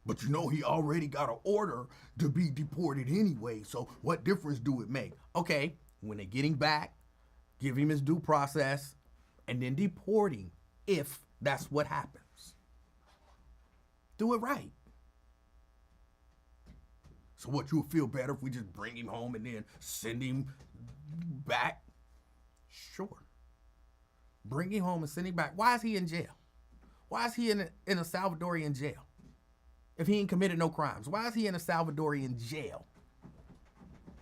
but you know he already got an order to be deported anyway, so what difference do it make? Okay, when they get him back, give him his due process, and then deport him if that's what happens. Do it right. So what, you'll feel better if we just bring him home and then send him back? Sure. Bring him home and send him back. Why is he in jail? Why is he in a Salvadorian jail? If he ain't committed no crimes, why is he in a Salvadorian jail?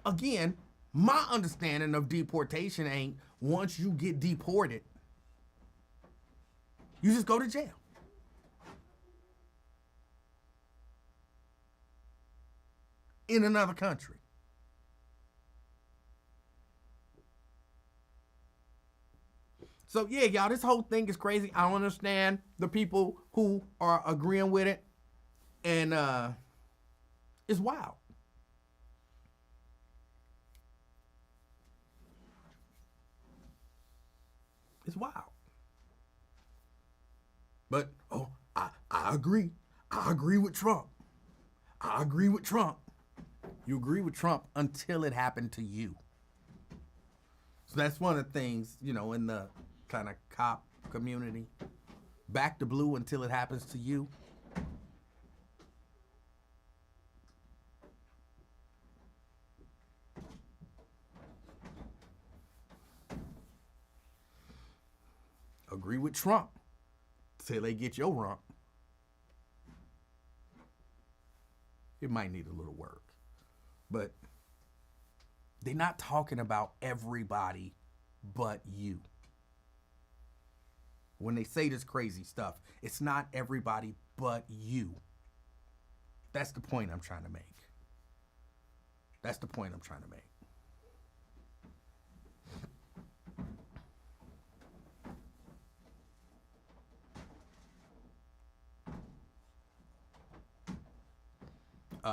Again, my understanding of deportation ain't once you get deported, you just go to jail. In another country. So yeah, y'all, this whole thing is crazy. I don't understand the people who are agreeing with it. And it's wild. It's wild. But, I agree. I agree with Trump. I agree with Trump. You agree with Trump until it happened to you. So that's one of the things, you know, in the kind of cop community. Back to blue until it happens to you. Agree with Trump till they get your rump. It might need a little work. But they're not talking about everybody but you. when they say this crazy stuff. It's not everybody but you. That's the point I'm trying to make. That's the point I'm trying to make.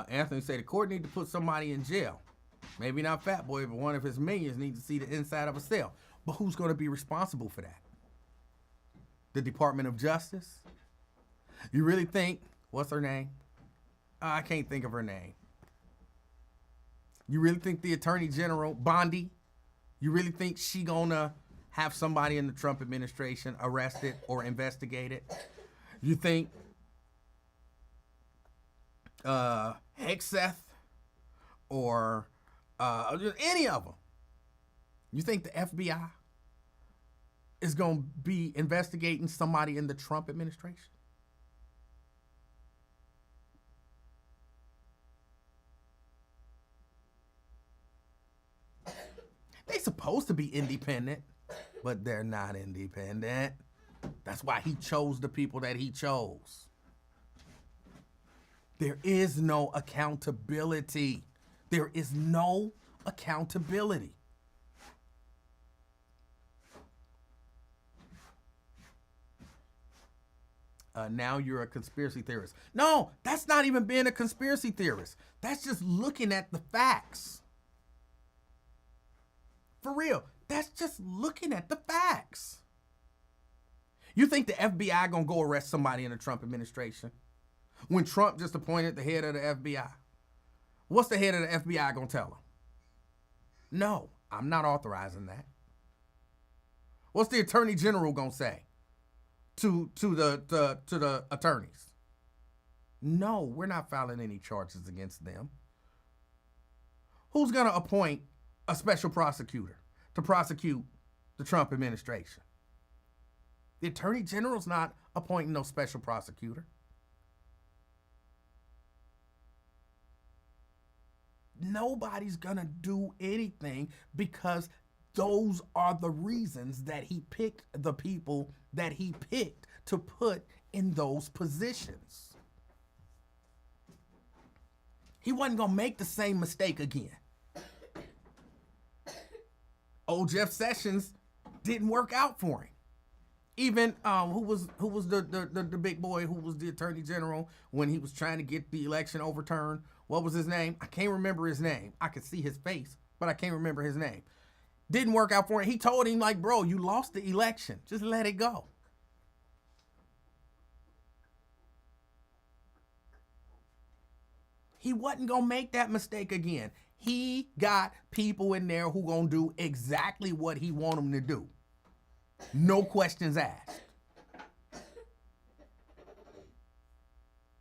Anthony said the court need to put somebody in jail. Maybe not Fat Boy, but one of his minions need to see the inside of a cell. But who's going to be responsible for that? The Department of Justice? You really think, what's her name? I can't think of her name. You really think the Attorney General, Bondi, you really think she gonna have somebody in the Trump administration arrested or investigated? You think Hexeth or any of them? You think the FBI is gonna be investigating somebody in the Trump administration? They supposed to be independent, but they're not independent. That's why he chose the people that he chose. There is no accountability. There is no accountability. Now you're a conspiracy theorist. No, that's not even being a conspiracy theorist. That's just looking at the facts. For real, that's just looking at the facts. You think the FBI gonna go arrest somebody in the Trump administration when Trump just appointed the head of the FBI? What's the head of the FBI gonna tell him? No, I'm not authorizing that. What's the Attorney General gonna say to the attorneys? No, we're not filing any charges against them. Who's gonna appoint a special prosecutor to prosecute the Trump administration? The Attorney General's not appointing no special prosecutor. Nobody's gonna do anything because those are the reasons that he picked the people that he picked to put in those positions. He wasn't gonna make the same mistake again. Old Jeff Sessions didn't work out for him. Even who was the big boy who was the Attorney General when he was trying to get the election overturned? What was his name? I can't remember his name. I could see his face, but I can't remember his name. Didn't work out for him. He told him, like, bro, you lost the election. Just let it go. He wasn't gonna make that mistake again. He got people in there who gonna do exactly what he want them to do. No questions asked.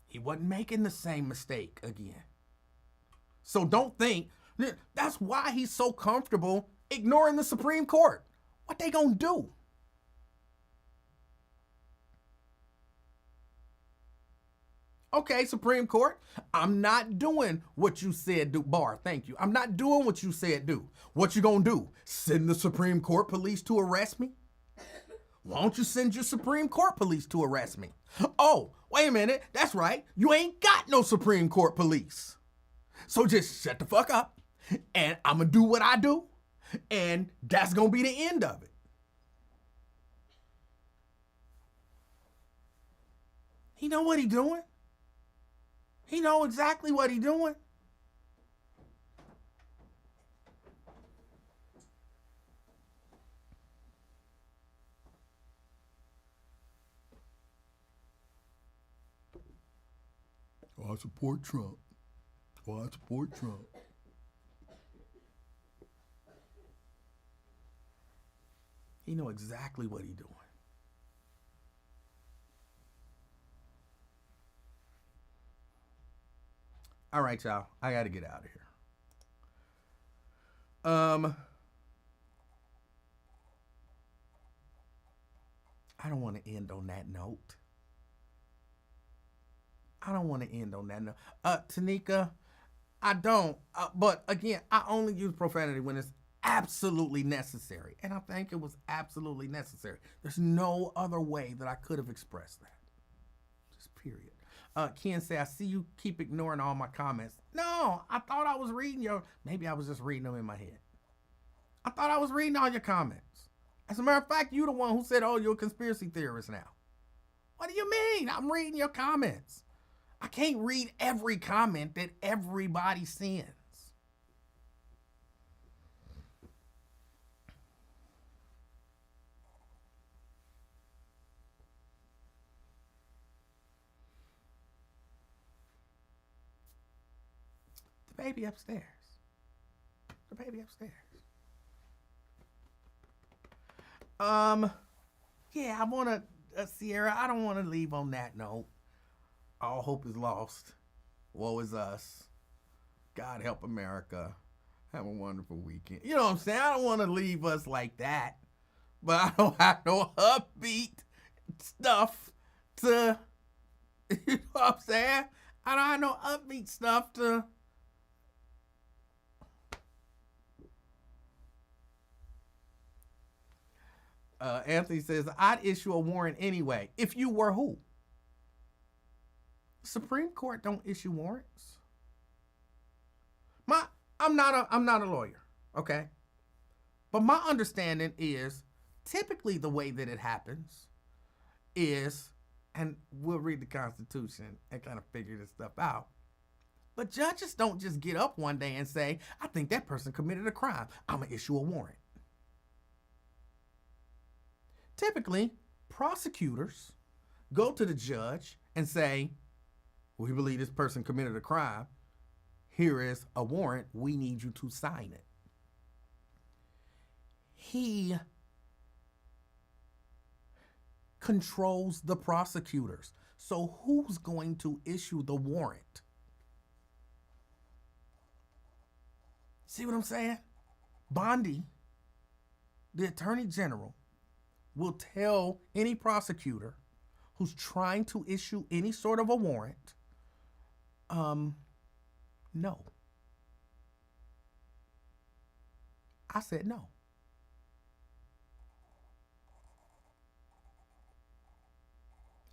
He wasn't making the same mistake again. So don't think, that's why he's so comfortable ignoring the Supreme Court. What they gonna do? Okay, Supreme Court, I'm not doing what you said do. Barr, thank you. I'm not doing what you said do. What you gonna do? Send the Supreme Court police to arrest me? Why don't you send your Supreme Court police to arrest me? Oh, wait a minute. That's right. You ain't got no Supreme Court police. So just shut the fuck up and I'm gonna do what I do and that's gonna be the end of it. He know what he doing. He know exactly what he doing. Oh, I support Trump. Oh, I support Trump. He know exactly what he doing. All right, y'all. I got to get out of here. I don't want to end on that note. Tanika, I don't. But again, I only use profanity when it's absolutely necessary. And I think it was absolutely necessary. There's no other way that I could have expressed that. Just period. Ken say, I see you keep ignoring all my comments. No, I thought I was reading maybe I was just reading them in my head. I thought I was reading all your comments. As a matter of fact, you the one who said, oh, you're a conspiracy theorist now. What do you mean? I'm reading your comments. I can't read every comment that everybody sends. The baby upstairs. The baby upstairs. Yeah, I want to, Sierra, I don't want to leave on that note. All hope is lost. Woe is us. God help America. Have a wonderful weekend. You know what I'm saying? I don't want to leave us like that. But I don't have no upbeat stuff to, you know what I'm saying? I don't have no upbeat stuff to. Anthony says, I'd issue a warrant anyway. If you were who? Supreme Court don't issue warrants. I'm not a lawyer, okay? But my understanding is typically the way that it happens is, and we'll read the Constitution and kind of figure this stuff out. But judges don't just get up one day and say, I think that person committed a crime. I'm going to issue a warrant. Typically, prosecutors go to the judge and say, we believe this person committed a crime. Here is a warrant. We need you to sign it. He controls the prosecutors. So who's going to issue the warrant? See what I'm saying? Bondi, the Attorney General, will tell any prosecutor who's trying to issue any sort of a warrant, no. I said no.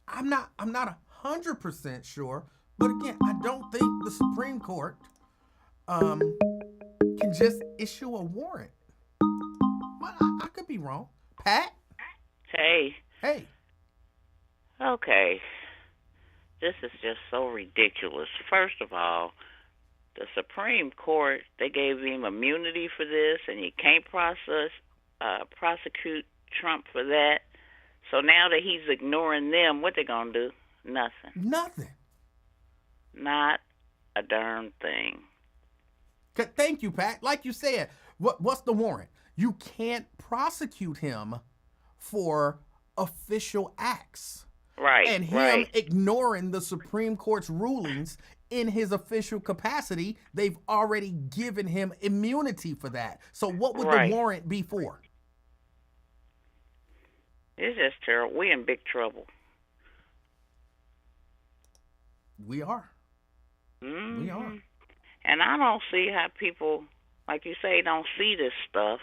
I'm not 100% sure, but again, I don't think the Supreme Court can just issue a warrant. Well, I could be wrong. Pat? Hey. Hey. Okay. This is just so ridiculous. First of all, the Supreme Court, they gave him immunity for this, and you can't prosecute Trump for that. So now that he's ignoring them, what they gonna do? Nothing. Nothing. Not a darn thing. Thank you, Pat. Like you said, what's the warrant? You can't prosecute him for official acts. Right. And him ignoring the Supreme Court's rulings in his official capacity, they've already given him immunity for that. So what would the warrant be for? It's just terrible. We're in big trouble. We are. Mm-hmm. We are. And I don't see how people, like you say, don't see this stuff.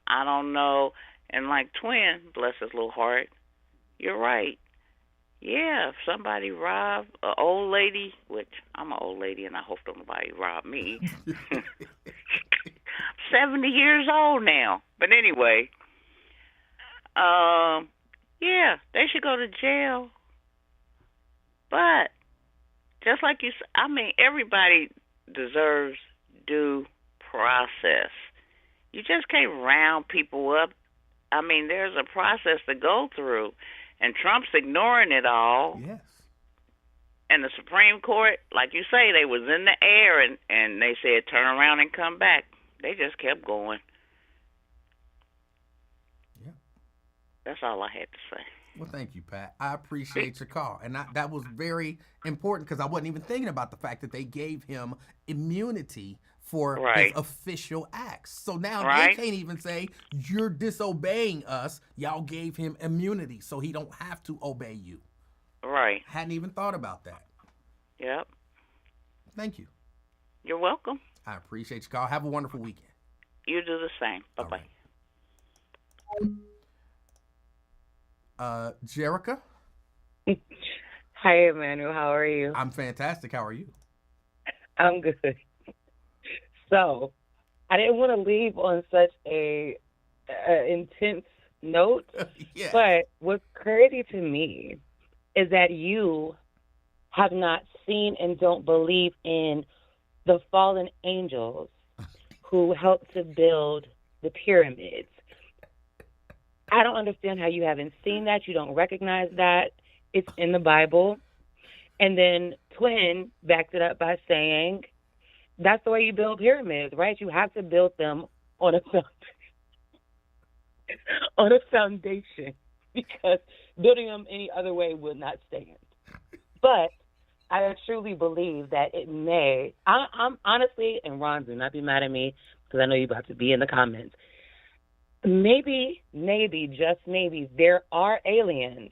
I don't know. And like Twin, bless his little heart, you're right. Yeah, if somebody robbed an old lady, which I'm an old lady and I hope nobody robbed me. 70 years old now. But anyway, yeah, they should go to jail. But just like you said, I mean, everybody deserves due process. You just can't round people up. I mean, there's a process to go through, and Trump's ignoring it all. Yes. And the Supreme Court, like you say, they was in the air, and they said turn around and come back. They just kept going. Yeah. That's all I had to say. Well, thank you, Pat. I appreciate your call. And that was very important because I wasn't even thinking about the fact that they gave him immunity for his official acts. So now they can't even say, you're disobeying us. Y'all gave him immunity, so he don't have to obey you. Right. Hadn't even thought about that. Yep. Thank you. You're welcome. I appreciate your call. Have a wonderful weekend. You do the same. Bye All bye. right. Jerica, Hi, Emanuel. How are you? I'm fantastic. How are you? I'm good. So, I didn't want to leave on such a intense note, Yeah. but what's crazy to me is that you have not seen and don't believe in the fallen angels who helped to build the pyramids. I don't understand how you haven't seen that. You don't recognize that. It's in the Bible. And then Twin backed it up by saying that's the way you build pyramids, right? You have to build them on a on a foundation because building them any other way would not stand. But I truly believe that it may. I'm honestly, and Ron, do not be mad at me because I know you're about to be in the comments. Maybe, just maybe, there are aliens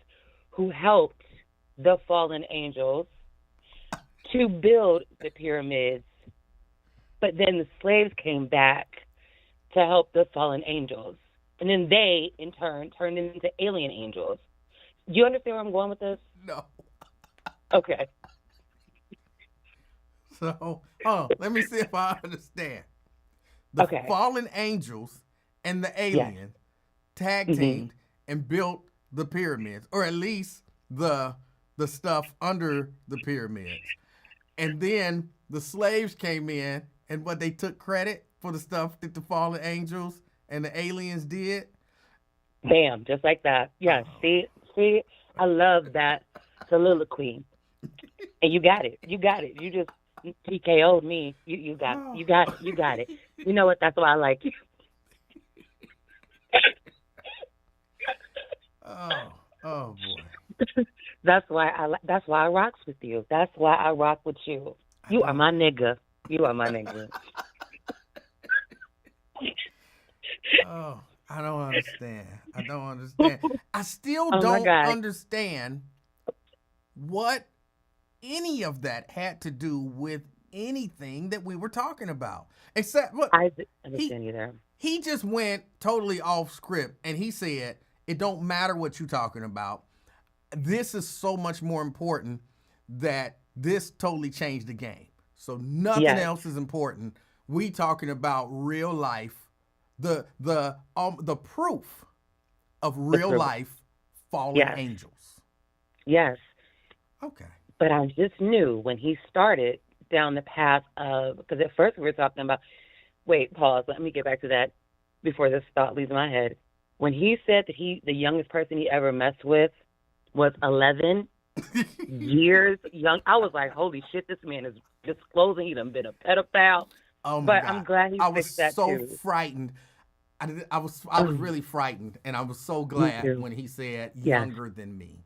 who helped the fallen angels to build the pyramids, but then the slaves came back to help the fallen angels. And then they, in turn, turned into alien angels. Do you understand where I'm going with this? No. Okay. So, let me see if I understand. The Okay. fallen angels and the alien tag teamed and built the pyramids, or at least the stuff under the pyramids. And then the slaves came in and they took credit for the stuff that the fallen angels and the aliens did. Bam, just like that. Yeah, see, I love that soliloquy. And you got it. You just TKO'd me. You got it. You know what? That's why I like you. Oh boy. That's why I rocks with you. That's why I rock with you. You are my nigga. Oh, I don't understand. I still Oh don't understand what any of that had to do with anything that we were talking about. Except, look, I understand you there. He just went totally off script and he said, it don't matter what you're talking about. This is so much more important that this totally changed the game. So nothing else is important. We talking about real life, the proof of real life fallen angels. Yes. Okay. But I just knew when he started down the path of, because at first we were talking about, wait, pause, let me get back to that before this thought leaves my head. When he said that the youngest person he ever messed with was 11 years young, I was like, holy shit, this man is disclosing he done been a pedophile. Oh my God. I'm glad he fixed that too. I was so frightened. I was really frightened, and I was so glad when he said younger than me.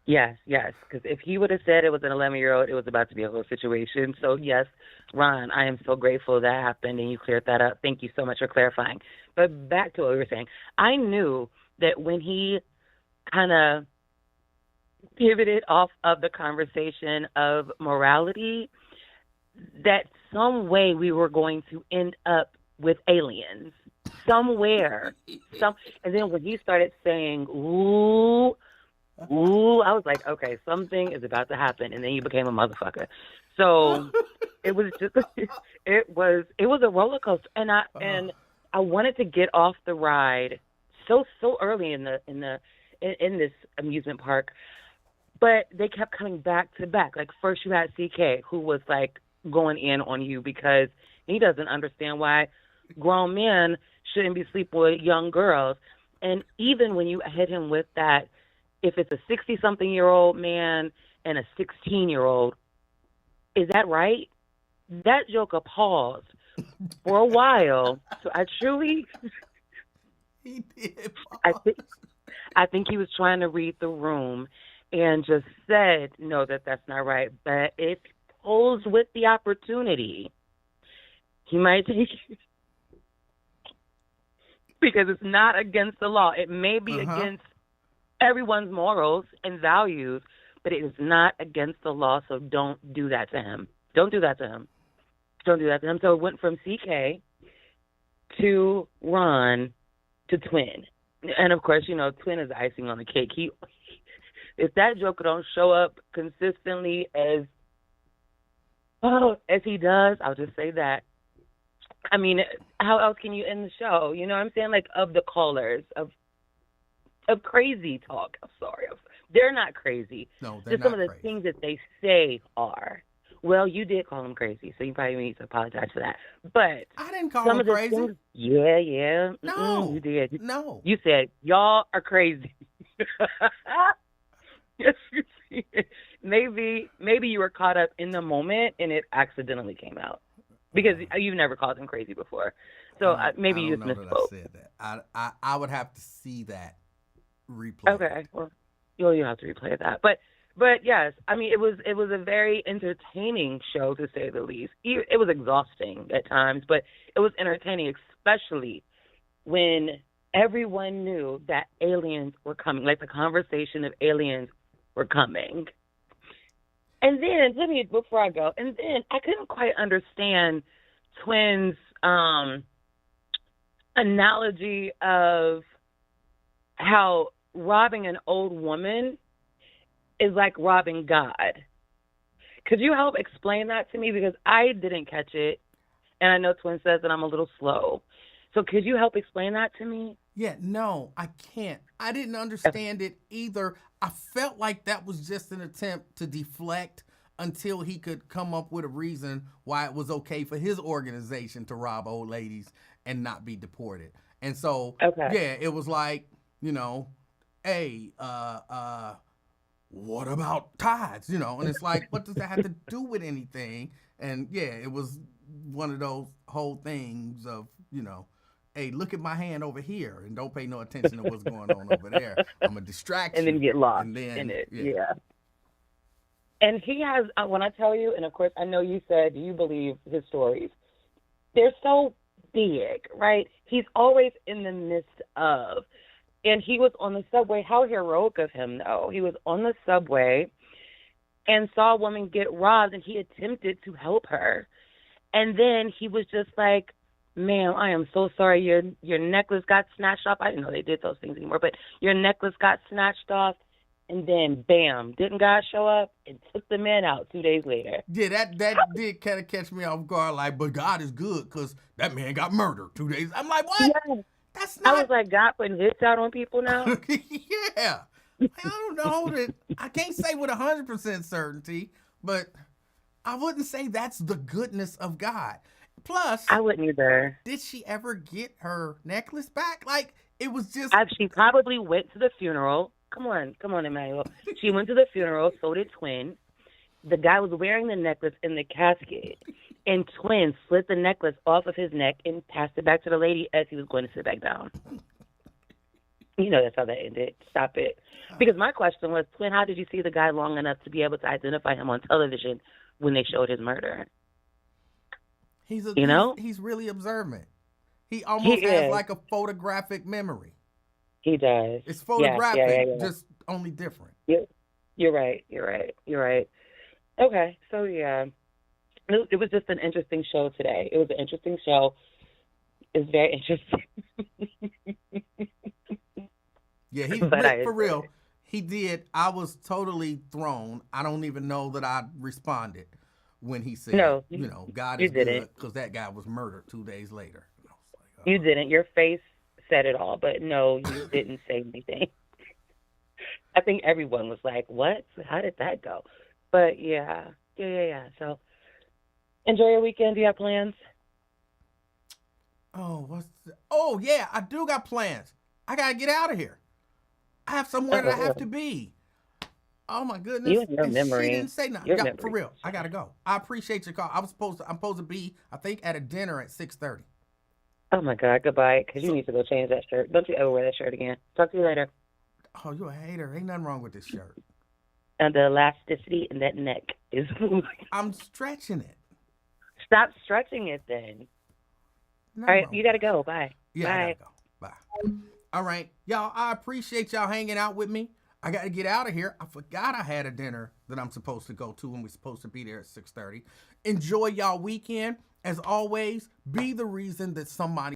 Yes, because if he would have said it was an 11-year-old, it was about to be a whole situation. So, yes, Ron, I am so grateful that happened and you cleared that up. Thank you so much for clarifying. But back to what we were saying. I knew that when he kind of pivoted off of the conversation of morality, that some way we were going to end up with aliens. Somewhere. And then when he started saying, ooh, I was like, okay, something is about to happen, and then you became a motherfucker. So it was just, it was a roller coaster, and I wanted to get off the ride so early in this amusement park, but they kept coming back to back. Like first you had CK, who was like going in on you because he doesn't understand why grown men shouldn't be sleeping with young girls, and even when you hit him with that. If it's a 60-something-year-old man and a 16-year-old, is that right? That joker paused for a while. So I truly, he did pause. I think he was trying to read the room and just said, no, that's not right. But if posed with the opportunity, he might take it. Because it's not against the law. It may be against everyone's morals and values, but it is not against the law, so don't do that to him. Don't do that to him. So it went from CK to Ron to Twin. And of course, you know, Twin is the icing on the cake. If that Joker don't show up consistently as he does, I'll just say that. I mean, how else can you end the show? You know what I'm saying? Like, of the callers, of crazy talk. I'm sorry. They're not crazy. No, they're just not some of the crazy. things that they say are. Well, you did call them crazy, so you probably need to apologize for that. But I didn't call some them of the crazy. things, yeah. No, you did. No. You said, y'all are crazy. Yes, you did. Maybe you were caught up in the moment and it accidentally came out. Because you've never called them crazy before. So maybe you just misspoke. I said that. I would have to see that replay. Okay. Well, you'll have to replay that. But yes, I mean, it was a very entertaining show, to say the least. It was exhausting at times, but it was entertaining, especially when everyone knew that aliens were coming, like the conversation of aliens were coming. And then, before I go, I couldn't quite understand Twin's analogy of how robbing an old woman is like robbing God. Could you help explain that to me? Because I didn't catch it, and I know Twin says that I'm a little slow. So could you help explain that to me? Yeah, no, I can't. I didn't understand it either. I felt like that was just an attempt to deflect until he could come up with a reason why it was okay for his organization to rob old ladies and not be deported. And so, yeah, it was like, you know, hey, what about tithes? You know, and it's like, what does that have to do with anything? And yeah, it was one of those whole things of, you know, hey, look at my hand over here and don't pay no attention to what's going on over there. I'm a distraction. And then get lost in it. Yeah. And he has, when I tell you, and of course I know you said you believe his stories, they're so big, right? He's always in the midst of. And he was on the subway. How heroic of him, though. He was on the subway and saw a woman get robbed, and he attempted to help her. And then he was just like, ma'am, I am so sorry. Your necklace got snatched off. I didn't know they did those things anymore, but your necklace got snatched off. And then, bam, didn't God show up and took the man out 2 days later? Yeah, that did kind of catch me off guard. Like, but God is good because that man got murdered 2 days. I'm like, what? Yeah. That's not. I was like, God putting hits out on people now? Yeah. I don't know that. I can't say with 100% certainty, but I wouldn't say that's the goodness of God. Plus, I wouldn't either. Did she ever get her necklace back? Like, it was just. She probably went to the funeral. Come on, Emanuel. She went to the funeral, so did Twin. The guy was wearing the necklace in the casket, and Twin slit the necklace off of his neck and passed it back to the lady as he was going to sit back down. You know that's how that ended. Stop it. Because my question was, Twin, how did you see the guy long enough to be able to identify him on television when they showed his murder? He's really observant. He almost has like a photographic memory. He does. It's photographic, yeah. just only different. You're right. Okay, so yeah. It was just an interesting show today. It was an interesting show. It was very interesting. Yeah, for real. He did. I was totally thrown. I don't even know that I responded when he said, no, you know, God is good because that guy was murdered 2 days later. I was like, oh. You didn't. Your face said it all, but no, you didn't say anything. I think everyone was like, what? How did that go? But yeah. So enjoy your weekend. Do you have plans? Oh, yeah, I do got plans. I got to get out of here. I have somewhere that I have to be. Oh, my goodness. You and your memory. She didn't say nothing. For real, I got to go. I appreciate your call. I'm supposed to be, I think, at a dinner at 6:30. Oh, my God. Goodbye, because you need to go change that shirt. Don't you ever wear that shirt again. Talk to you later. Oh, you're a hater. Ain't nothing wrong with this shirt. And the elasticity in that neck is moving. I'm stretching it. Stop stretching it then. All right, you got to go. Bye. Yeah, Bye. I got to go. Bye. All right. Y'all, I appreciate y'all hanging out with me. I got to get out of here. I forgot I had a dinner that I'm supposed to go to and we're supposed to be there at 6:30. Enjoy y'all weekend. As always, be the reason that somebody